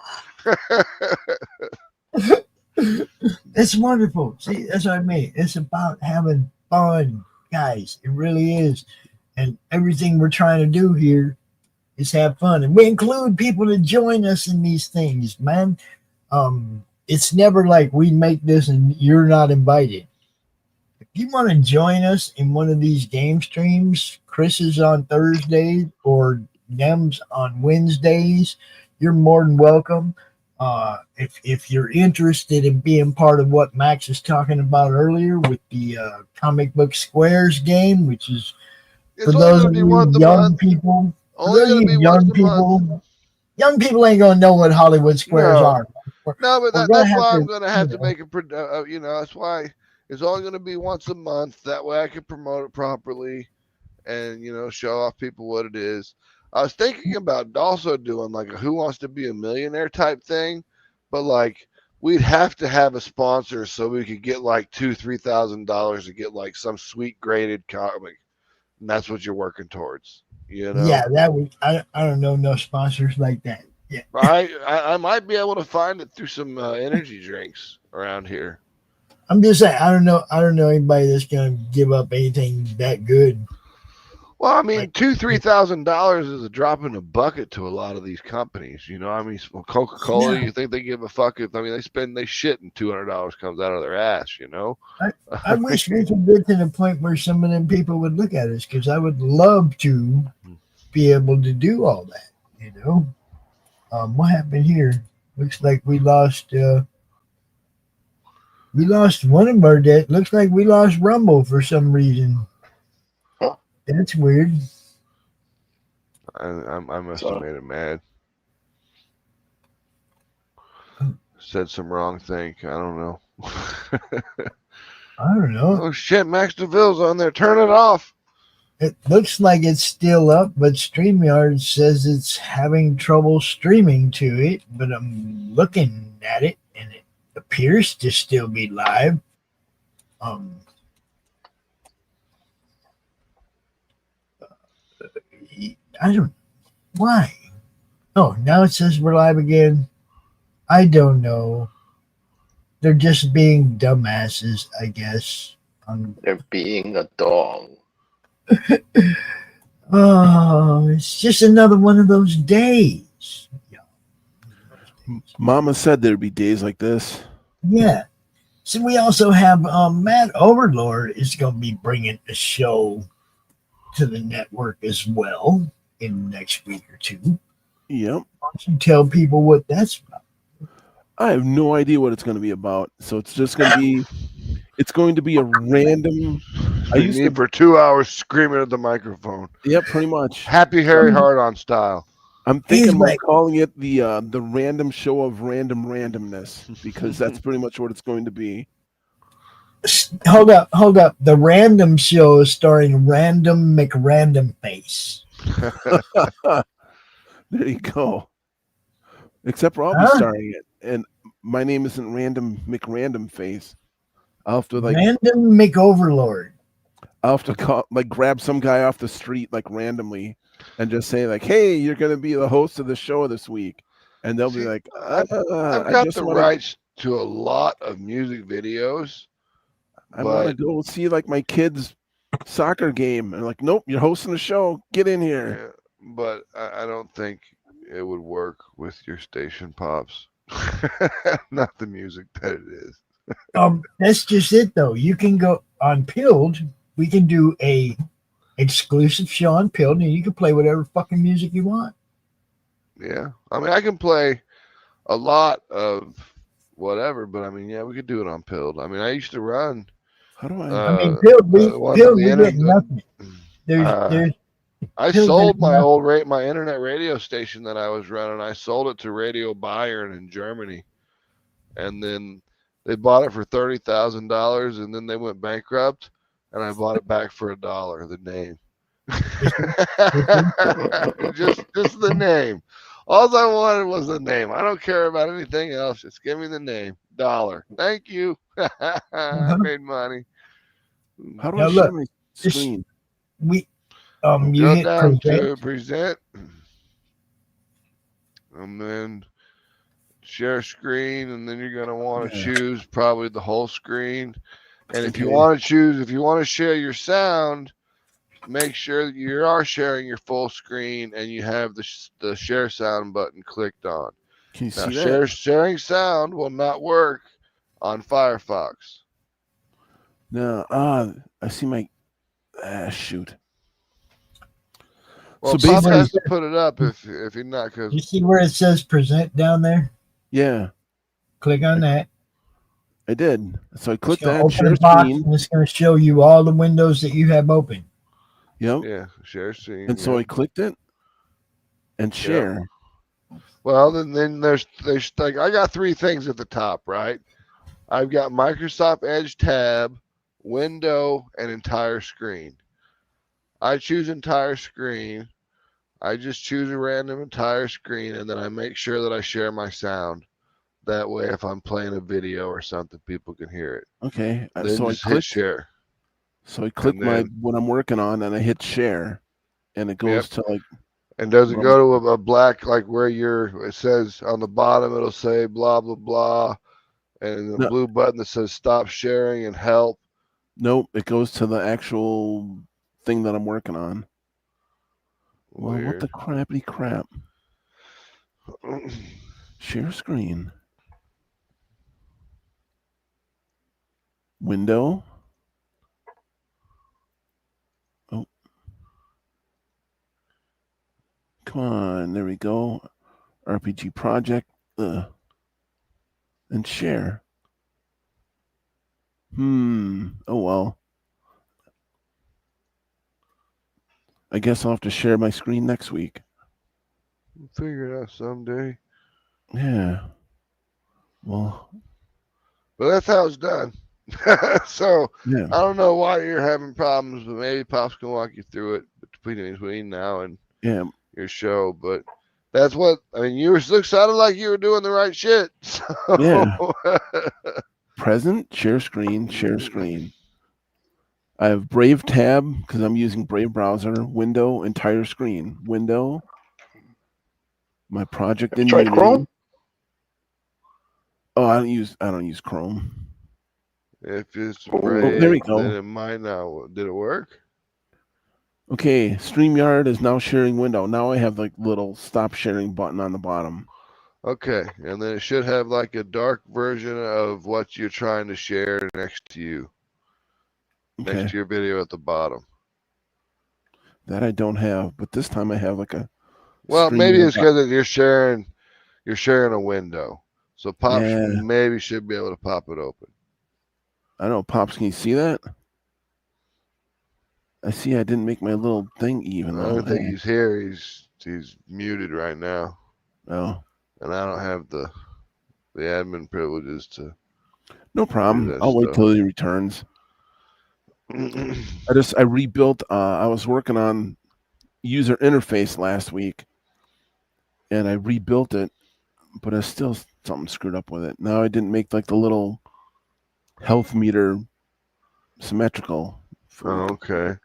It's wonderful. See, that's what I mean. It's about having fun, guys. It really is. And everything we're trying to do here is have fun. And we include people to join us in these things, man. It's never like we make this and you're not invited. If you want to join us in one of these game streams, Chris is on Thursdays or Dems on Wednesdays, you're more than welcome. If you're interested in being part of what Max was talking about earlier with the comic book squares game, which is for those of you young people, young people ain't gonna know what Hollywood squares are. No, but that's why I'm gonna have to make it. You know, that's why it's only gonna be once a month. That way I can promote it properly, and you know, show off people what it is. I was thinking about also doing like a Who Wants to Be a Millionaire type thing, but like we'd have to have a sponsor so we could get like $2,000-$3,000 to get like some sweet graded comic, and that's what you're working towards. You know? Yeah, that would. I don't know no sponsors like that. Yeah, I might be able to find it through some energy drinks around here. I'm just saying I don't know anybody that's gonna give up anything that good. Well, I mean, $2,000-$3,000 is a drop in the bucket to a lot of these companies. You know, I mean, Coca-Cola, you think they give a fuck if, I mean, they shit and $200 comes out of their ass, you know? I wish we could get to the point where some of them people would look at us, because I would love to be able to do all that, you know? What happened here? Looks like we lost one of our dead. Looks like we lost Rumble for some reason. That's weird. I must have made it mad. Said some wrong thing. I don't know. I don't know. Oh shit, Max DeVille's on there. Turn it off. It looks like it's still up, but StreamYard says it's having trouble streaming to it. But I'm looking at it, and it appears to still be live. I don't. Why? Oh, now it says we're live again. I don't know. They're just being dumbasses, I guess. They're being a dog. Oh, it's just another one of those days. Mama said there'd be days like this. Yeah. So we also have Matt Overlord is going to be bringing a show to the network as well in the next week or two. Yep. Why don't you tell people what that's about? I have no idea what it's going to be about. So it's just going to be, it's going to be a random. I used to for 2 hours screaming at the microphone. Yep, pretty much. Happy Harry Hard-On style. I'm thinking about calling it the random show of random randomness, because that's pretty much what it's going to be. Hold up. The random show is starring Random McRandom Face. There you go. Except for I'll be starring it, and my name isn't Random McRandom Face. I'll have to Random McOverlord. I'll have to grab some guy off the street randomly and just say hey, you're going to be the host of the show this week, and they'll be like, I've got the rights to a lot of music videos. I want to go see my kid's soccer game, and nope, you're hosting the show. Get in here. Yeah, but I don't think it would work with your station, Pops. Not the music that it is. That's just it, though. You can go on Pilled. We can do a exclusive show on Pilled, and you can play whatever fucking music you want. Yeah, I mean, I can play a lot of whatever, but I mean, yeah, we could do it on Pilled. I mean, I used to run. How do I? Pilled, we get nothing. I sold my internet radio station that I was running. I sold it to Radio Bayern in Germany, and then they bought it for $30,000, and then they went bankrupt, and I bought it back for $1. The name, just the name. All I wanted was the name. I don't care about anything else. Just give me the name. $1. Thank you. I made money. How do I share my screen? You go hit down to present, and then share screen, and then you're gonna want to choose probably the whole screen. And if you want to share your sound, make sure that you are sharing your full screen and you have the share sound button clicked on. Can you see that? Sharing sound will not work on Firefox. No, I see my shoot. Well, so Pop has to put it up if you're not. You see where it says present down there? Yeah. Click on that. I did. So I clicked that. Open Share screen. And it's going to show you all the windows that you have open. Yep. Yeah. Share screen. And so I clicked it and share. Yep. Well, then there's I got 3 things at the top, right? I've got Microsoft Edge tab, window, and entire screen. I choose entire screen. I just choose a random entire screen, and then I make sure that I share my sound. That way, if I'm playing a video or something, people can hear it. Okay. Then so just I click hit share. So I click what I'm working on, and I hit share, and it goes to And does it go to a black where it says on the bottom it'll say blah blah blah, and the blue button that says stop sharing and help? Nope, it goes to the actual thing that I'm working on. Well, what the crappity crap? Share screen. Window. Oh. Come on, there we go. RPG project. And share. Oh well. I guess I'll have to share my screen next week. We'll figure it out someday. Yeah. Well. But that's how it's done. So I don't know why you're having problems, but maybe Pops can walk you through it between now and your show. But that's what I mean. You sounded like you were doing the right shit. So. Yeah. Present, share screen, share screen. I have Brave tab because I'm using Brave browser. Window, entire screen. Window. My project in Try Unity. Chrome? Oh, I don't use Chrome. If it's Oh, there we Brave, then go. it might not. Did it work? Okay, StreamYard is now sharing window. Now I have like little stop sharing button on the bottom. Okay, and then it should have like a dark version of what you're trying to share next to you. Okay. Next to your video at the bottom. That I don't have, but this time I have like a. Well, maybe StreamYard it's because you're sharing a window. So Pops Yeah. maybe should be able to pop it open. I know, Pops. Can you see that? I see. I didn't make my little thing even. I don't think he's here. He's muted right now. Oh. And I don't have the admin privileges to. No problem. I'll wait till he returns. I rebuilt. I was working on user interface last week, and I rebuilt it, but it's still something screwed up with it. Now I didn't make like the little health meter symmetrical. Okay.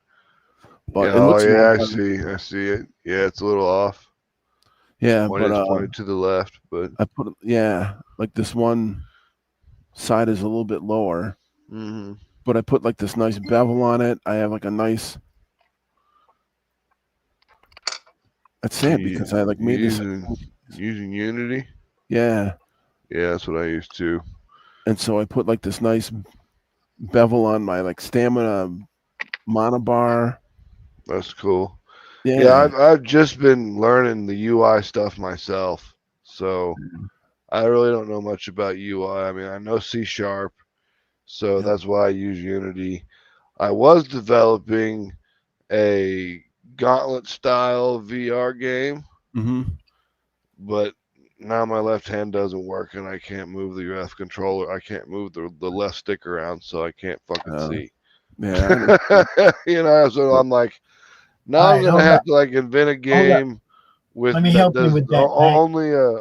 But yeah, it looks I see it. Yeah, it's a little off. Yeah, when but it's pointed to the left, but I put like this one side is a little bit lower. Mm-hmm. But I put like this nice bevel on it. I have like a nice. That's sad because I like made this using Unity. Yeah. Yeah, that's what I used to. And so I put like this nice bevel on my like stamina monobar. That's cool. Yeah. Yeah, I've just been learning the UI stuff myself, so I really don't know much about UI. I mean, I know C#, so that's why I use Unity. I was developing a Gauntlet style VR game, but now my left hand doesn't work and I can't move the left controller. I can't move the left stick around, so I can't fucking see. Yeah. You know, so I'm like, now I'm gonna have to like invent a game with Let me help you with that, Max.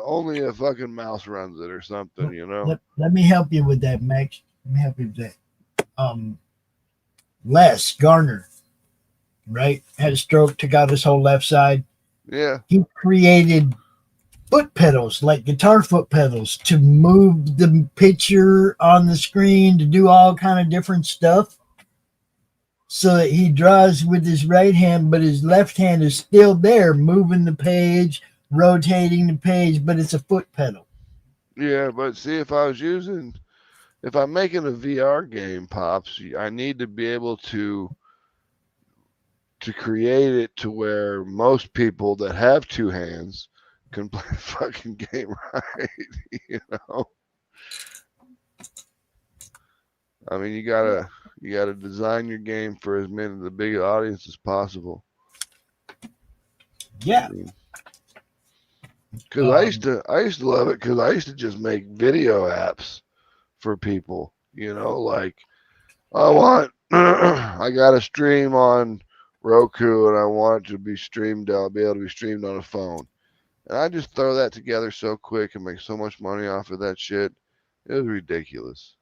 only a fucking mouse runs it or something, you know. Let me help you with that, Max. Let me help you with that. Les Garner, right? Had a stroke, took out his whole left side. Yeah. He created foot pedals, like guitar foot pedals, to move the picture on the screen, to do all kind of different stuff. So that he draws with his right hand, but his left hand is still there, moving the page, rotating the page, but it's a foot pedal. Yeah, but see, if I'm making a VR game, Pops, I need to be able to create it to where most people that have two hands can play the fucking game right, you know. I mean, you gotta design your game for as many the big audience as possible. Yeah. Because I used to love it because I used to just make video apps for people. You know, like I got a stream on Roku and I want it to be streamed. I'll be able to be streamed on a phone, and I just throw that together so quick and make so much money off of that shit. It was ridiculous.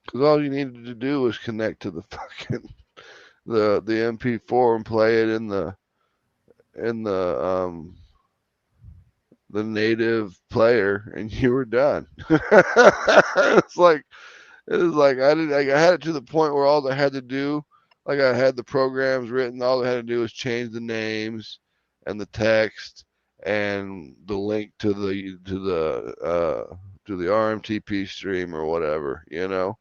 Because all you needed to do was connect to the fucking the MP4 and play it in the native player, and you were done. It was like I had it to the point where all I had to do, like I had the programs written, all I had to do was change the names and the text and the link to the RMTP stream or whatever, you know.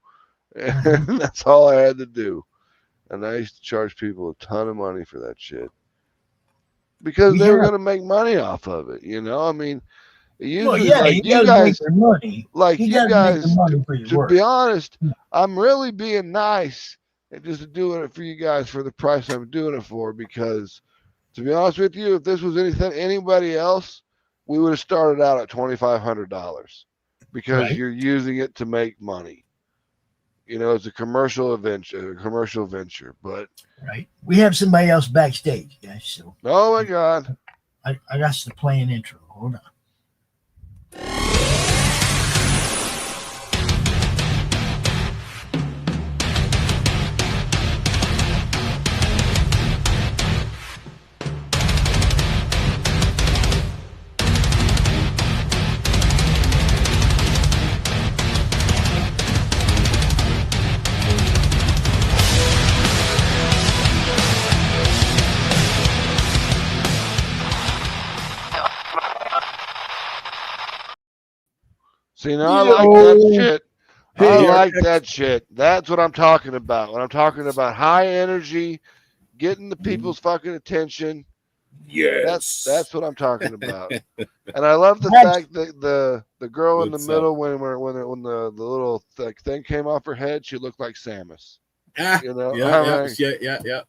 And that's all I had to do. And I used to charge people a ton of money for that shit. Because they were going to make money off of it, you know? I mean, usually, like you guys, to be honest, I'm really being nice and just doing it for you guys for the price I'm doing it for. Because, to be honest with you, if this was anybody else, we would have started out at $2,500 because you're using it to make money. You know, it's a commercial venture, but we have somebody else backstage, guys. So, oh my God, I got to play an intro. Hold on. See, now I like that shit. I Hey, like that shit. That's what I'm talking about. When I'm talking about high energy, getting the people's fucking attention. Yes. That's what I'm talking about. And I love the fact that the girl in the middle, when the little thing came off her head, she looked like Samus. You know? Yeah.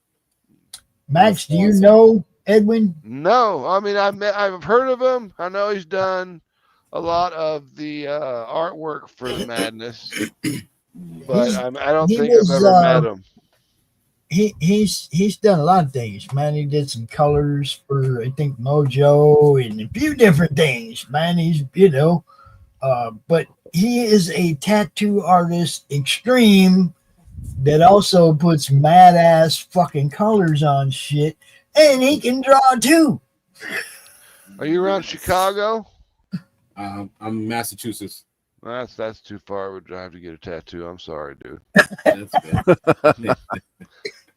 Max, do you know Edwin? No, I mean I've heard of him. I know he's done a lot of the artwork for the Madness, but I don't think I've ever met him. He's done a lot of things, man. He did some colors for, I think, Mojo and a few different things, man. He's but he is a tattoo artist extreme that also puts mad ass fucking colors on shit, and he can draw too. Are you around Chicago? I'm Massachusetts. That's too far of a drive to get a tattoo. I'm sorry, dude.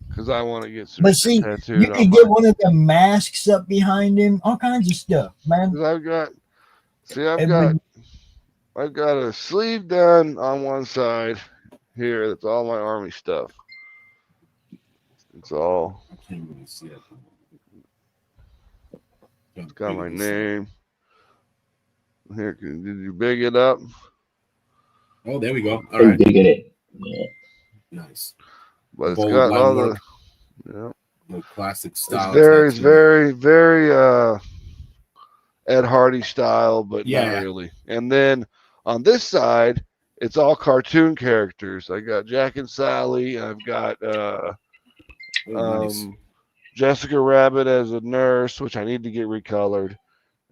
Because I want to get some tattooed. You can get one of the masks up behind him, all kinds of stuff, man. I've got a sleeve done on one side here. That's all my army stuff. It's all. I can't really see it. It's got my name. Here, did you big it up? Oh, there we go. All right. Big it. Yeah. Nice. But it's got all the classic style. It's very, very Ed Hardy style, but not really. And then on this side, it's all cartoon characters. I got Jack and Sally. I've got nice. Jessica Rabbit as a nurse, which I need to get recolored.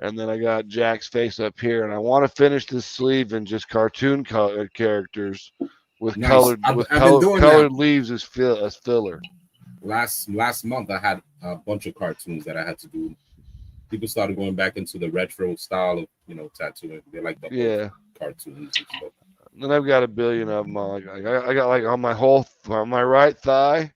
And then I got Jack's face up here, and I want to finish this sleeve in just cartoon characters with colored leaves as filler. Last month, I had a bunch of cartoons that I had to do. People started going back into the retro style of tattooing. They like the cartoons and stuff. Then I've got a billion of them. I got like on my right thigh,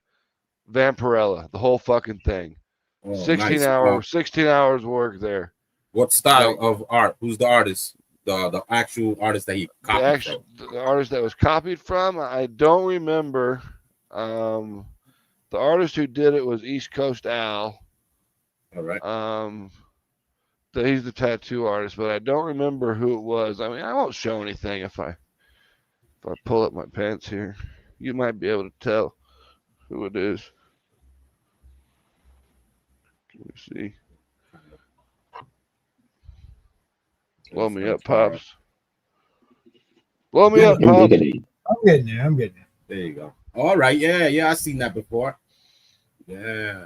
Vampirella, the whole fucking thing. 16 hours work there. What style of art? Who's the artist? The actual artist that he copied from? The artist that was copied from? I don't remember. The artist who did it was East Coast Al. All right. He's the tattoo artist, but I don't remember who it was. I mean, I won't show anything if I pull up my pants here. You might be able to tell who it is. Let me see. Blow me up, Pops. Blow me up, Pops. I'm getting there. There you go. All right. Yeah. I've seen that before. Yeah.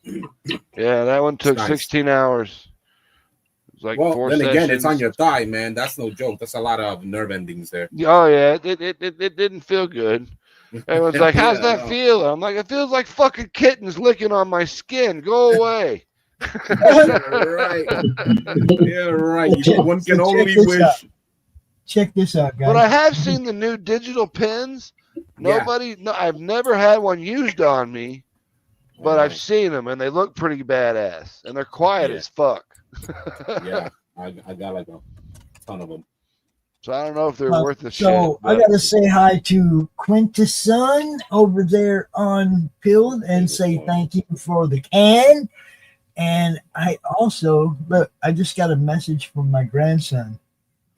Yeah, that one took 16 hours. It's like 4 sessions. Again, it's on your thigh, man. That's no joke. That's a lot of nerve endings there. Oh, yeah. It didn't feel good. Everyone's like, how's that feel? I'm like, it feels like fucking kittens licking on my skin. Go away. Right. Yeah, right. One can only wish. Check this out, guys. But I have seen the new digital pens. I've never had one used on me, but I've seen them and they look pretty badass and they're quiet as fuck. Yeah, I got like a ton of them. So I don't know if they're worth the shit. So I gotta say hi to Quintus' son over there on Pilled and say thank you for the can. And I also, look, I just got a message from my grandson.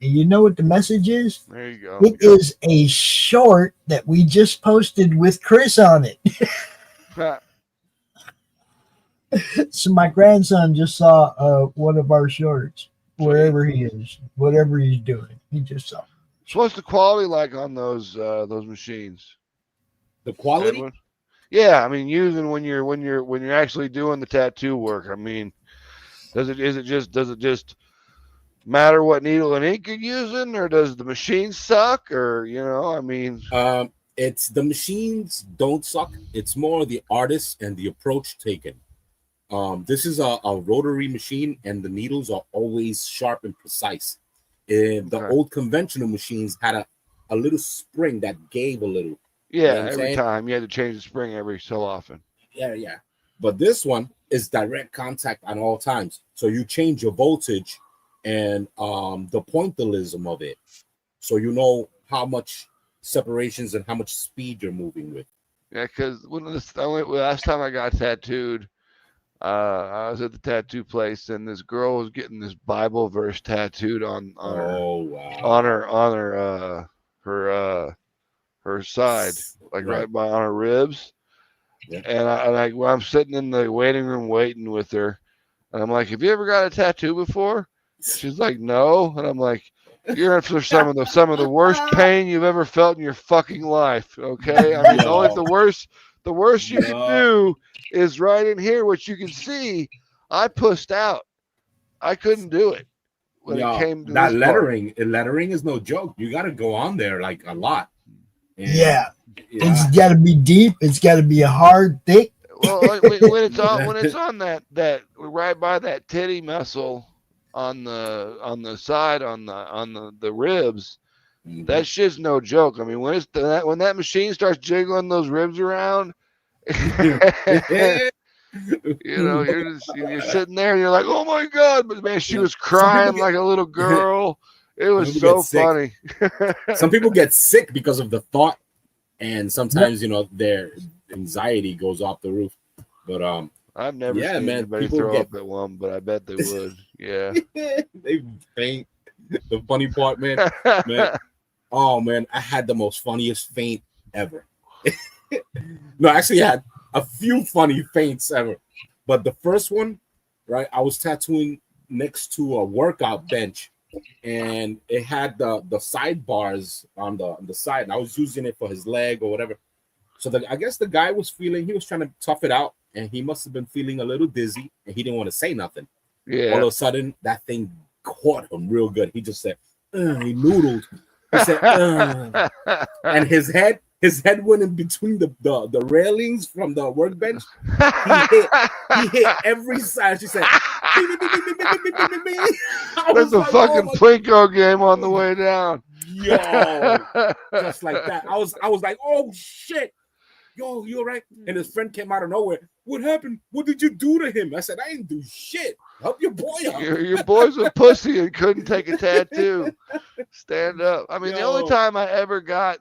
And you know what the message is? There you go. It is a short that we just posted with Chris on it. So my grandson just saw one of our shorts, wherever he is, whatever he's doing. He just saw. So what's the quality like on those machines? The quality? Yeah, I mean, using when you're actually doing the tattoo work. I mean, does it just matter what needle and ink you're using, or does the machine suck, or I mean, it's the machines don't suck. It's more the artist and the approach taken. This is a rotary machine, and the needles are always sharp and precise. The old conventional machines had a little spring that gave a little. Yeah, every time you had to change the spring every so often. Yeah. But this one is direct contact on all times. So you change your voltage and the pointillism of it. so you know how much separations and how much speed you're moving with. Yeah, because last time I got tattooed, I was at the tattoo place, and this girl was getting this Bible verse tattooed on her side, like right by on her ribs. Yeah. And I'm sitting in the waiting room waiting with her, and I'm like, "Have you ever got a tattoo before?" She's like, "No," and I'm like, "You're in for some of the worst pain you've ever felt in your fucking life." Okay, I mean, only the worst you can do is right in here, which you can see. I pushed out. I couldn't do it when it came to that this lettering. Lettering is no joke. You got to go on there like a lot. And, it's got to be deep. It's got to be a hard, thick. Well, like when it's on that right by that titty muscle on the side on the ribs, that shit's no joke. I mean, when that machine starts jiggling those ribs around, you're sitting there and you're like, oh my god! But man, she was crying like a little girl. It was so funny. Some people get sick because of the thought, and sometimes their anxiety goes off the roof. But I've never seen anybody throw up at one, but I bet they would. Yeah, they faint. The funny part, man. Oh man, I had the most funniest faint ever. No, actually, I had a few funny feints ever. But the first one, right? I was tattooing next to a workout bench, and it had the sidebars on the side, and I was using it for his leg or whatever. So I guess the guy was trying to tough it out, and he must have been feeling a little dizzy, and he didn't want to say nothing. Yeah. All of a sudden, that thing caught him real good. He just said, he noodled. He said, and his head went in between the railings from the workbench. He hit every side. She said, there's a fucking Plinko game on the way down. Yo, just like that. I was like, oh shit. Yo, you all right? And his friend came out of nowhere. What happened? What did you do to him? I said, I didn't do shit. Help your boy up. Your boy's a pussy and couldn't take a tattoo. Stand up. I mean, the only time I ever got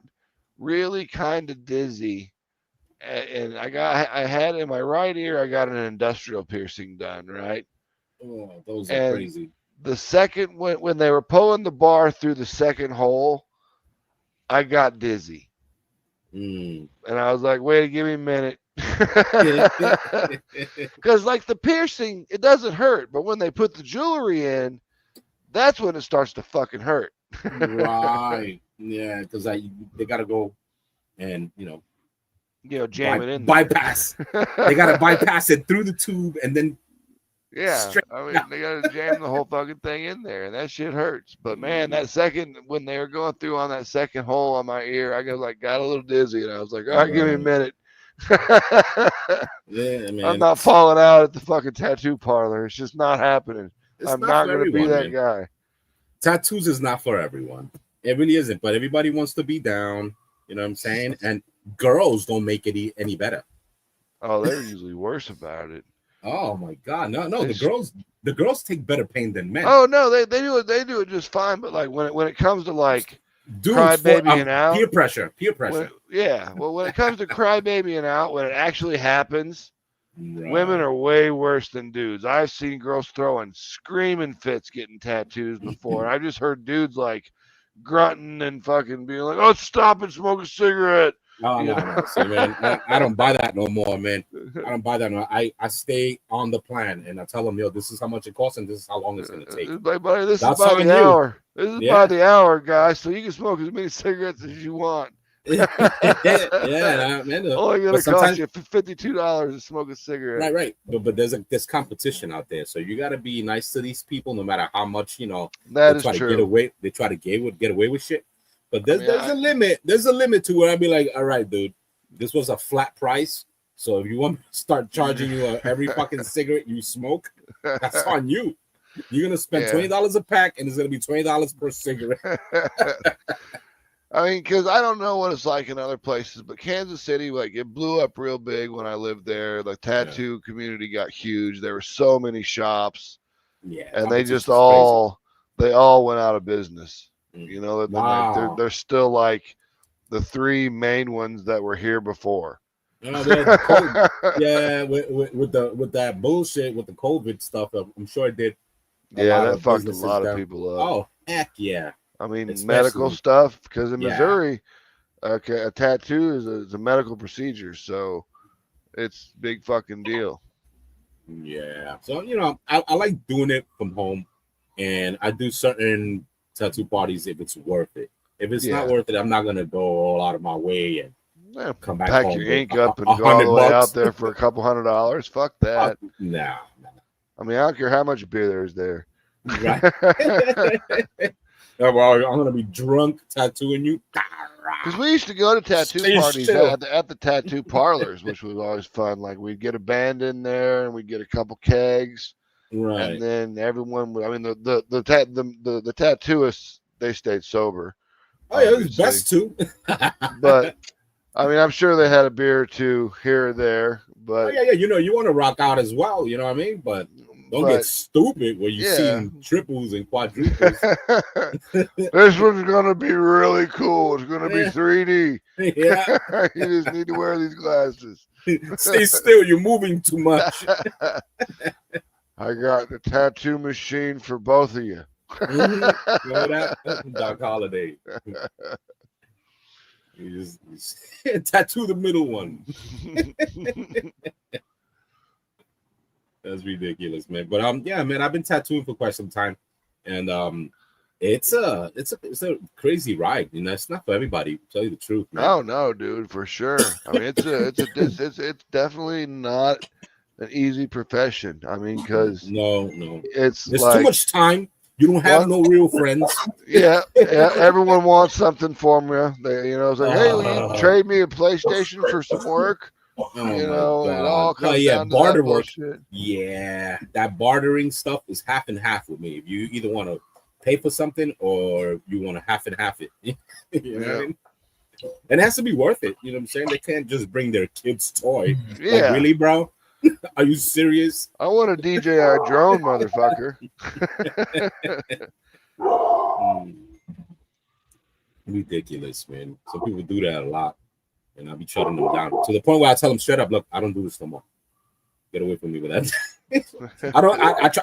really kind of dizzy, and I had in my right ear, I got an industrial piercing done, right? Oh, those are crazy. The second, when they were pulling the bar through the second hole, I got dizzy. And I was like, wait, give me a minute. Because like the piercing, it doesn't hurt, but when they put the jewelry in, that's when it starts to fucking hurt. Right. Yeah, because they gotta go and jam it in there. Bypass. They gotta bypass it through the tube and then I mean, they gotta jam the whole fucking thing in there, and that shit hurts. But man, that second, when they were going through on that second hole on my ear, I got a little dizzy, and I was like, all right, give me a minute. Yeah, man. I'm not falling out at the fucking tattoo parlor. It's just not happening. I'm not going to be that guy. Tattoos is not for everyone. It really isn't. But everybody wants to be down. You know what I'm saying? And girls don't make it any better. Oh, they're usually worse about it. Oh my god, no, the girls take better pain than men. Oh no, they do it just fine. But like when it comes to like crybabying out, peer pressure. When it comes to crybabying out, when it actually happens, women are way worse than dudes. I've seen girls throwing screaming fits getting tattoos before, and I've just heard dudes like grunting and fucking being like, "Oh, stop and smoke a cigarette." No. See, man, I don't buy that no more, man. I don't buy that. No. I stay on the plan, and I tell them, yo, this is how much it costs, and this is how long it's going to take. Like, buddy, this is by the hour. This is by the hour, guys. So you can smoke as many cigarettes as you want. Man. Only going to cost you $52 to smoke a cigarette. Right. But there's competition out there, so you got to be nice to these people, no matter how much That is true. They try to get away with shit. But there's a limit. There's a limit to where I'd be like, all right, dude, this was a flat price. So if you want to start charging you every fucking cigarette you smoke, that's on you. You're gonna spend $20 a pack, and it's gonna be $20 per cigarette. I mean, because I don't know what it's like in other places, but Kansas City, like, it blew up real big when I lived there. The tattoo community got huge. There were so many shops, and they just all went out of business. You know, Wow. they're still like the 3 main ones that were here before. With that bullshit with the COVID stuff, I'm sure it did a lot that of fucked a businesses lot of down. people up. Oh, heck yeah. I mean, Especially, medical stuff, because in yeah. Missouri, a tattoo is a medical procedure, so it's big fucking deal. Yeah. So, you know, I like doing it from home, and I do certain tattoo parties if it's worth it. If it's not worth it, I'm not gonna go all out of my way and come back Pack home your with ink up and go all the way out there for a couple $100. Fuck that. Nah. I mean, I don't care how much beer there's there. Right. Well, I'm gonna be drunk tattooing you. Because we used to go to tattoo Stay parties still. at the tattoo parlors, which was always fun. Like we'd get a band in there, and we'd get a couple kegs, right? And then everyone would. I mean, the tattooists, they stayed sober. Oh yeah, it's best too. But I mean, I'm sure they had a beer or two here or there. But yeah. You know, you want to rock out as well. You know what I mean? But don't get stupid when you're seeing triples and quadruples. This one's gonna be really cool. It's gonna be 3D. Yeah. You just need to wear these glasses. Stay still. You're moving too much. I got the tattoo machine for both of you. Doc Holiday. You just tattoo the middle one. That's ridiculous, man. But yeah, man, I've been tattooing for quite some time, and it's a crazy ride. You know, it's not for everybody. To tell you the truth, man. Oh no, dude, for sure. I mean, it's definitely not an easy profession. I mean, because no, it's there's like, too much time. You don't have no real friends. Yeah. Everyone wants something from you. They, it's like, hey, will you trade me a PlayStation for some work? It all comes down to barter that work. bullshit. Yeah, that bartering stuff is half and half with me. If you either want to pay for something or you want to half and half it. You know what I mean? And it has to be worth it. You know what I'm saying? They can't just bring their kid's toy. Yeah. Like, really, bro? Are you serious? I want to DJ our drone, motherfucker. Ridiculous, man. Some people do that a lot, and I'll be shutting them down to the point where I tell them straight up, "Look, I don't do this no more. Get away from me with that."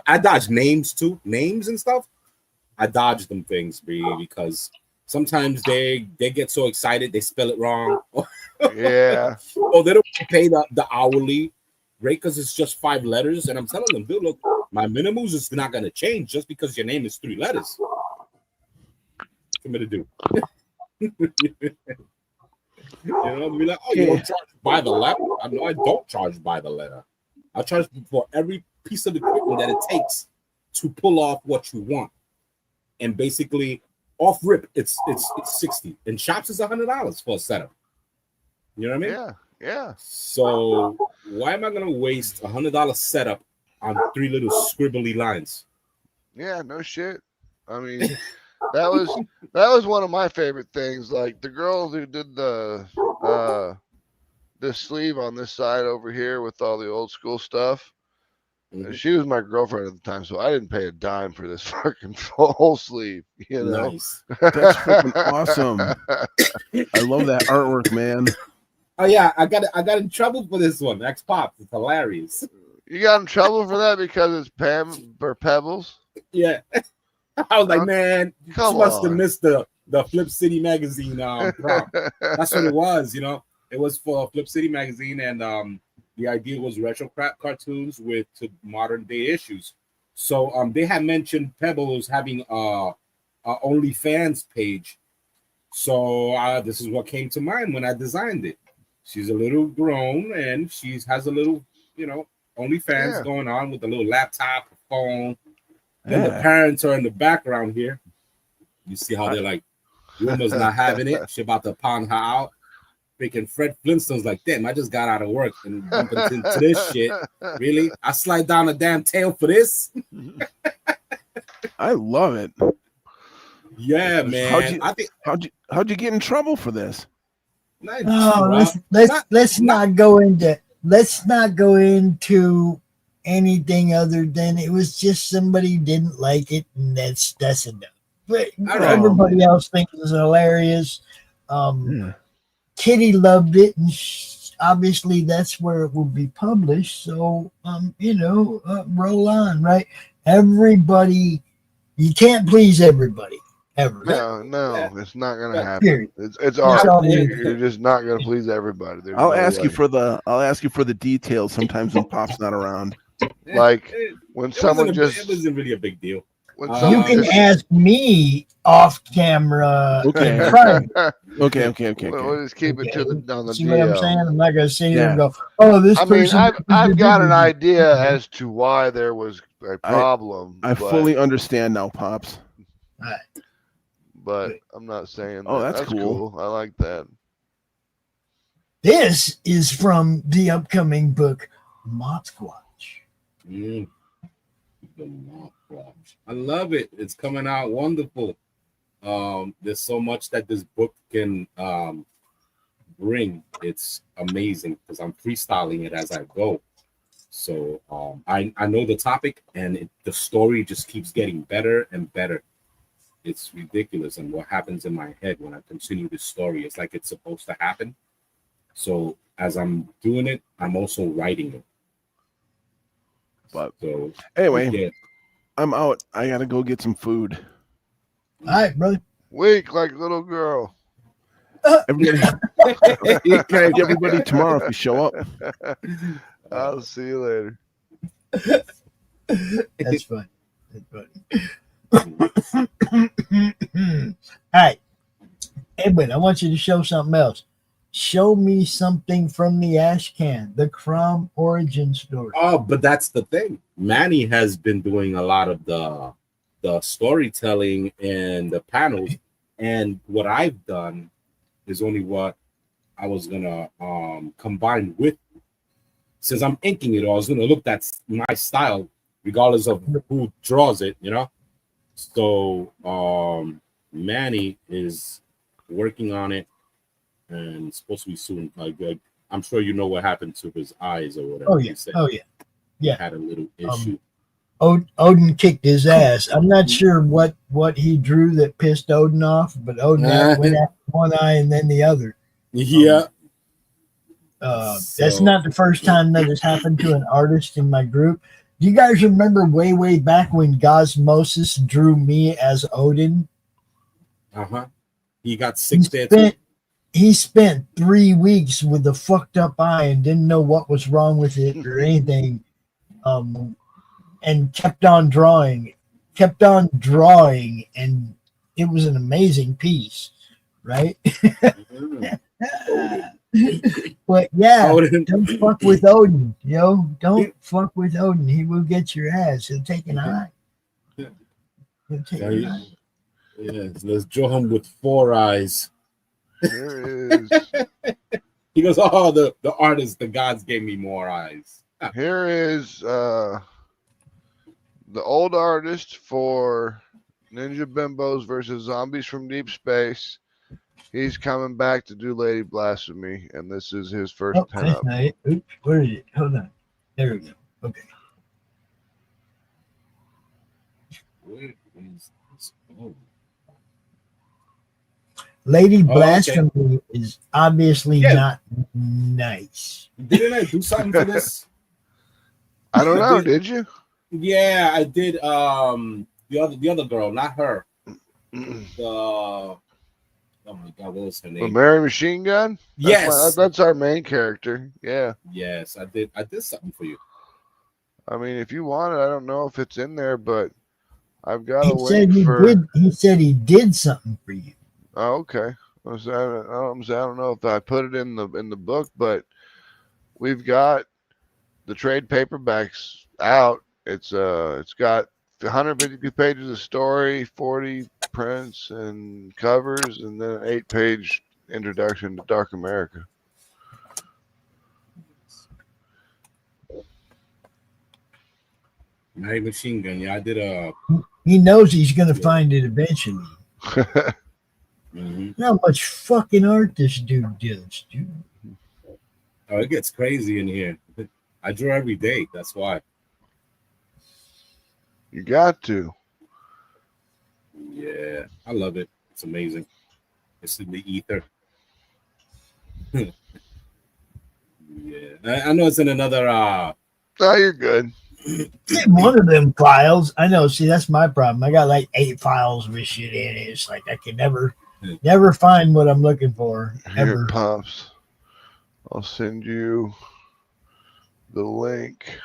I dodge names too, names and stuff. I dodge them things, because sometimes they get so excited they spell it wrong. Yeah. Or they don't pay the hourly rate because it's just 5 letters, and I'm telling them, dude, look, my minimums is not gonna change just because your name is 3 letters. What am I gonna do? Be like, oh, you don't charge by the letter? No, I don't charge by the letter. I charge for every piece of equipment that it takes to pull off what you want. And basically, off rip, it's 60, and shops is $100 for a setup. You know what I mean? Yeah. So why am I gonna waste $100 setup on 3 little scribbly lines? Yeah, no shit. I mean, that was one of my favorite things. Like the girl who did the sleeve on this side over here with all the old school stuff. She was my girlfriend at the time, so I didn't pay a dime for this fucking whole sleeve. Nice. That's freaking awesome. I love that artwork, man. Oh yeah, I got in trouble for this one. X Pop, it's hilarious. You got in trouble for that because it's Pebbles? Yeah. I was like, man, you must have on. missed the Flip City magazine prop. That's what it was, It was for Flip City magazine, and the idea was retro cartoons with modern day issues. So they had mentioned Pebbles having a OnlyFans page. So this is what came to mind when I designed it. She's a little grown, and she has a little, OnlyFans going on with a little laptop, phone. Then the parents are in the background here. You see how they're like, Wilma's not having it. She about to pound her out. Freaking Fred Flintstone's like, damn, I just got out of work and bumping into this shit. Really? I slide down a damn tail for this? I love it. Yeah, man. How'd you get in trouble for this? Let's not go into anything other than it was just somebody didn't like it, and that's enough. but everybody else thinks it's hilarious. Kitty loved it, and obviously that's where it will be published. So, roll on, right? Everybody, you can't please everybody ever. No, it's not gonna happen. Period. It's art. You're just not gonna please everybody. There's I'll no ask you way. for the details sometimes when Pop's not around. Like when someone it wasn't really a big deal. When You can ask me off camera. Okay. in private. Okay. We'll just keep it to on the See DL. what I'm saying? I'm not gonna sit here and go, "Oh, this person." I've got an idea as to why there was a problem. I fully understand now, Pops. But I'm not saying that. Oh, that's cool. I like that. This is from the upcoming book, Mothquatch. I love it. It's coming out wonderful. There's so much that this book can bring. It's amazing because I'm freestyling it as I go. So I know the topic, and the story just keeps getting better and better. It's ridiculous, and what happens in my head when I continue this story, it's like it's supposed to happen. So as I'm doing it, I'm also writing it. But so anyway, I'm out. I gotta go get some food. All right, brother. Weak like little girl. Everybody tomorrow if you show up. I'll see you later. That's fun. All right, Edwin, I want you to show something else. Show me something from the ash can, the Crom origin story. Oh, but that's the thing. Manny has been doing a lot of the storytelling and the panels, and what I've done is only what I was gonna combine with. Since I'm inking it all, I was gonna look at my style, regardless of who draws it, So Manny is working on it, and it's supposed to be soon. Like I'm sure you know what happened to his eyes or whatever. Oh yeah, He had a little issue. Odin kicked his ass. I'm not sure what he drew that pissed Odin off, but Odin went after one eye and then the other. Yeah. That's not the first time that has happened to an artist in my group. Do you guys remember way back when Gosmosis drew me as Odin? He got sick there too. He spent 3 weeks with a fucked up eye and didn't know what was wrong with it or anything. And kept on drawing, and it was an amazing piece, right? But yeah, don't fuck with Odin, Don't fuck with Odin. He will get your ass. He'll take an eye. He'll take an eye. Yeah, let's draw him with 4 eyes. There is. He goes, "Oh, the artist, the gods gave me more eyes." Here is the old artist for Ninja Bimbos versus Zombies from Deep Space. He's coming back to do Lady Blasphemy, and this is his first pinup. Oops, where is it? Hold on. There we go. Okay. Where is this? Oh. Lady Blasphemy is obviously not nice. Didn't I do something for this? I don't know. Did you? Yeah, I did. The other girl, not her. Oh my God, what was her name? The Mary Machine Gun? Yes, that's our main character. Yeah. Yes, I did something for you. I mean, if you want it, I don't know if it's in there, but I've got a link He said he did something for you. Oh, okay. I don't know if I put it in the book, but we've got the trade paperbacks out. It's got 152 pages of story, 40 prints and covers, and then an 8-page introduction to Dark America. Mary Machine Gun. Yeah, I did a. He knows he's going to find it eventually. How much fucking art this dude does, dude. Oh, it gets crazy in here. I draw every day. That's why. You got to. Yeah, I love it. It's amazing. It's in the ether. Yeah, I know it's in another. No, you're good. One of them files, I know. See, that's my problem. I got like 8 files with shit in it. It's like I can never find what I'm looking for Here, ever. Pops. I'll send you the link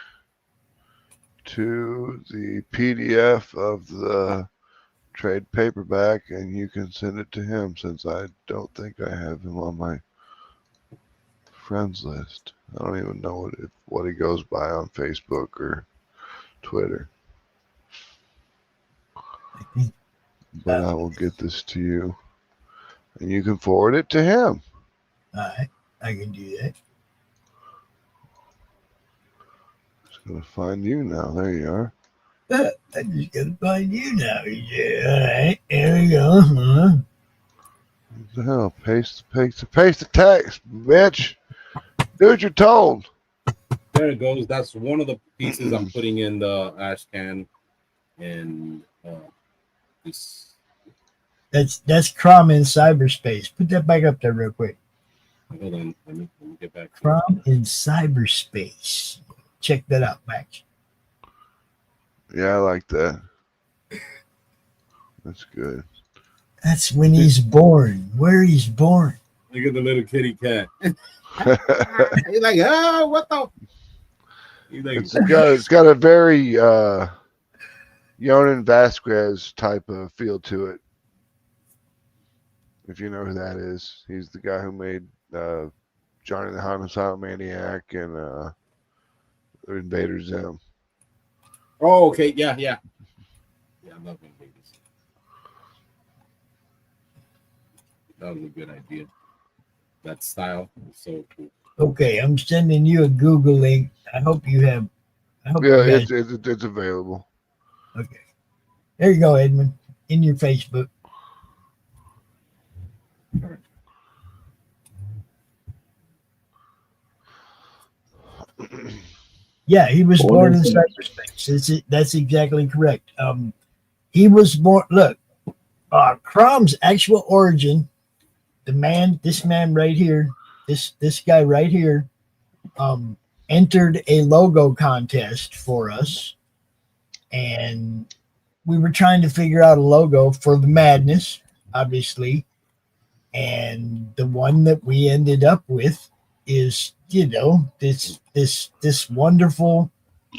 to the PDF of the trade paperback, and you can send it to him since I don't think I have him on my friends list. I don't even know what he goes by on Facebook or Twitter. But I will get this to you, and you can forward it to him. All right, I can do that. Just gonna find you now. There you are. I'm just gonna find you now. Yeah, all right, there we go. What the hell? Paste the text, bitch. Do what you're told. There it goes. That's one of the pieces I'm putting in the ash can, and this. That's Crom in cyberspace. Put that back up there real quick. Hold on, let me get back. Crom in cyberspace. Check that out, Max. Yeah, I like that. That's good. That's when he's born. Where he's born. Look at the little kitty cat. He's like, oh, what the? He's like, It's got a very Yonan Vasquez type of feel to it. If you know who that is, he's the guy who made Johnny the Homicidal Maniac and Invader Zim. oh, okay, yeah. Yeah, I love Invaders. That was a good idea. That style is so cool. Okay, I'm sending you a Google link. I hope you have. Yeah, it's available. Okay. There you go, Edmund. In your Facebook. Yeah, he was born in cyberspace. That's exactly correct. He was born. Look, Crom's actual origin. This man right here, this guy right here, entered a logo contest for us, and we were trying to figure out a logo for the madness, obviously, and the one that we ended up with is this wonderful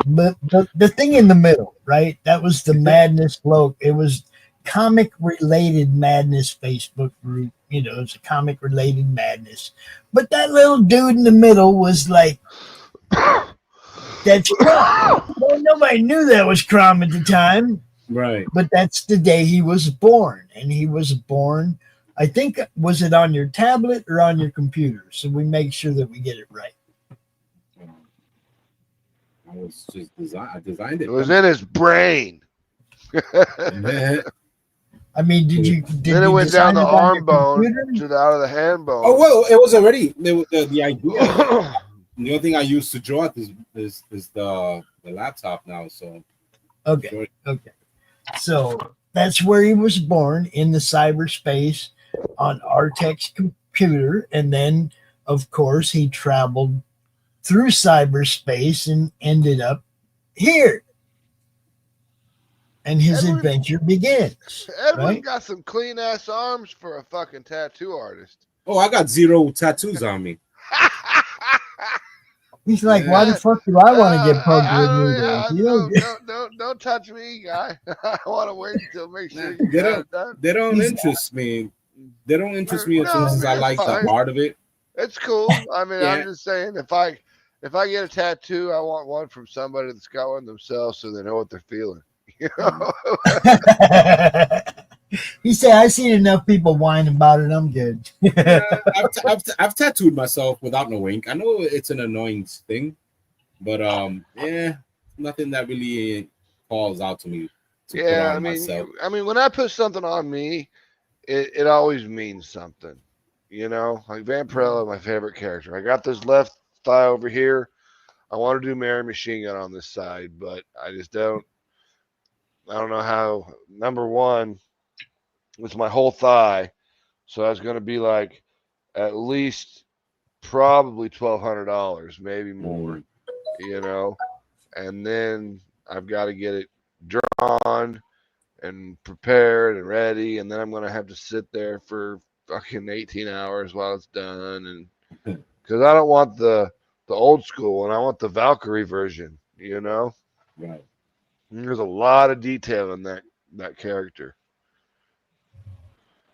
the thing in the middle, right? That was the madness logo. It was comic related madness Facebook group. It's a comic related madness, but that little dude in the middle was like, that's Crom. Well, nobody knew that was Crom at the time. Right. But that's the day he was born. And he was born, I think, was it on your tablet or on your computer? So we make sure that we get it right. I was just I designed it. It was in his brain. I mean, then it went down the arm bone to out of the hand bone. Oh well, it was already the idea. The only thing I use to draw it is the laptop now. So okay. So that's where he was born, in the cyberspace on Artec's computer, and then of course he traveled through cyberspace and ended up here. And his adventure begins. Edwin right? got some clean ass arms for a fucking tattoo artist. Oh, I got 0 tattoos on me. He's like, why the fuck do I want to get poked? Don't touch me, guy. I want to wait until make sure you get it done. They don't interest me. They don't interest me as much as I like the art of it. It's cool. I mean, I'm just saying, if I get a tattoo, I want one from somebody that's got one themselves, so they know what they're feeling. You know? He said, "I seen enough people whine about it. I'm good." I've tattooed myself without no ink. I know it's an annoying thing, but nothing that really calls out to me. I mean, when I put something on me, it always means something. You know, like Vampirella, my favorite character. I got this left thigh over here. I want to do Mary Machine Gun on this side, but I just don't. I don't know how. Number one, It's my whole thigh. So that's going to be like at least probably $1,200, maybe more, you know. And then I've got to get it drawn and prepared and ready, and then I'm going to have to sit there for fucking 18 hours while it's done, and because I don't want the old school one, I want the Valkyrie version, you know. Right. And there's a lot of detail in that character.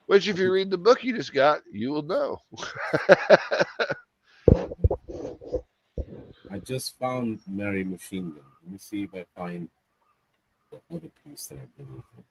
Which, if you read the book you just got, you will know. I just found Mary Machine Gun. Let me see if I find the other piece that I did with it.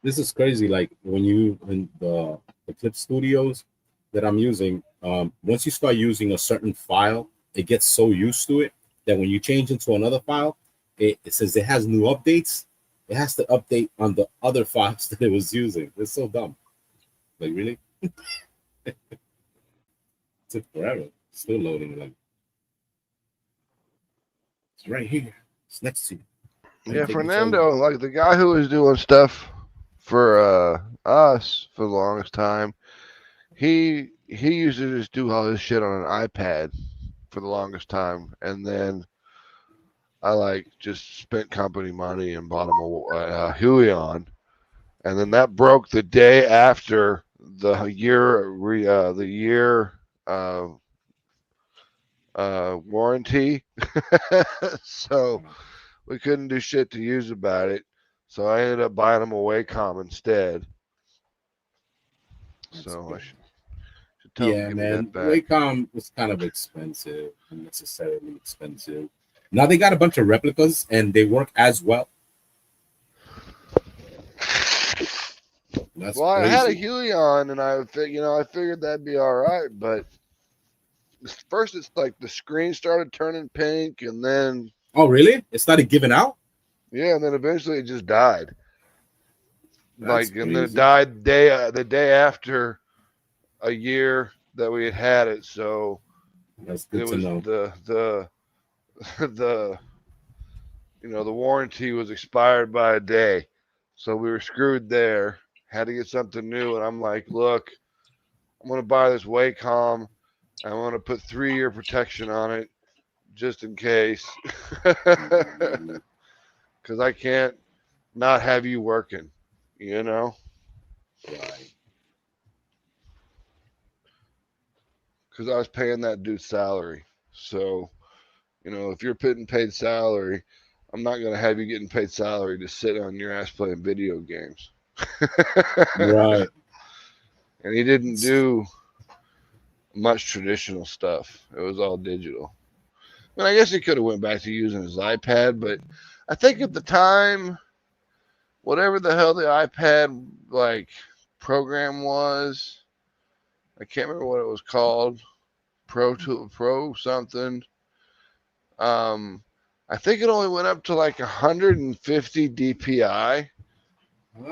This is crazy. Like when you in the clip studios that I'm using, once you start using a certain file, it gets so used to it that when you change into another file, it says it has new updates. It has to update on the other files that it was using. It's so dumb. Like really? It took forever. Still loading. Like it's right here. It's next to you. Yeah, Fernando, like the guy who was doing stuff for us for the longest time, he used to just do all his shit on an iPad for the longest time, and then I like just spent company money and bought him a Huion, and then that broke the day after the year warranty, so we couldn't do shit to use about it. So I ended up buying him a Wacom instead. So I should tell him to give me that back. Wacom was kind of expensive, unnecessarily expensive. Now they got a bunch of replicas and they work as well. That's crazy. I had a Huion and I figured that'd be all right, but first it's like the screen started turning pink and then oh really? It started giving out? Yeah, and then eventually it just died. That's crazy. And then it died the day after a year that we had it. So that's good to know. The warranty was expired by a day, so we were screwed there. Had to get something new, and I'm like, look, I'm gonna buy this Wacom. I'm gonna put 3-year protection on it, just in case. Because I can't not have you working, you know? Right. Because I was paying that dude's salary. So, if you're getting paid salary, I'm not going to have you getting paid salary to sit on your ass playing video games. Right. And he didn't do much traditional stuff. It was all digital. And I guess he could have went back to using his iPad, but I think at the time, whatever the hell the iPad program was, I can't remember what it was called, Pro something. I think it only went up to 150 DPI,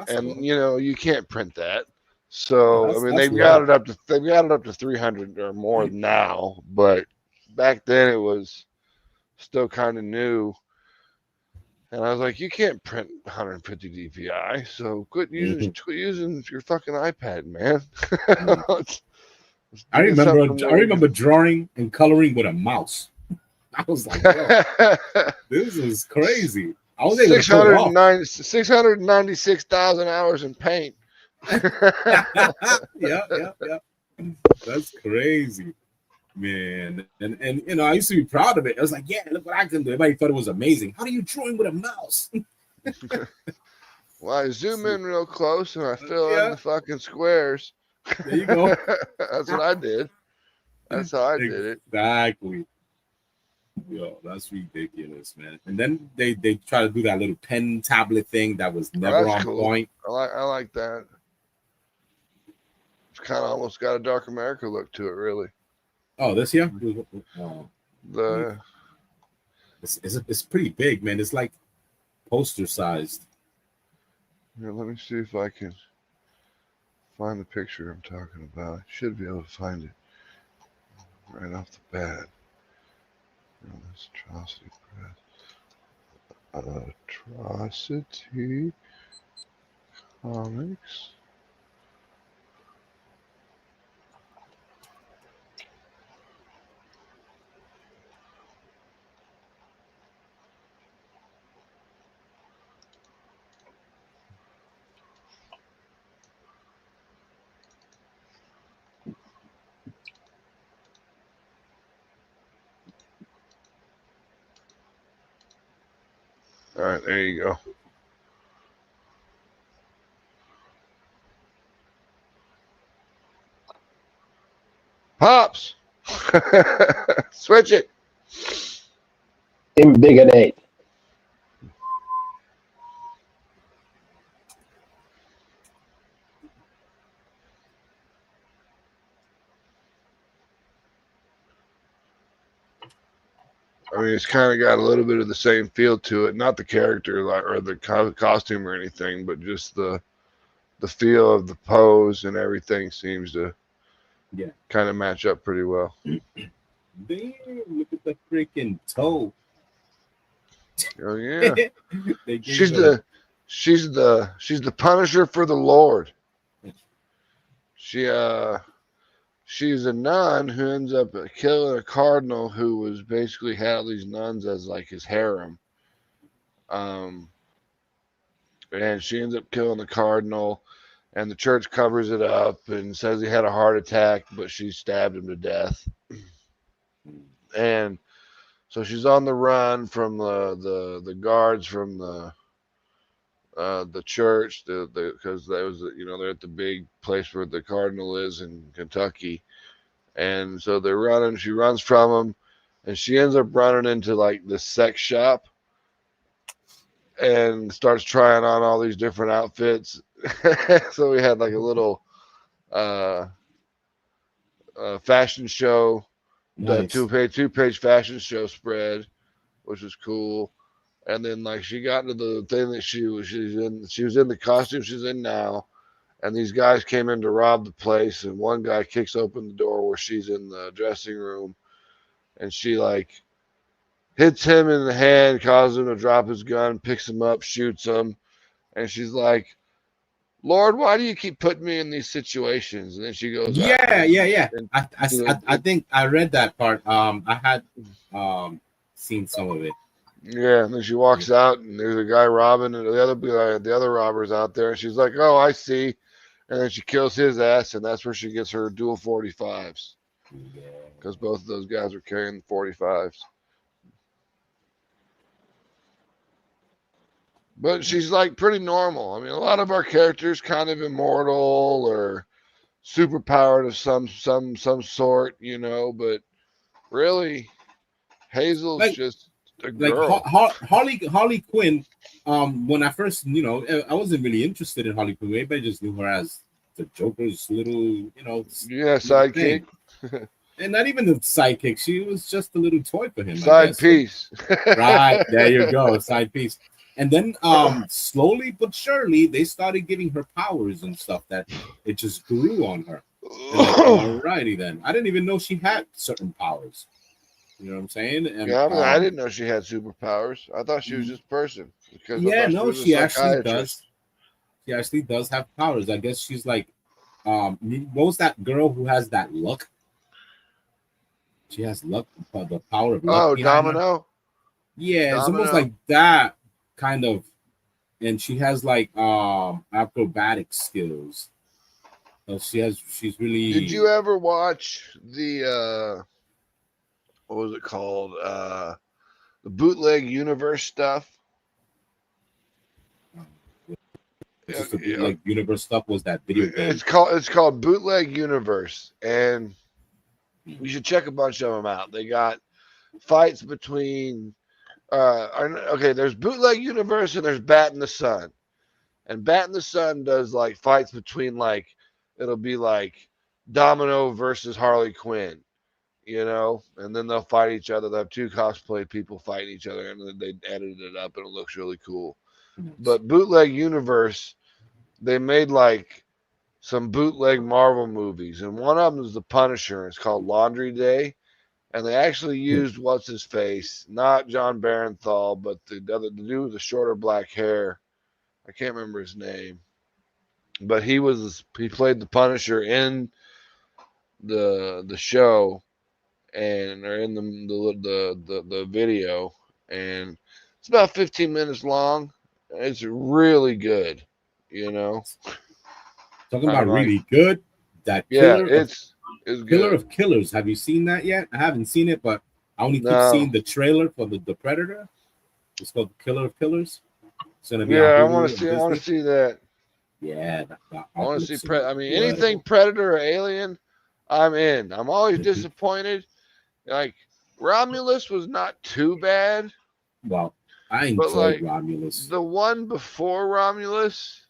and cool. You can't print that. So they've got it up to 300 or more now, but back then it was still kind of new. And I was like, you can't print 150 DPI, so quit using your fucking iPad, man. I remember drawing and coloring with a mouse. I was like, this is crazy. I was able to pull it off. 696,000 hours in paint. Yeah. That's crazy, man. And I used to be proud of it. I was like, yeah, look what I can do. Everybody thought it was amazing. How do you drawing with a mouse? Well, I zoom in real close and I fill in the fucking squares. There you go. That's what I did. That's how I did it. Exactly. Yo, that's ridiculous, man. And then they try to do that little pen tablet thing that was never That's on cool. point. I like that. It's kind of almost got a Dark America look to it, really. Oh, this here? It's pretty big, man. It's like poster sized. Here, let me see if I can find the picture I'm talking about. I should be able to find it right off the bat. This Atrocity Press. Atrocity Comics. All right, there you go. Pops! Switch it. Embiggenate. I mean, it's kind of got a little bit of the same feel to it. Not the character or the costume or anything, but just the feel of the pose and everything seems to kind of match up pretty well. Damn, look at the freaking toe. Oh yeah. she's the Punisher for the Lord. She's a nun who ends up killing a cardinal who was basically had all these nuns as like his harem. And she ends up killing the cardinal, and the church covers it up and says he had a heart attack, but she stabbed him to death. And so she's on the run from the guards from the church, because that was they're at the big place where the cardinal is in Kentucky, and so they're running. She runs from them, and she ends up running into like this sex shop, and starts trying on all these different outfits. So we had like a little fashion show, the two-page fashion show spread, which was cool. And then like she got into the thing that she was in the costume she's in now, and these guys came in to rob the place, and one guy kicks open the door where she's in the dressing room, and she like hits him in the hand, causes him to drop his gun, picks him up, shoots him, and she's like, "Lord, why do you keep putting me in these situations?" And then she goes, Yeah. I think I read that part. I had seen some of it. Yeah, and then she walks out, and there's a guy robbing, and the other robbers out there, and she's like, "Oh, I see," and then she kills his ass, and that's where she gets her dual 45s, because both of those guys are carrying 45s. But she's like pretty normal. I mean, a lot of our characters kind of immortal or superpowered of some sort, but really, Hazel's just a girl. Harley Quinn. When I first, I wasn't really interested in Harley Quinn. Maybe I just knew her as the Joker's little, sidekick. And not even the sidekick. She was just a little toy for him. Side piece. Right. There you go. Side piece. And then slowly but surely, they started giving her powers and stuff that it just grew on her. Like, alrighty then. I didn't even know she had certain powers. You know what I'm saying? And, I didn't know she had superpowers. I thought she was just a person. She actually does. She actually does have powers. I guess she's like, what was that girl who has that luck? She has luck, the power of luck. Oh, Domino? Yeah, it's almost like that kind of. And she has like acrobatic skills. So she's really. Did you ever watch the what was it called? The bootleg universe stuff. Just the bootleg universe stuff was that video game. It's called Bootleg Universe, and you should check a bunch of them out. They got fights between there's Bootleg Universe and there's Bat in the Sun. And Bat in the Sun does like fights between like it'll be like Domino versus Harley Quinn, you know, and then they'll fight each other. They'll have two cosplay people fighting each other, and then they edited it up and it looks really cool. But Bootleg Universe, they made like some bootleg Marvel movies, and one of them is The Punisher. It's called Laundry Day, and they actually used what's his face, not John Barenthal, but the dude with the shorter black hair. I can't remember his name, but he played the Punisher in the show, and or in the video, and it's about 15 minutes long. It's really good, you know. Talking about really good. That Killer it's Killer of Killers. Have you seen that yet? I haven't seen it, but I only keep seeing the trailer for the Predator. It's called Killer of Killers. It's gonna be I want to see that. Yeah, I want to see anything Predator or Alien, I'm in. I'm always disappointed. Like Romulus was not too bad. Well, I enjoyed Romulus. The one before Romulus,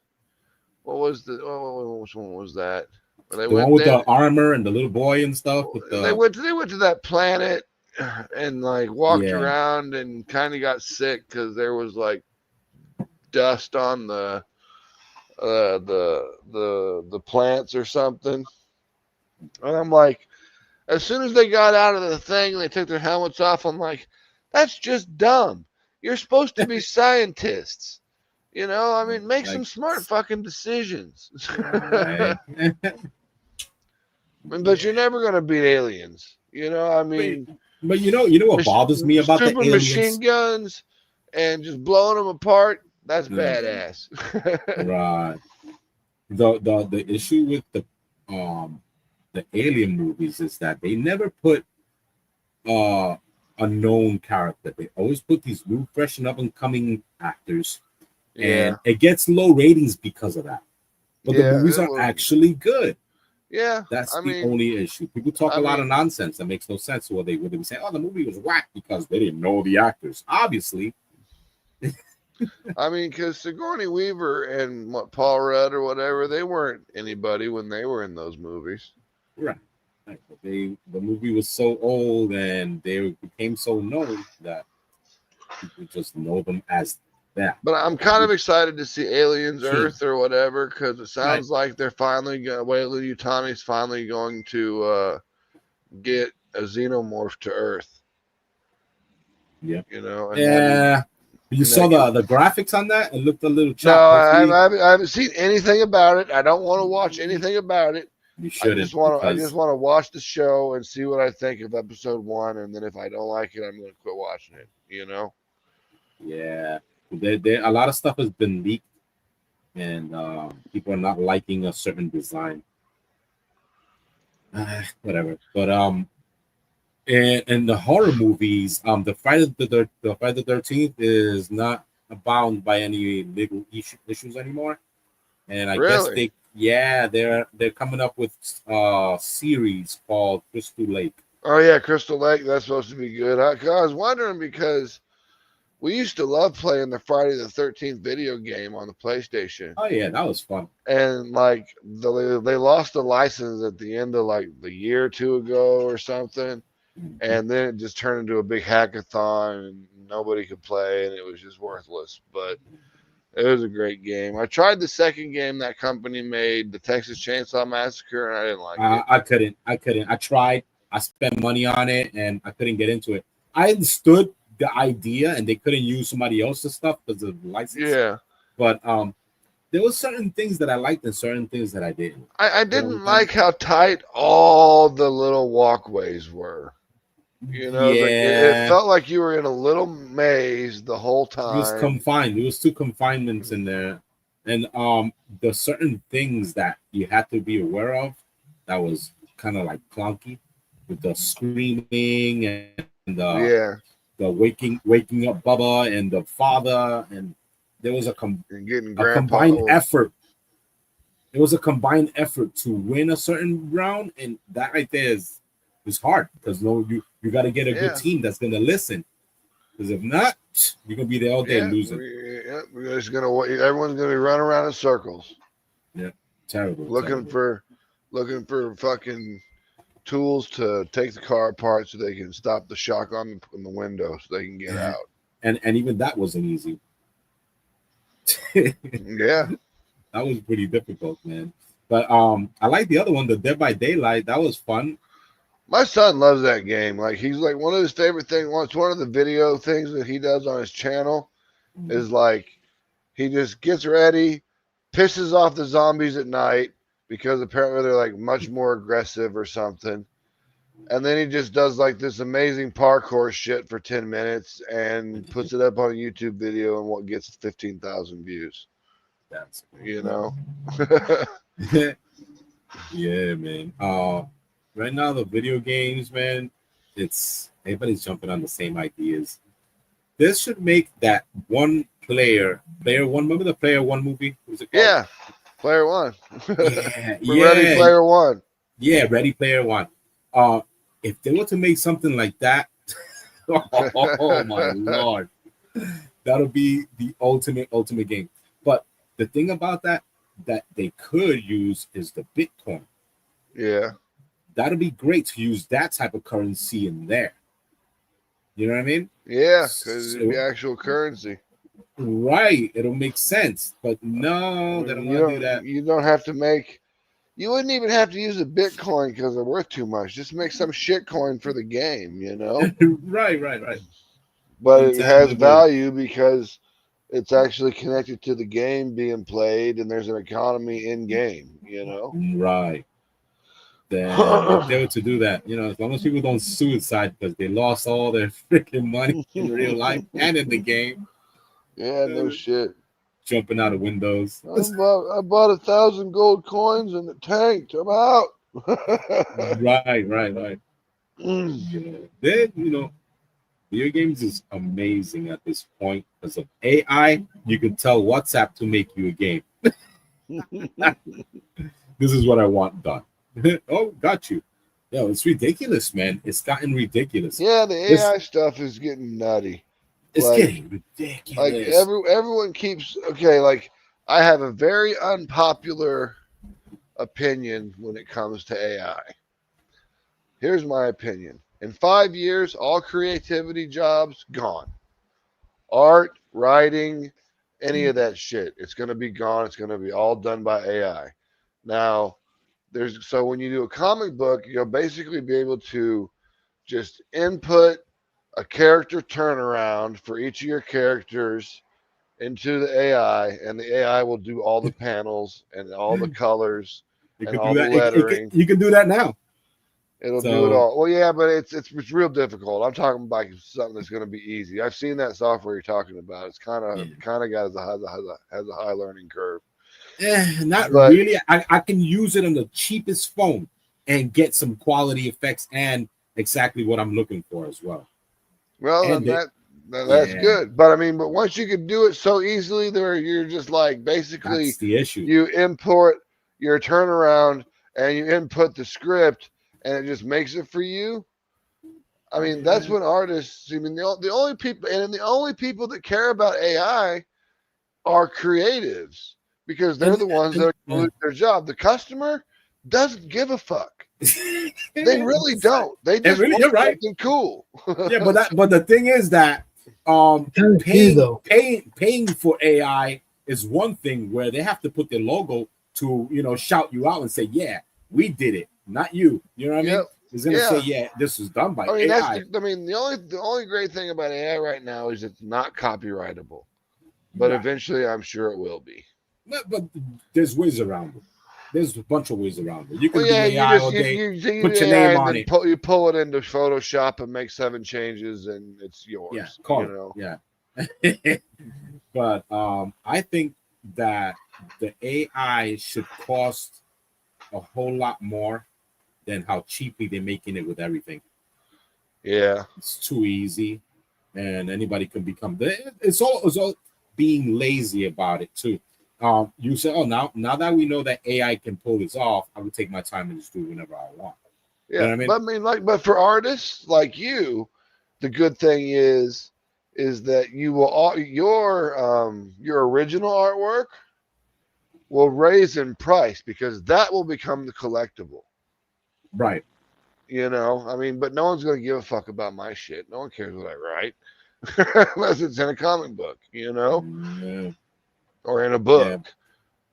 which one was that? The one with the armor and the little boy and stuff. They went to that planet and like walked around and kind of got sick because there was like dust on the plants or something. And I'm like, as soon as they got out of the thing and they took their helmets off, I'm like, that's just dumb. You're supposed to be scientists. You know, I mean, make some smart fucking decisions. But you're never gonna beat aliens. You know, I mean, but you know what bothers me about the aliens? Machine guns and just blowing them apart. That's badass. Right. The issue with the alien movies is that they never put a known character. They always put these new, fresh and up and coming actors, and it gets low ratings because of that. But the movies are actually good. Yeah, that's the only issue. People talk a lot of nonsense that makes no sense. Well, they would be saying, "Oh, the movie was whack because they didn't know the actors." Obviously. I mean, because Sigourney Weaver and Paul Rudd or whatever, they weren't anybody when they were in those movies. Right. The movie was so old and they became so known that people just know them as that. But I'm kind of excited to see Aliens Earth or whatever, because it sounds like they're finally going. Whaley Utani's finally going to get a xenomorph to Earth. Yeah. You know. And you saw the graphics on that? It looked a little choppy. No, I haven't seen anything about it. I don't want to watch anything about it. You shouldn't. I just want to watch the show and see what I think of episode 1, and then if I don't like it, I'm going to quit watching it. You know? Yeah, a lot of stuff has been leaked, and people are not liking a certain design. Whatever, but and the horror movies, the Friday the 13th is not bound by any legal issues anymore, and I guess they're coming up with a series called Crystal Lake. Oh yeah, Crystal Lake. That's supposed to be good. I was wondering because we used to love playing the Friday the 13th video game on the PlayStation. Oh yeah, that was fun. And like they lost the license at the end of like the year or two ago or something. And then it just turned into a big hackathon and nobody could play and it was just worthless. But it was a great game. I tried the second game that company made, the Texas Chainsaw Massacre, and I didn't like it. I couldn't. I tried. I spent money on it and I couldn't get into it. I understood the idea and they couldn't use somebody else's stuff because of the license. Yeah. But there was certain things that I liked and certain things that I didn't. I didn't like how tight all the little walkways were. You know, it felt like you were in a little maze the whole time. It was confined. There was 2 confinements in there. And the certain things that you had to be aware of that was kind of like clunky with the screaming and the waking up Bubba and the father, and there was a getting combined effort. It was a combined effort to win a certain round, and that right there is hard because you got to get a good team that's gonna listen. Because if not, you're gonna be there all day losing. We're just gonna everyone's gonna be running around in circles. Yeah, terrible. Looking for fucking tools to take the car apart so they can stop the shock on the window so they can get out. And even that wasn't easy. Yeah, that was pretty difficult, man. But I like the other one, the Dead by Daylight. That was fun. My son loves that game. Like, he's like, one of his favorite things. It's one of the video things that he does on his channel is like he just gets ready, pisses off the zombies at night because apparently they're like much more aggressive or something. And then he just does like this amazing parkour shit for 10 minutes and puts it up on a YouTube video and what gets 15,000 views. That's you know. Yeah, man. Right now the video games, man, it's everybody's jumping on the same ideas. This should make that player one. Remember the Player One movie? What was it called? Yeah, Player One. Yeah, Ready Player One. Yeah, Ready Player One. If they were to make something like that, oh my lord, that'll be the ultimate game. But the thing about that they could use is the Bitcoin. Yeah, that'll be great to use that type of currency in there. You know what I mean? Yeah, because it'd be actual currency. Right, it'll make sense. But no, they don't want to do that. You don't have to make. You wouldn't even have to use a Bitcoin because they're worth too much. Just make some shit coin for the game, you know? Right. But it has value because it's actually connected to the game being played and there's an economy in game, you know? Right. Then if they were to do that, you know, as long as people don't suicide because they lost all their freaking money in real life and in the game. Yeah, no shit. Jumping out of windows. I bought 1,000 gold coins and it tanked. I'm out. Right. Then, you know, video games is amazing at this point because of AI. You can tell WhatsApp to make you a game. This is what I want done. Oh, got you. Yo, it's ridiculous, man. It's gotten ridiculous. Yeah, the AI stuff is getting nutty. It's getting ridiculous. Like everyone keeps like I have a very unpopular opinion when it comes to AI. Here's my opinion. In 5 years, all creativity jobs gone. Art, writing, any of that shit. It's gonna be gone. It's gonna be all done by AI. Now, so when you do a comic book, you'll basically be able to just input a character turnaround for each of your characters into the AI, and the AI will do all the panels and all the colors and all the lettering. You can do that now. It'll do it all. Well, yeah, but it's real difficult. I'm talking about something that's going to be easy. I've seen that software you're talking about. It's kind of has a high learning curve. Not really. I can use it on the cheapest phone and get some quality effects and exactly what I'm looking for as well. Well, that's good. But I mean, but once you can do it so easily, there you're just like basically that's the issue. You import your turnaround and you input the script, and it just makes it for you. I mean, that's when artists. I mean, the only people that care about AI are creatives because they're the ones that lose their job. The customer doesn't give a fuck. They really don't. They just want something cool. Yeah, but the thing is that paying for AI is one thing where they have to put their logo to shout you out and say, yeah, we did it, not you. You know what I mean? He's gonna say, yeah, this was done by AI. The only great thing about AI right now is it's not copyrightable, but eventually I'm sure it will be. But there's ways around it. There's a bunch of ways around it. You can do AI all day, put your name on it. You pull it into Photoshop and make 7 changes, and it's yours. Yeah, But I think that the AI should cost a whole lot more than how cheaply they're making it with everything. Yeah, it's too easy, and anybody can become. It's all being lazy about it too. You say, oh, now that we know that AI can pull this off, I will take my time and just do whenever I want. Yeah, You know what I mean? but I mean, but for artists like you, the good thing is that you will all your original artwork will raise in price because that will become the collectible. Right. You know, I mean, but no one's going to give a fuck about my shit. No one cares what I write unless it's in a comic book, you know, or in a book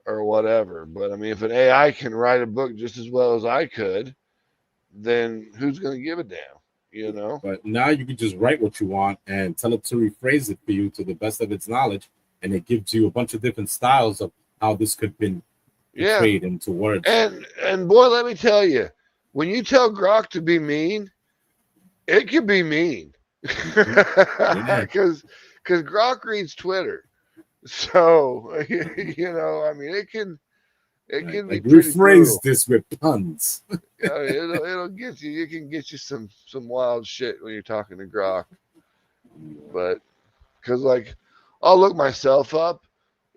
or whatever. But I mean, if an AI can write a book just as well as I could, then who's going to give a damn, you know? But now you can just write what you want and tell it to rephrase it for you to the best of its knowledge, and it gives you a bunch of different styles of how this could have been portrayed into words. And boy, let me tell you, when you tell Grok to be mean, it can be mean because Grok reads Twitter, so you know, I mean, it can be like, pretty rephrase brutal. this with puns. It'll get you. It can get you some wild shit when you're talking to Grok. But because like I'll look myself up,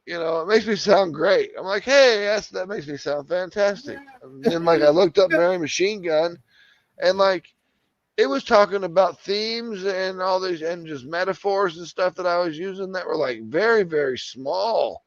you know, it makes me sound great. I'm like, hey, that makes me sound fantastic. And then like I looked up Mary Machine Gun, and like it was talking about themes and all these and just metaphors and stuff that I was using that were like very, very small.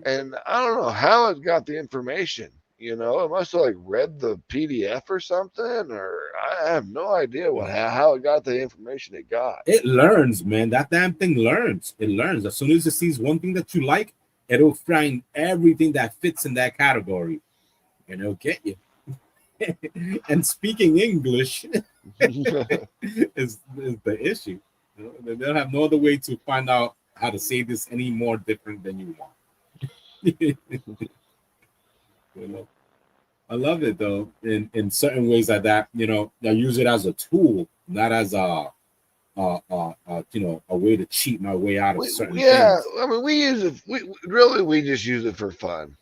And I don't know how it got the information. You know, it must have like read the PDF or something, or I have no idea how it got the information it got. It learns, man. That damn thing learns. It learns. As soon as it sees one thing that you like, it'll find everything that fits in that category, and it'll get you. And speaking English is the issue. You know, they'll have no other way to find out how to say this any more different than you want. You know, I love it though. In certain ways like that, you know, I use it as a tool, not as a you know, a way to cheat my way out of certain things. I mean, we use it. We just use it for fun.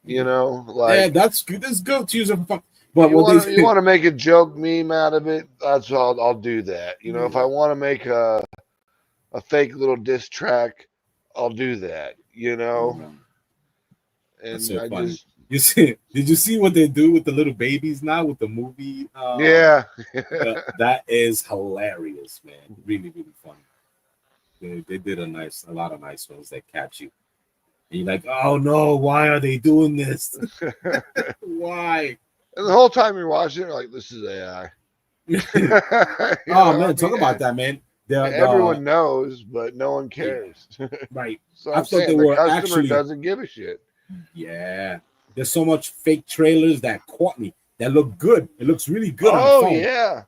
You know, like that's good. That's good to use it for fun. But you want to make a joke meme out of it, that's all. I'll do that. You know, if I want to make a fake little diss track, I'll do that. You know, and so I funny. just did you see what they do with the little babies now with the movie? That is hilarious, man. Really, really funny. They did a lot of nice ones that catch you. And you're like, oh no, why are they doing this? Why? And the whole time you're watching it, you're like, this is AI. Man, talk about that, man. Everyone knows, but no one cares. Right. So I'm saying the customer doesn't give a shit. Yeah. There's so much fake trailers that caught me that look good. It looks really good on the phone. Oh, yeah.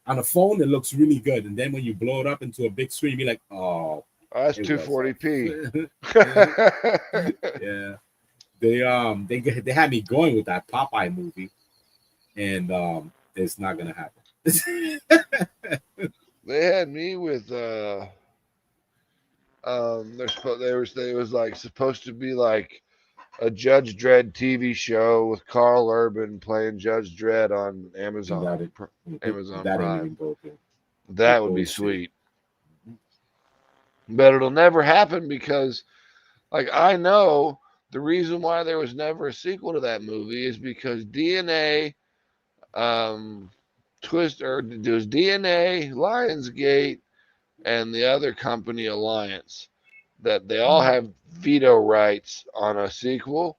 On the phone, it looks really good. And then when you blow it up into a big screen, you're like, oh, that's 240p. Yeah. They had me going with that Popeye movie, and it's not gonna happen. They had me with there was like supposed to be like a Judge Dredd TV show with Carl Urban playing Judge Dredd on Amazon Prime. That would be sweet. But it'll never happen because, like, I know the reason why there was never a sequel to that movie is because DNA, there's DNA, Lionsgate, and the other company Alliance, that they all have veto rights on a sequel,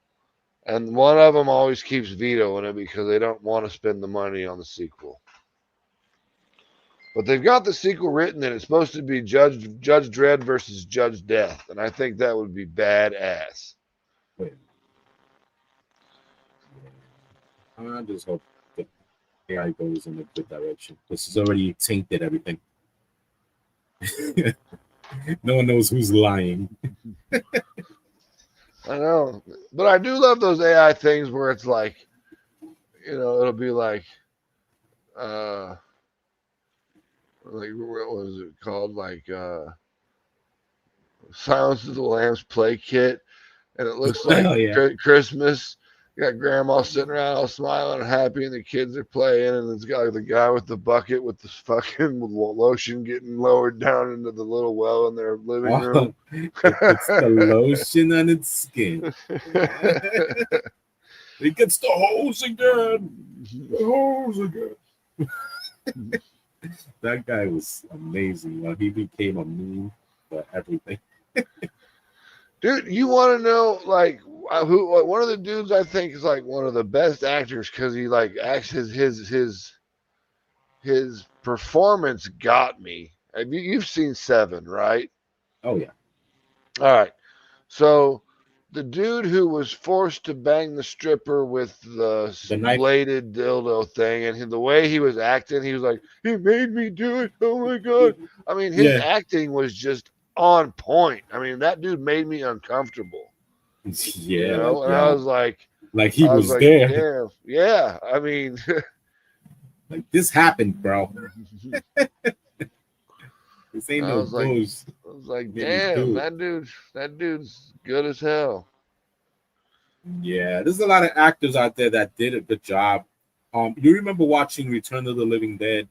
and one of them always keeps vetoing it because they don't want to spend the money on the sequel. But they've got the sequel written, and it's supposed to be Judge Dredd versus Judge Death, and I think that would be badass. I just hope the AI goes in a good direction. This has already tainted everything. No one knows who's lying. I know, but I do love those AI things where it's like, you know, it'll be like what was it called? Like Silence of the Lambs play kit, and it looks like Christmas, got grandma sitting around all smiling and happy, and the kids are playing, and it's got the guy with the bucket with the fucking lotion getting lowered down into the little well in their living room. It puts the lotion on its skin. It gets the hose again. The hose again. That guy was amazing. He became a meme for everything. Dude, you want to know like who? One of the dudes I think is like one of the best actors because he like acts his performance got me. You've seen Seven, right? Oh yeah. All right. So the dude who was forced to bang the stripper with the bladed dildo thing, and the way he was acting, he was like, "He made me do it. Oh my god!" I mean, his acting was just on point. I mean, that dude made me uncomfortable. Yeah, you know? And I was like he was there. Damn, yeah. I mean, like this happened, bro. This ain't no ghost. I was like, damn, that dude's good as hell. Yeah, there's a lot of actors out there that did a good job. You remember watching Return of the Living Dead?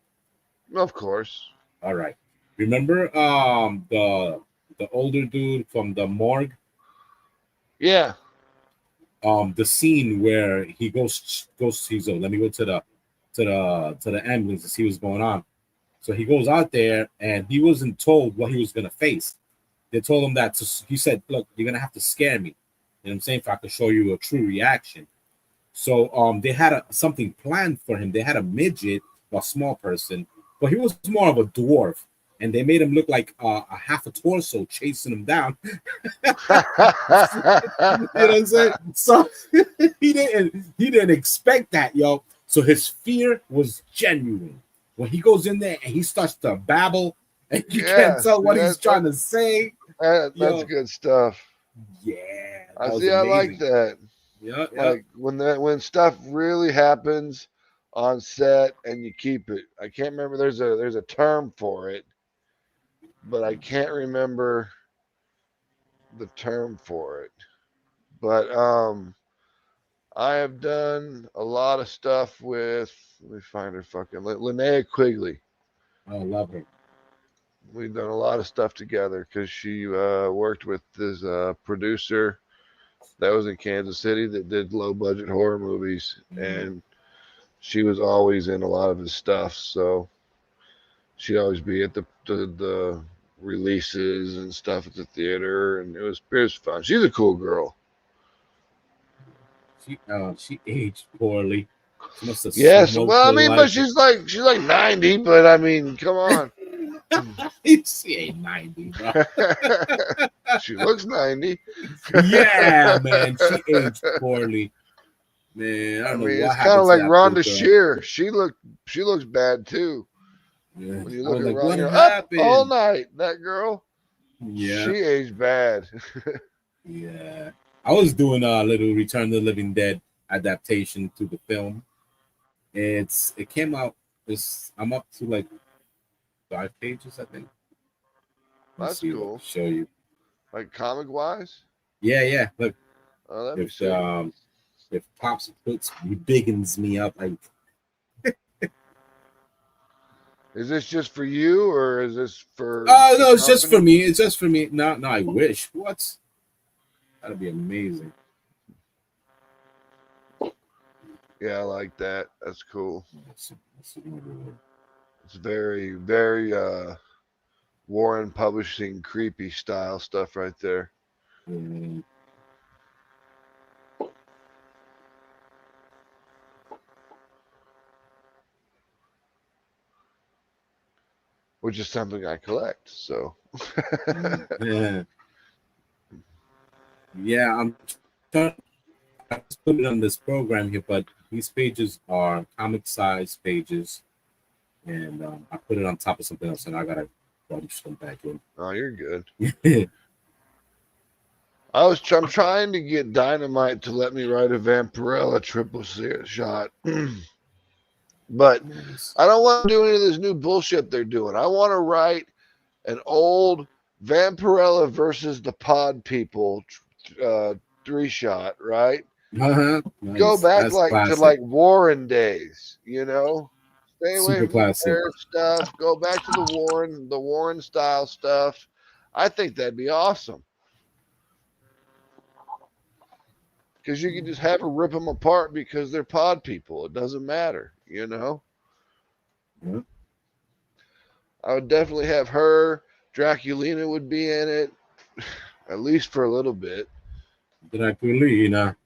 Of course. All right. Remember the older dude from the morgue? Yeah. The scene where he goes he's let me go to the ambulance to see what's going on. So he goes out there and he wasn't told what he was gonna face. They told him that he said, "Look, you're gonna have to scare me." You know what I'm saying? If I could show you a true reaction. So they had something planned for him. They had a midget, a small person, but he was more of a dwarf. And they made him look like a half a torso chasing him down. You know what I'm saying? So he didn't expect that, yo. So his fear was genuine. When he goes in there and he starts to babble and you can't tell what he's trying to say. That's good stuff. Yeah. I like that. Yeah. Like when stuff really happens on set and you keep it. I can't remember. There's a term for it, but I can't remember the term for it. But I have done a lot of stuff with. Let me find her fucking Linnea Quigley. I love her. We've done a lot of stuff together because she worked with this producer that was in Kansas City that did low budget horror movies, and she was always in a lot of his stuff. So she'd always be at the releases and stuff at the theater, and it was fun. She's a cool girl. She aged poorly. She must have well, I mean, but she's like 90. But I mean, come on. She ain't 90, bro. She looks 90. Yeah, man. She aged poorly. Man, I mean, it's kind of like Rhonda Shear. She looks bad too. Yeah. When you look at like, Rhonda, you're up all night. That girl. Yeah. She aged bad. Yeah. I was doing a little Return of the Living Dead adaptation to the film. It came out. I'm up to like 5 pages, I think. That's cool. Show you. Like comic wise? Yeah. Look. Oh, that'd be sick. If Pops biggins me up, like. Is this just for you, or is this for? Oh no, it's just for me. It's just for me. No, I wish. What? That'd be amazing. Yeah, I like that. That's cool. It's very, very Warren Publishing creepy style stuff right there. Mm-hmm. Which is something I collect. So. Yeah, I'm trying to put it on this program here, but these pages are comic size pages, and I put it on top of something else, and I gotta bunch them back in. Oh, you're good. I'm trying to get Dynamite to let me write a Vampirella triple shot. But I don't want to do any of this new bullshit they're doing. I want to write an old Vampirella versus the Pod People 3-shot, right? Nice. Go back That's like classic. to like Warren days, you know. Stay away Super from the classic. bear stuff. Go back to the Warren style stuff. I think that'd be awesome. Because you can just have her rip them apart because they're pod people. It doesn't matter, you know. Yeah. I would definitely have her. Draculina would be in it, at least for a little bit. Draculina.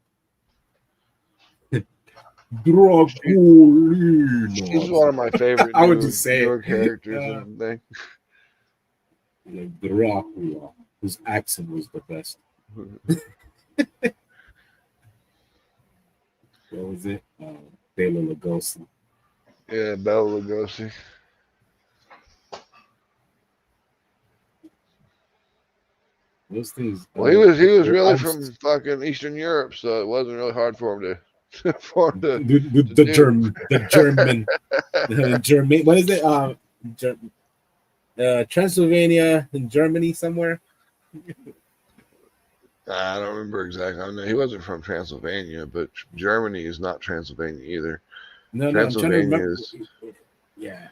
She's one of my favorite How would you say newer it? characters in the thing. Like Dracula, whose accent was the best. What was it? Bela Lugosi. Yeah, Bela Lugosi. Those things. Well, he was really from fucking Eastern Europe, so it wasn't really hard for him to the German. What is it? Transylvania in Germany somewhere. I don't remember exactly. I know he wasn't from Transylvania, but Germany is not Transylvania either. No, Transylvania is. Yeah.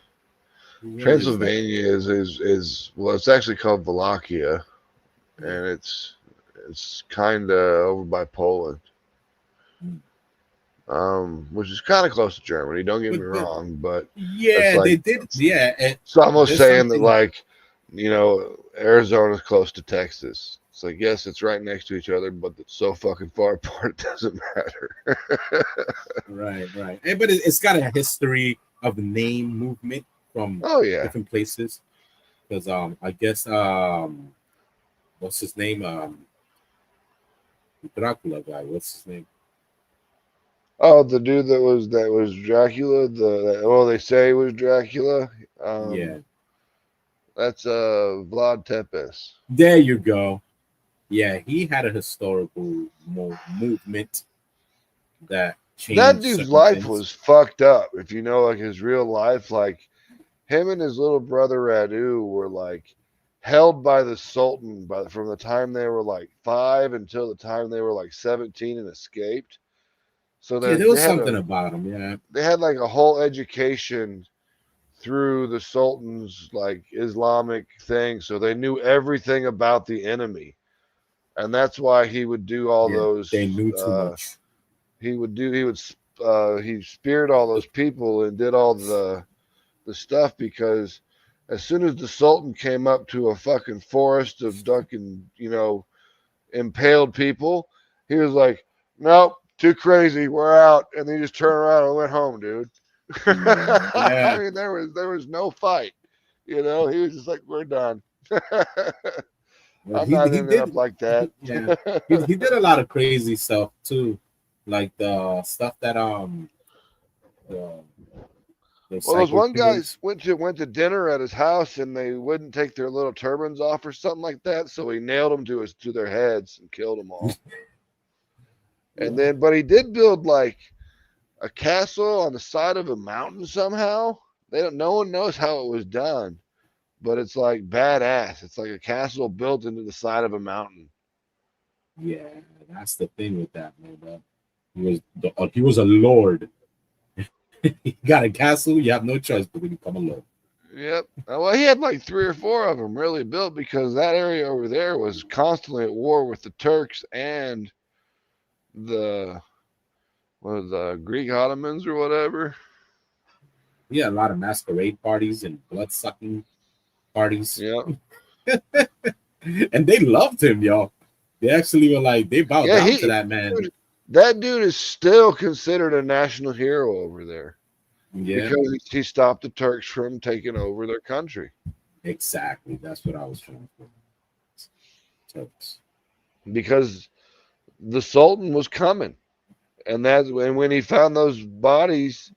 Transylvania is well, it's actually called Wallachia, and it's kind of over by Poland, which is kind of close to Germany. Don't get me wrong, but yeah, they did. Yeah, it's almost saying that, like, you know, Arizona's close to Texas. It's like, yes, it's right next to each other, but it's so fucking far apart it doesn't matter. Right. But it's got a history of name movement from different places. Because I guess what's his name? Dracula guy. What's his name? Oh, the dude that was Dracula. They say it was Dracula. Yeah, that's Vlad Tepes. There you go. Yeah, he had a historical movement that changed. That dude's life was fucked up. If you know, like, his real life, like, him and his little brother Radu were like held by the Sultan from the time they were like 5 until the time they were like 17 and escaped. So there was something about him. Yeah, they had like a whole education through the Sultan's like Islamic thing, so they knew everything about the enemy, and that's why he would do all those. They knew too much. He speared all those people and did all the stuff, because as soon as the Sultan came up to a fucking forest of impaled people, he was like, nope, too crazy, we're out. And they just turned around and went home, dude. Yeah. I mean, there was no fight. You know, he was just like, we're done. I'm not ending up like that. Yeah, he did a lot of crazy stuff too, like the stuff that those one guys went to dinner at his house and they wouldn't take their little turbans off or something like that, so he nailed them to their heads and killed them all. And then, but he did build like a castle on the side of a mountain somehow. No one knows how it was done, but it's like badass. It's like a castle built into the side of a mountain. Yeah, that's the thing with that, man. He was a lord. You got a castle, you have no choice but to become a lord. Yep. Well, he had like 3 or 4 of them really built, because that area over there was constantly at war with the Turks and the Greek Ottomans or whatever. Yeah, a lot of masquerade parties and blood-sucking parties. Yeah. And they loved him, y'all. They actually were like, they bowed down to that man. That dude is still considered a national hero over there. Yeah. Because he stopped the Turks from taking over their country. Exactly. That's what I was trying to say. Turks. Because the Sultan was coming. And when he found those bodies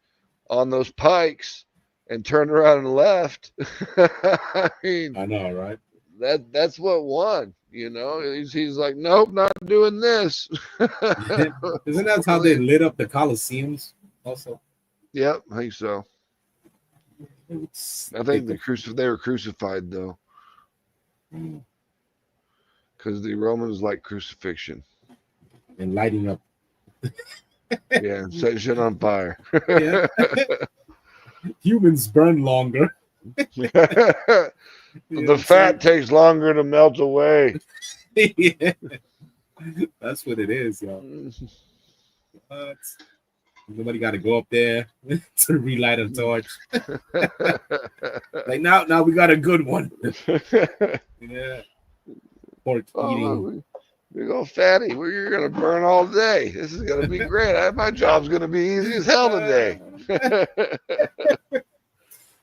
on those pikes and turned around and left, I mean, I know, right? That's what won. You know, he's like, nope, not doing this. Isn't that how they lit up the Colosseums also? Yep, I think so. I think they were crucified though, because the Romans like crucifixion and lighting up Yeah, set shit on fire. Yeah. Humans burn longer. The fat takes longer to melt away. Yeah. That's what it is, yo. What? Nobody got to go up there to relight a torch. Like now we got a good one. Yeah. Pork eating. We go fatty. We're gonna burn all day. This is gonna be great. My job's gonna be easy as hell today.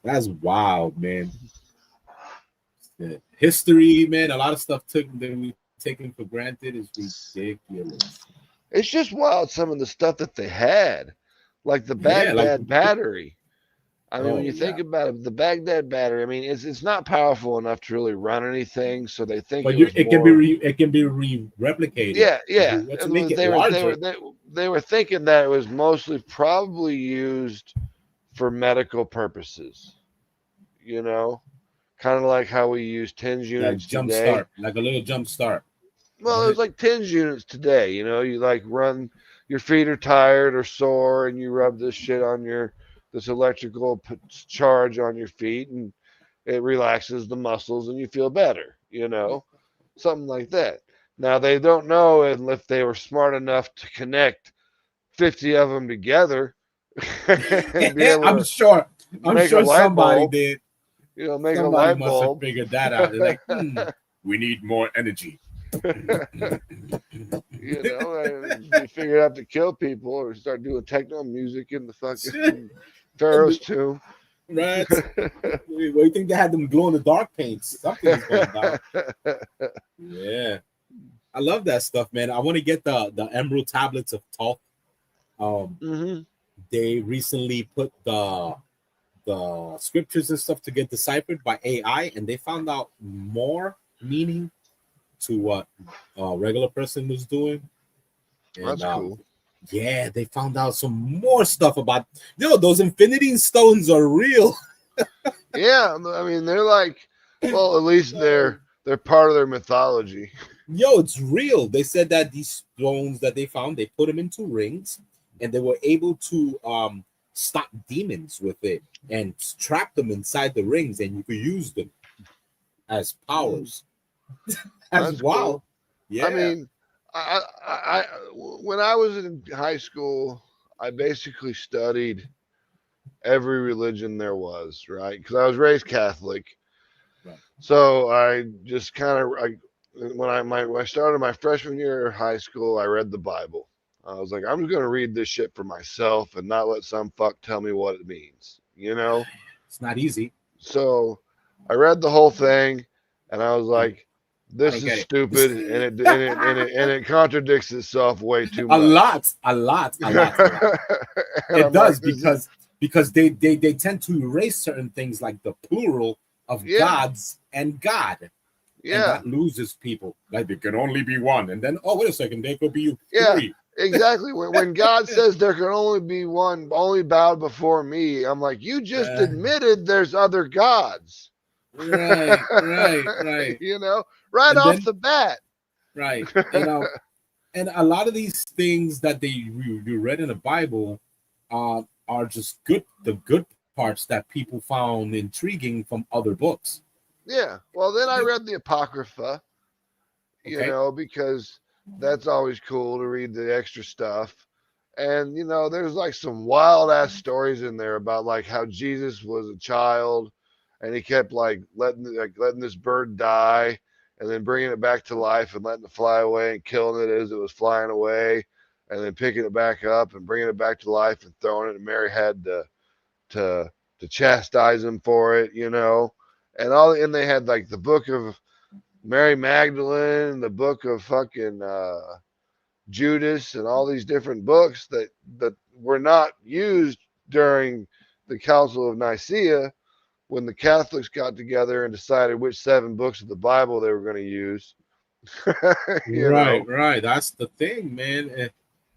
That's wild, man. Yeah. History, man. A lot of stuff that we taken for granted is ridiculous. It's just wild some of the stuff that they had, like the Baghdad battery. I mean, when you think about it, the Baghdad battery, I mean, it's not powerful enough to really run anything. So they think it can be replicated. Yeah. To make it larger. They were thinking that it was mostly probably used for medical purposes. You know, kind of like how we use TENS units today. Like a little jump start. Well, it was like TENS units today. You know, you like run, your feet are tired or sore, and you rub this shit on this electrical charge on your feet, and it relaxes the muscles, and you feel better. You know, something like that. Now they don't know if they were smart enough to connect 50 of them together. I'm sure somebody did. You know, make somebody a light bulb. Must have figured that out. They're like, we need more energy. You know, they figured out to kill people or start doing techno music in the fucking Pharaoh's tomb. Right. What do you think they had them glow in the dark paints? Something's going down. Yeah. I love that stuff, man. I want to get the Emerald Tablets of Thoth. They recently put the scriptures and stuff to get deciphered by AI, and they found out more meaning to what a regular person was doing. And, that's cool. Yeah, they found out some more stuff about those infinity stones are real. Yeah, I mean they're like, well, at least they're part of their mythology. It's real. They said that these stones that they found, they put them into rings, and they were able to stop demons with it and trap them inside the rings, and you could use them as powers. That's wild. Cool. Yeah. I mean, I when I was in high school, I basically studied every religion there was, right? Because I was raised Catholic. Right. So I just kind of when I started my freshman year of high school, I read the Bible. I was like, I'm just gonna read this shit for myself and not let some fuck tell me what it means. You know, it's not easy. So I read the whole thing, and I was like, this is stupid, and it contradicts itself way too much. A lot. It does, like, because they tend to erase certain things like the plural of gods and God. Yeah, and that loses people. Like there can only be one, and then wait a second, there could be three. Exactly. When God says there can only be one, only bowed before me, I'm like, you just admitted there's other gods. Right. You know, right off the bat. Right. And a lot of these things that you read in the Bible are just the good parts that people found intriguing from other books. Yeah. Well, then I read the Apocrypha, you know, because that's always cool to read the extra stuff. And, you know, there's like some wild ass stories in there about like how Jesus was a child and he kept like letting this bird die and then bringing it back to life and letting it fly away and killing it as it was flying away and then picking it back up and bringing it back to life and throwing it. And Mary had to chastise him for it, you know, and they had like the book of Mary Magdalene, the book of fucking Judas, and all these different books that were not used during the Council of Nicaea when the Catholics got together and decided which 7 books of the Bible they were going to use. Right. That's the thing, man.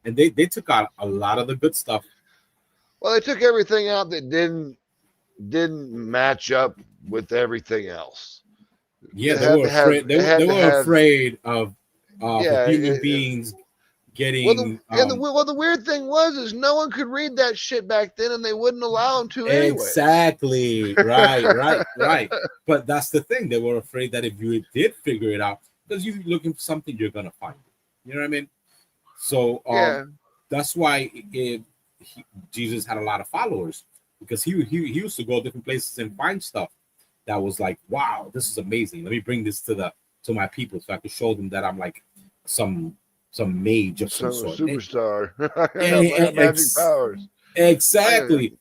And they took out a lot of the good stuff. Well, they took everything out that didn't match up with everything else. Yeah, they were afraid. They were afraid of human beings getting. The weird thing is no one could read that shit back then, and they wouldn't allow them to anyway. Exactly. Right. But that's the thing. They were afraid that if you did figure it out, because you're looking for something, you're gonna find it. You know what I mean? So that's why Jesus had a lot of followers, because he used to go different places and find stuff that was like, wow, this is amazing. Let me bring this to my people so I could show them that I'm like some mage of some sort. Superstar. I got magic powers. Exactly.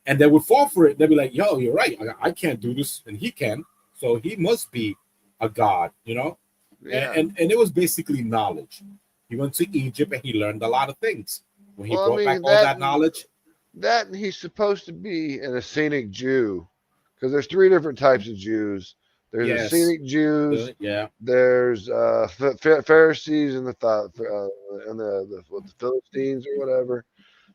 And they would fall for it. They'd be like, yo, you're right. I can't do this, and he can. So he must be a god, you know? Yeah. And it was basically knowledge. He went to Egypt and he learned a lot of things. When he brought back all that knowledge. That, and he's supposed to be an Essenic Jew, because there's 3 different types of Jews. There's Essenic Jews. There's Pharisees and the Philistines or whatever.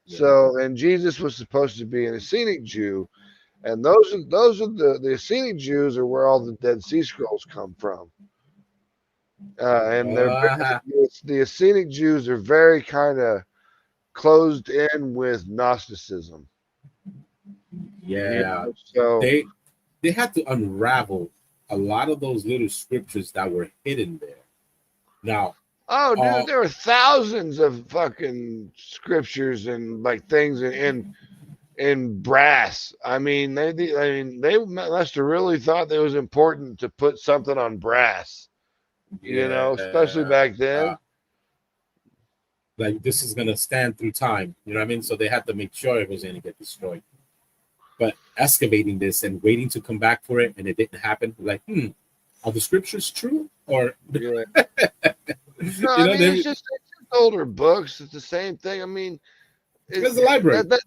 Yeah. So, and Jesus was supposed to be an Essenic Jew, and those are the Essenic Jews are where all the Dead Sea Scrolls come from. And the Essenic Jews are very kind of closed in with Gnosticism. Yeah. So they had to unravel a lot of those little scriptures that were hidden there. Now, oh, dude, there were thousands of fucking scriptures and like things in brass. I mean, they must have really thought that it was important to put something on brass. You know, especially back then. Like, this is gonna stand through time. You know what I mean? So they had to make sure it was gonna get destroyed. But excavating this and waiting to come back for it, and it didn't happen. Like, are the scriptures true? Or no, I mean, it's just older books. It's the same thing. I mean, it's the library. That's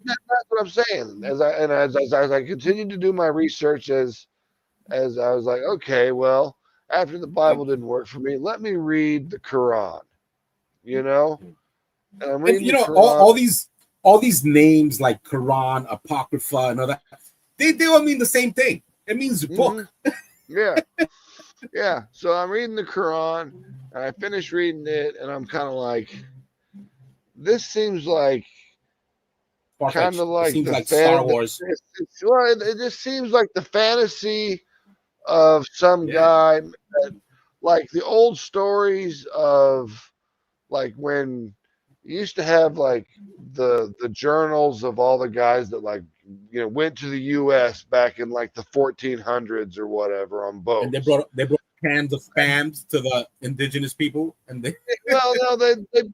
what I'm saying. As I continued to do my research, as I was like, okay, well, after the Bible didn't work for me, let me read the Quran. You know, and I'm reading. And, you know, all these names like Quran, Apocrypha, and all that, they all mean the same thing. It means book. Yeah. Yeah. So I'm reading the Quran, and I finished reading it, and I'm kind of like, this seems like kind of like the like Star Wars. It just seems like the fantasy of some guy, like the old stories of like when you used to have like the journals of all the guys that like, you know, went to the U.S. back in like the 1400s or whatever on boats. And they brought cans of spams to the indigenous people, and they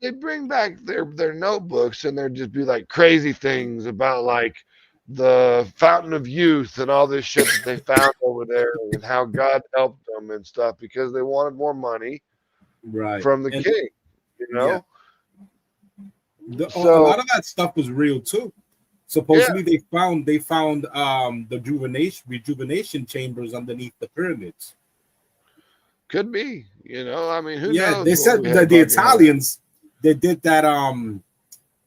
they bring back their notebooks, and there'd just be like crazy things about like the fountain of youth and all this shit that they found over there, and how God helped them and stuff because they wanted more money from the king, you know. A lot of that stuff was real too. Supposedly they found the rejuvenation chambers underneath the pyramids. Could be, you know. I mean, who knows? They said that the Italians they did that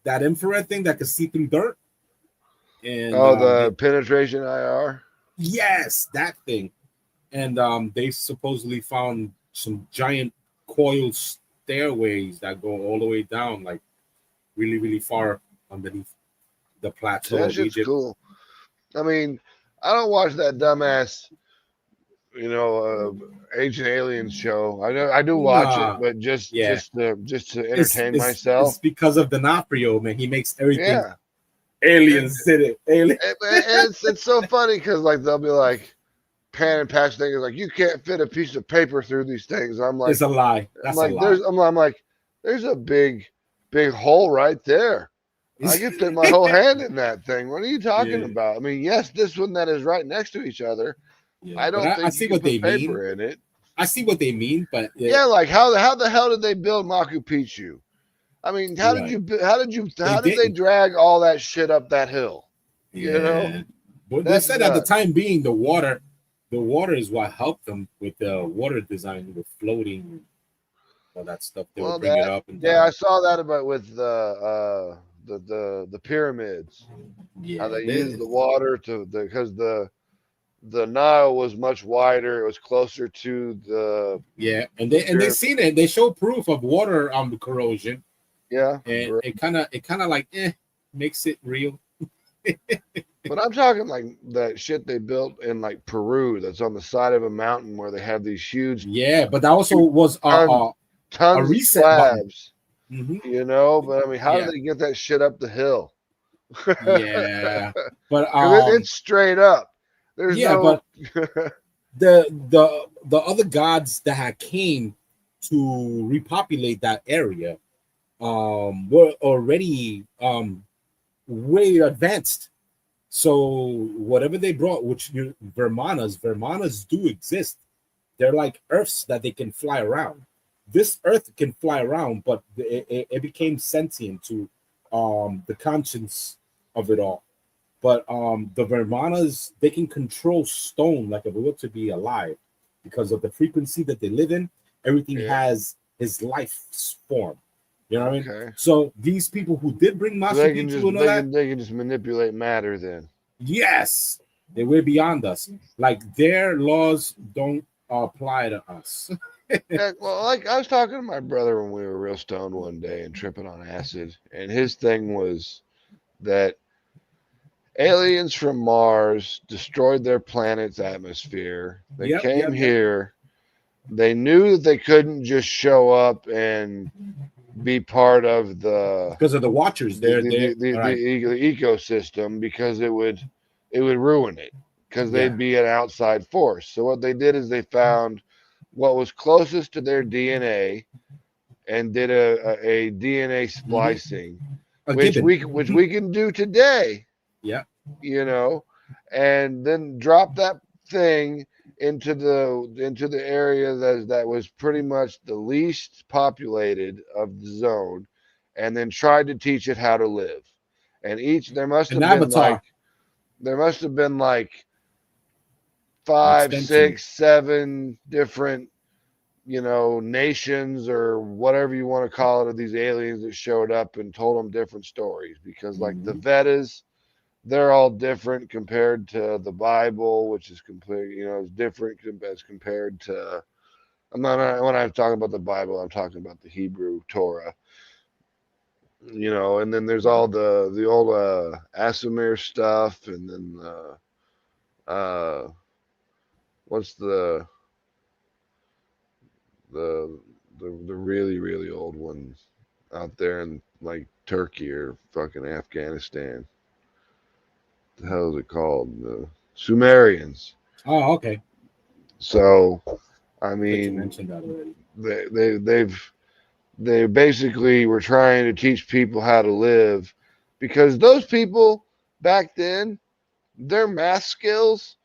that infrared thing that could see through dirt. And the penetration IR. Yes, that thing. And they supposedly found some giant coiled stairways that go all the way down, like really, really far underneath the plateau of Egypt. Cool. I mean, I don't watch that dumbass, you know, Ancient Aliens show. I do watch it, but just to entertain myself. It's because of D'Onofrio, man. He makes everything. Aliens did it. Aliens. It's so funny because like they'll be like pan and patch things like you can't fit a piece of paper through these things. I'm like, it's a lie. That's a lie. I'm like, there's a big hole right there. I can fit my whole hand in that thing. What are you talking about? I mean, yes, this one that is right next to each other. I don't think I see what they mean. In it. I see what they mean, but like how the hell did they build Machu Picchu? I mean, how did they drag all that shit up that hill? You know, but they said at the time being the water is what helped them with the water design, with floating, all that stuff. They would bring it up and down. I saw that about with the pyramids. Yeah, how they used the water because the Nile was much wider. It was closer to the and they seen it. They show proof of water corrosion. Yeah, and it kind of like makes it real. But I'm talking like that shit they built in like Peru that's on the side of a mountain where they have these huge, Yeah, but that also was tons a of reset button. slabs, Mm-hmm. you know. But I mean, how Yeah. do they get that shit up the hill? Yeah, but Because it's straight up. There's yeah, no. but the other gods that had came to repopulate that area were already way advanced. So whatever they brought, which Vermanas do exist. They're like Earths that they can fly around. This Earth can fly around, but it became sentient to the conscience of it all. But the Vermanas, they can control stone like if it were to be alive because of the frequency that they live in. Everything has his life form. You know what I mean? So these people who did bring Machu Picchu and all that, they can just manipulate matter then. yes, they're way beyond us. Like their laws don't apply to us. Yeah, well, like I was talking to my brother when we were real stoned one day and tripping on acid, and his thing was that aliens from Mars destroyed their planet's atmosphere. They came here. They knew that they couldn't just show up and be part of because of the Watchers. The ecosystem, because it would ruin it, because they'd be an outside force. So what they did is they found what was closest to their DNA and did a DNA splicing, which we can do today. Yeah. You know, and then drop that thing into the area that was pretty much the least populated of the zone, and then tried to teach it how to live. And there must have been like 5, 6, 7 different, you know, nations or whatever you want to call it, of these aliens that showed up and told them different stories. Because like the Vedas, they're all different compared to the Bible, which is completely, you know, is different as compared to. When I'm talking about the Bible, I'm talking about the Hebrew Torah. You know, and then there's all the old Asimir stuff, and then what's the really really old one out there in like Turkey or fucking Afghanistan. The hell is it called? The Sumerians. Oh, okay. So, I mean, you mentioned that already. They basically were trying to teach people how to live, because those people back then, their math skills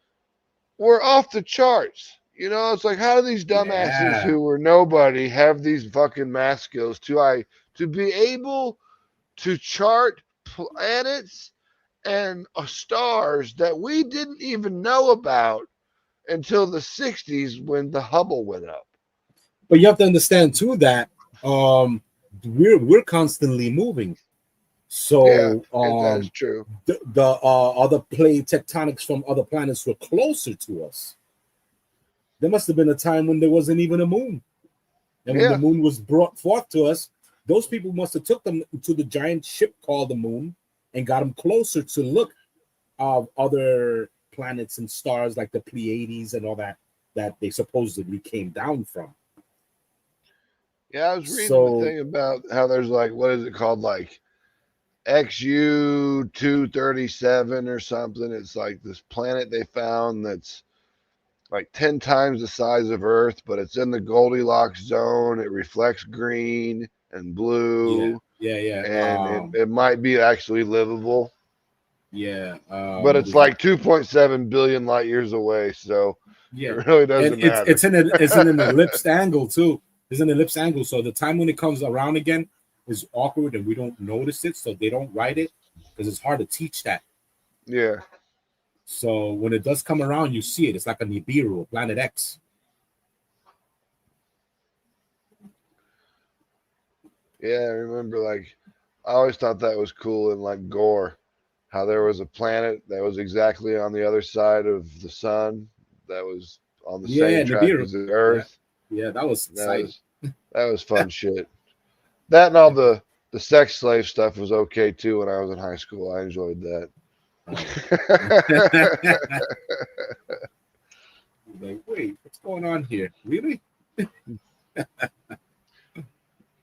were off the charts. You know, it's like, how do these dumbasses who were nobody have these fucking math skills to be able to chart planets and stars that we didn't even know about until the 60s when the Hubble went up. But you have to understand too that we're constantly moving. So that's true. The other plate tectonics from other planets were closer to us. There must have been a time when there wasn't even a moon. And when the moon was brought forth to us, those people must have took them to the giant ship called the moon and got them closer to look of other planets and stars like the Pleiades and all that they supposedly came down from. Yeah, I was reading the thing about how there's like, what is it called, like XU 237 or something. It's like this planet they found that's like 10 times the size of Earth, but it's in the Goldilocks zone. It reflects green and blue. Yeah. And it might be actually livable. Yeah. But it's like 2.7 billion light years away, so it really doesn't matter. It's in an ellipsed angle too. It's an ellipse angle, so the time when it comes around again is awkward and we don't notice it, so they don't write it because it's hard to teach that. Yeah. So when it does come around, you see it. It's like a Nibiru, Planet X. Yeah, I remember, like, I always thought that was cool in like Gore, how there was a planet that was exactly on the other side of the sun that was on the same track Nibiru. as the Earth. Yeah, that was exciting. That was fun shit. That and all the the sex slave stuff was okay too when I was in high school. I enjoyed that. Like, wait, what's going on here? Really?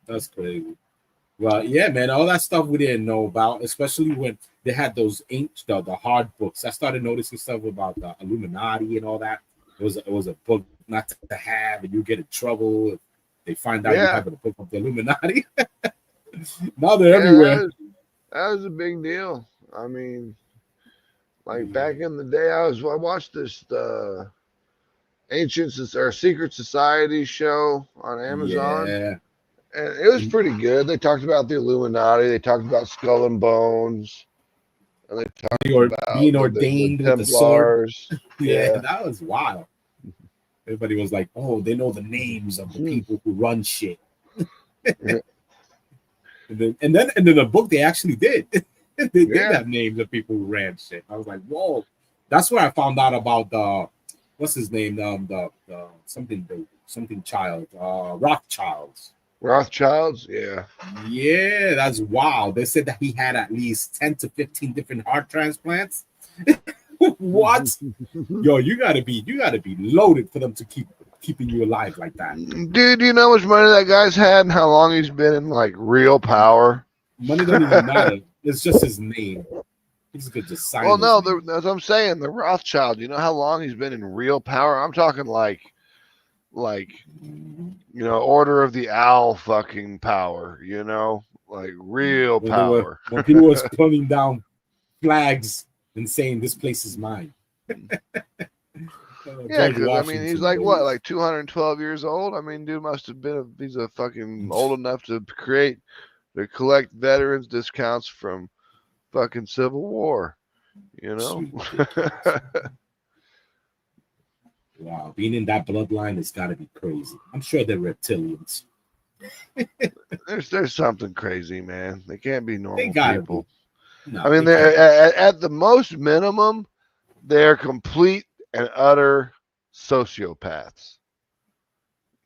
That's crazy. Well, yeah, man, all that stuff we didn't know about, especially when they had those the hard books. I started noticing stuff about the Illuminati and all that. It was a book not to have, and you get in trouble if they find out you have a book of the Illuminati. Now they're everywhere. That was a big deal. I mean, like back in the day, I watched this Secret Society show on Amazon. Yeah. And it was pretty good. They talked about the Illuminati. They talked about Skull and Bones. And they talked about being ordained the with the sword. Templars. Yeah, that was wild. Everybody was like, "Oh, they know the names of the people who run shit." and then the book they actually did. They did have names of people who ran shit. I was like, "Whoa!" That's where I found out about the what's his name, the something child, Rothschilds. Rothschilds, yeah. Yeah, that's wild. They said that he had at least 10 to 15 different heart transplants. What? Yo, you gotta be loaded for them to keeping you alive like that. Dude, you know how much money that guy's had and how long he's been in like real power? Money doesn't even matter. It's just his name. He's good to sign. Well, no, as I'm saying, the Rothschild, you know how long he's been in real power? I'm talking like Order of the Owl fucking power, like real power. When people was pulling down flags and saying this place is mine. Yeah, because I mean, he's like what, like 212 years old? I mean, dude must have been he's a fucking old enough to collect veterans discounts from fucking Civil War, Wow, being in that bloodline has got to be crazy. I'm sure they're reptilians. There's something crazy, man. They can't be normal people. No, I mean, they're at the most minimum, they're complete and utter sociopaths.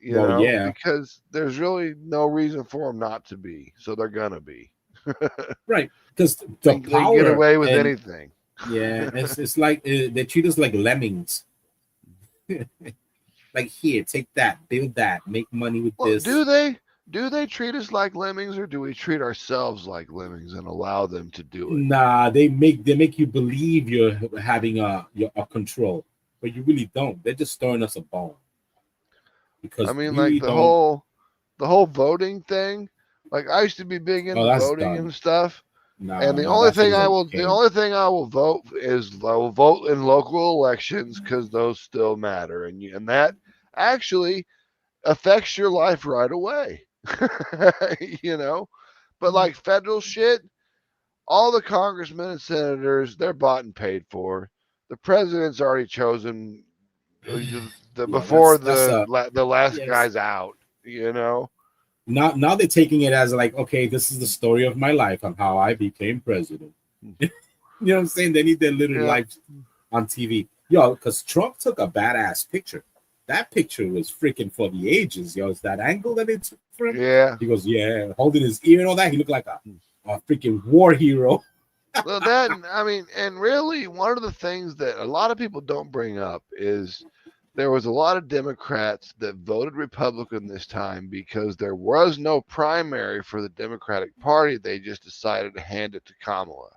Because there's really no reason for them not to be, so they're gonna be. Right, because they get away with anything. Yeah, it's like they treat us like lemmings. Like, here, take that, build that, make money with this. Do they treat us like lemmings, or do we treat ourselves like lemmings and allow them to do it? Nah, they make you believe you're having a control, but you really don't. They're just throwing us a bone. Because I mean, like the whole voting thing. Like, I used to be big into voting and stuff. And the only thing I will vote is I will vote in local elections because those still matter, and that actually affects your life right away. But like federal shit, all the congressmen and senators, they're bought and paid for. The president's already chosen before the last guy's out. Now they're taking it as like, okay, this is the story of my life on how I became president. You know what I'm saying? They need their little life on TV. Yo, because Trump took a badass picture. That picture was freaking for the ages, yo. It's that angle that it's for him. Yeah. He goes, yeah, holding his ear and all that. He looked like a freaking war hero. Well, that, I mean, and really one of the things that a lot of people don't bring up is there was a lot of Democrats that voted Republican this time because there was no primary for the Democratic Party. They just decided to hand it to Kamala.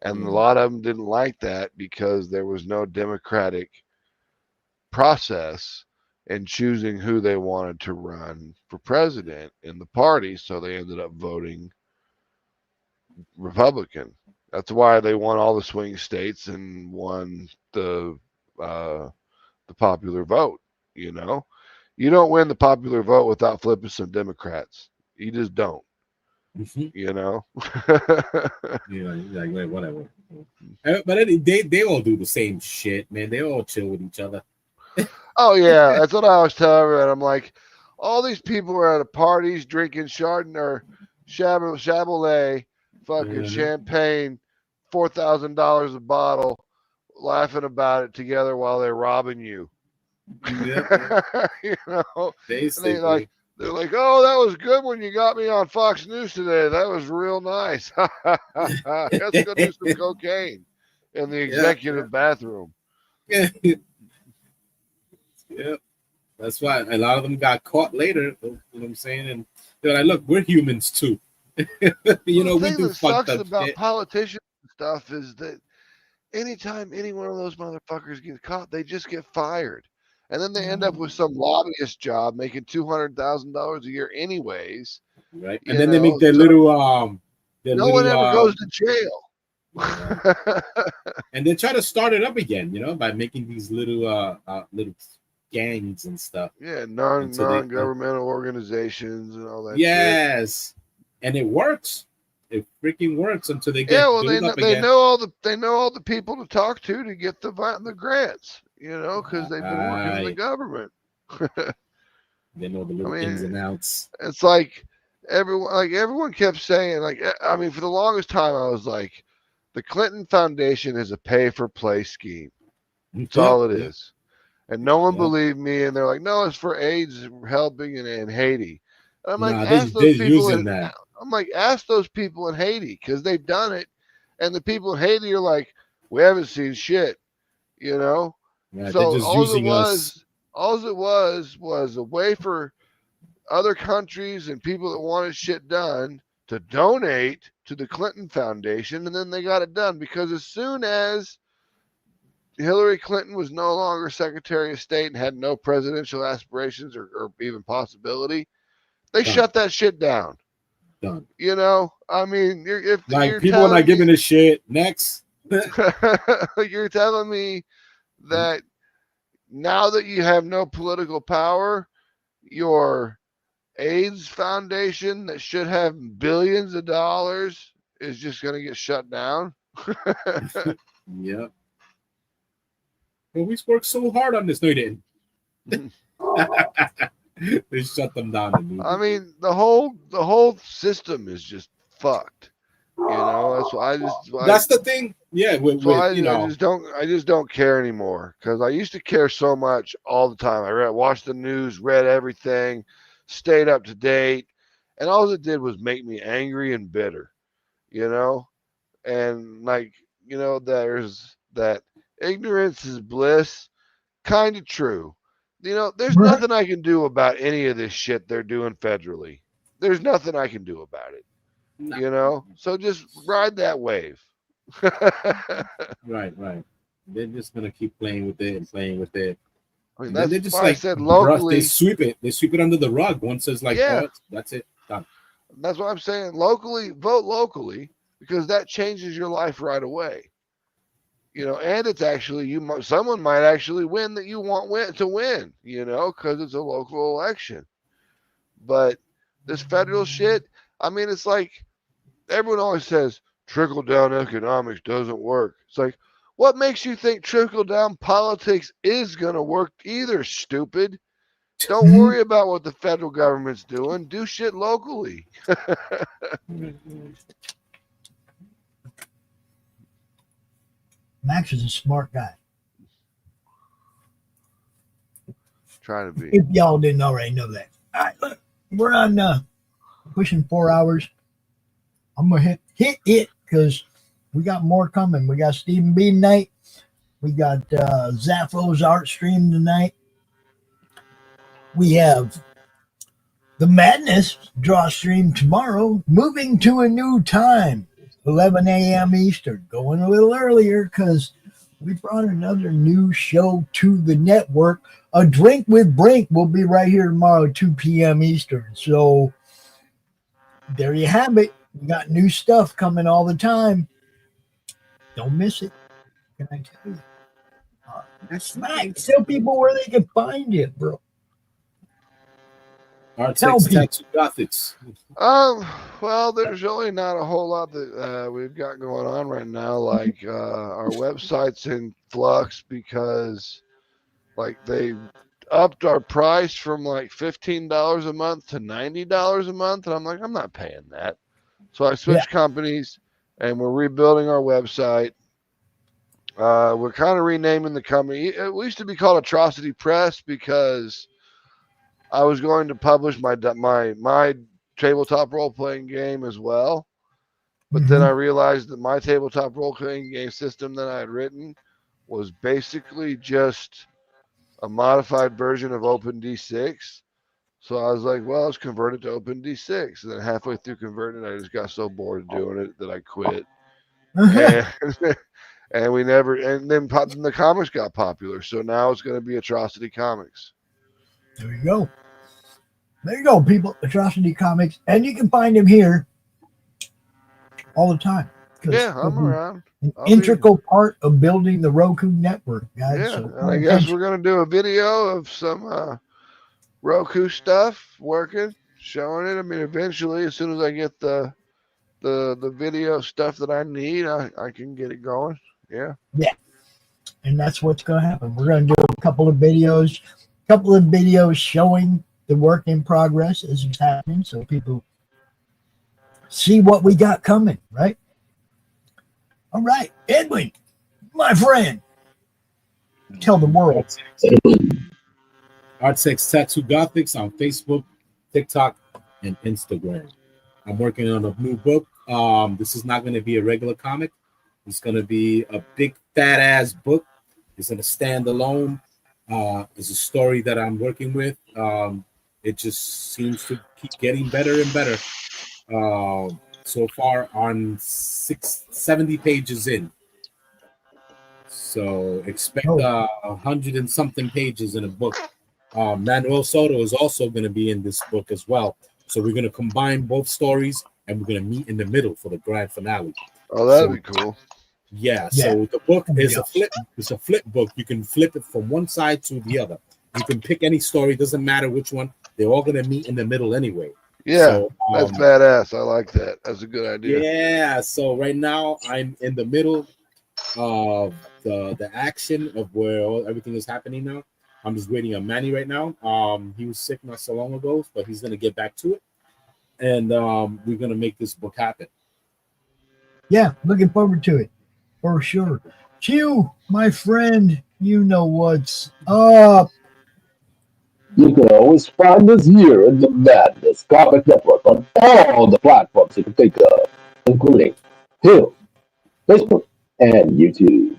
And a lot of them didn't like that because there was no democratic process in choosing who they wanted to run for president in the party. So they ended up voting Republican. That's why they won all the swing states and won the popular vote. You don't win the popular vote without flipping some Democrats. You just don't. Yeah, like whatever. But they all do the same shit, man. They all chill with each other. Oh yeah, that's what I was telling everyone. I'm like, all these people are at a parties drinking Chardonnay or Chabolet, fucking champagne, $4,000 a bottle, laughing about it together while they're robbing you. Yeah. Basically. They're like, oh, that was good when you got me on Fox News today. That was real nice. Let's go do some cocaine in the executive bathroom. Yeah. Yeah. That's why a lot of them got caught later. You know what I'm saying? And they're like, look, we're humans too. You know, the we thing do that fucked sucks up about shit. politicians and stuff is that anytime any one of those motherfuckers gets caught, they just get fired. And then they end up with some lobbyist job making $200,000 a year anyways. Right. And then they make their so little no one ever goes to jail. And they try to start it up again, you know, by making these little gangs and stuff. Yeah, non-governmental organizations and all that shit. Yes. And it works. It freaking works until they get Yeah, well, built up they again. know all the people to talk to get the grants, you know, because they've been working in the government. They know the little ins and outs. It's like everyone kept saying, like, I mean, for the longest time, I was like, the Clinton Foundation is a pay-for-play scheme. That's all it is. And no one believed me, and they're like, no, it's for AIDS helping in Haiti. And I'm like, ask those people ask those people in Haiti, because they've done it, and the people in Haiti are like, we haven't seen shit, you know. Yeah, so just all it was a way for other countries and people that wanted shit done to donate to the Clinton Foundation, and then they got it done, because as soon as Hillary Clinton was no longer Secretary of State and had no presidential aspirations or even possibility, they shut that shit down. Done. You know, I mean, if you're people are not giving a shit. Next, you're telling me that now that you have no political power, your AIDS Foundation that should have billions of dollars is just going to get shut down. Yep. Well, we worked so hard on this. No, you didn't. They shut them down. I mean, the whole system is just fucked. You know, that's why that's the thing. Yeah, I just don't care anymore, because I used to care so much all the time. I watched the news, read everything, stayed up to date, and all it did was make me angry and bitter. You know, and like, you know, there's that ignorance is bliss, kind of true. You know, there's nothing I can do about any of this shit they're doing federally. There's nothing I can do about it. No. You know, so just ride that wave. Right. They're just gonna keep playing with it and playing with it. I mean, that's just why I said locally. They sweep it under the rug. Once it's like, oh, that's it, done. That's what I'm saying. Locally, vote locally, because that changes your life right away. You know, and it's actually someone might actually win that you want to win. You know, because it's a local election. But this federal shit, I mean, it's like everyone always says trickle down economics doesn't work. It's like, what makes you think trickle down politics is going to work either, stupid? Don't worry about what the federal government's doing. Do shit locally. Max is a smart guy. Try to be. If y'all didn't already know that. All right, look, we're on pushing 4 hours. I'm gonna hit it because we got more coming. We got Stephen B tonight. We got Zappo's art stream tonight. We have the Madness draw stream tomorrow, moving to a new time, 11 a.m. Eastern, going a little earlier because we brought another new show to the network. A Drink with Brink will be right here tomorrow, 2 p.m. Eastern. So there you have it. We got new stuff coming all the time. Don't miss it. Can I tell you? That's right. Tell people where they can find it, bro. Artex Tattoo Gothics. Well, there's really not a whole lot that we've got going on right now. Like our website's in flux because like they upped our price from like $15 a month to $90 a month, and I'm like, I'm not paying that. So I switched companies, and we're rebuilding our website. We're kind of renaming the company. It used to be called Atrocity Press because I was going to publish my tabletop role playing game as well, but then I realized that my tabletop role playing game system that I had written was basically just a modified version of OpenD6. So I was like, well, let's convert it to OpenD6. And then halfway through converting it, I just got so bored of doing it that I quit. And we never, and then the comics got popular. So now it's going to be Atrocity Comics. There you go. There you go, people. Atrocity Comics. And you can find them here all the time. Yeah, I'm around. An integral part of building the Roku network, guys. Yeah, so and I guess we're going to do a video of some Roku stuff working, showing it. I mean, eventually, as soon as I get the video stuff that I need, I can get it going. Yeah. Yeah. And that's what's going to happen. We're going to do a couple of videos showing the work in progress as it's happening, so people see what we got coming, right? All right, Edwin, my friend, tell the world. Art6 Tattoo Gothics on Facebook, TikTok, and Instagram. I'm working on a new book. This is not going to be a regular comic. It's going to be a big fat ass book. It's going to stand alone. It's a story that I'm working with. It just seems to keep getting better and better. So far on 70 pages in. So expect 100 and something pages in a book. Manuel Soto is also going to be in this book as well. So we're going to combine both stories and we're going to meet in the middle for the grand finale. Oh, that'd be cool. Yeah, so the book is a flip. It's a flip book. You can flip it from one side to the other. You can pick any story. Doesn't matter which one. They're all going to meet in the middle anyway. Yeah, so, that's badass. I like that. That's a good idea. Yeah, so right now I'm in the middle of the action of where everything is happening now. I'm just waiting on Manny right now. He was sick not so long ago, but he's going to get back to it. And we're going to make this book happen. Yeah, looking forward to it. For sure. Q, my friend, you know what's up. You can always find us here in the Madness Comic Network on all the platforms you can think of, including Hill, Facebook, and YouTube.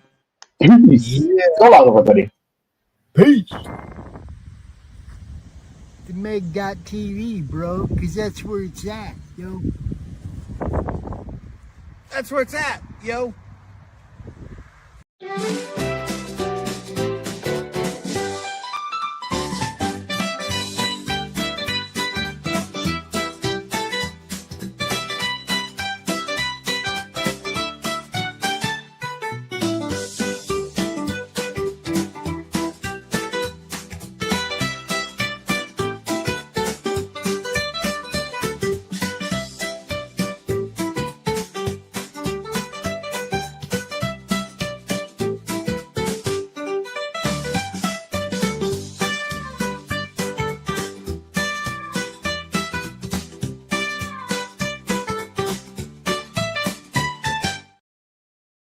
Peace. Yeah. So long, everybody. Peace. The Meg.TV, bro, because that's where it's at, yo. That's where it's at, yo.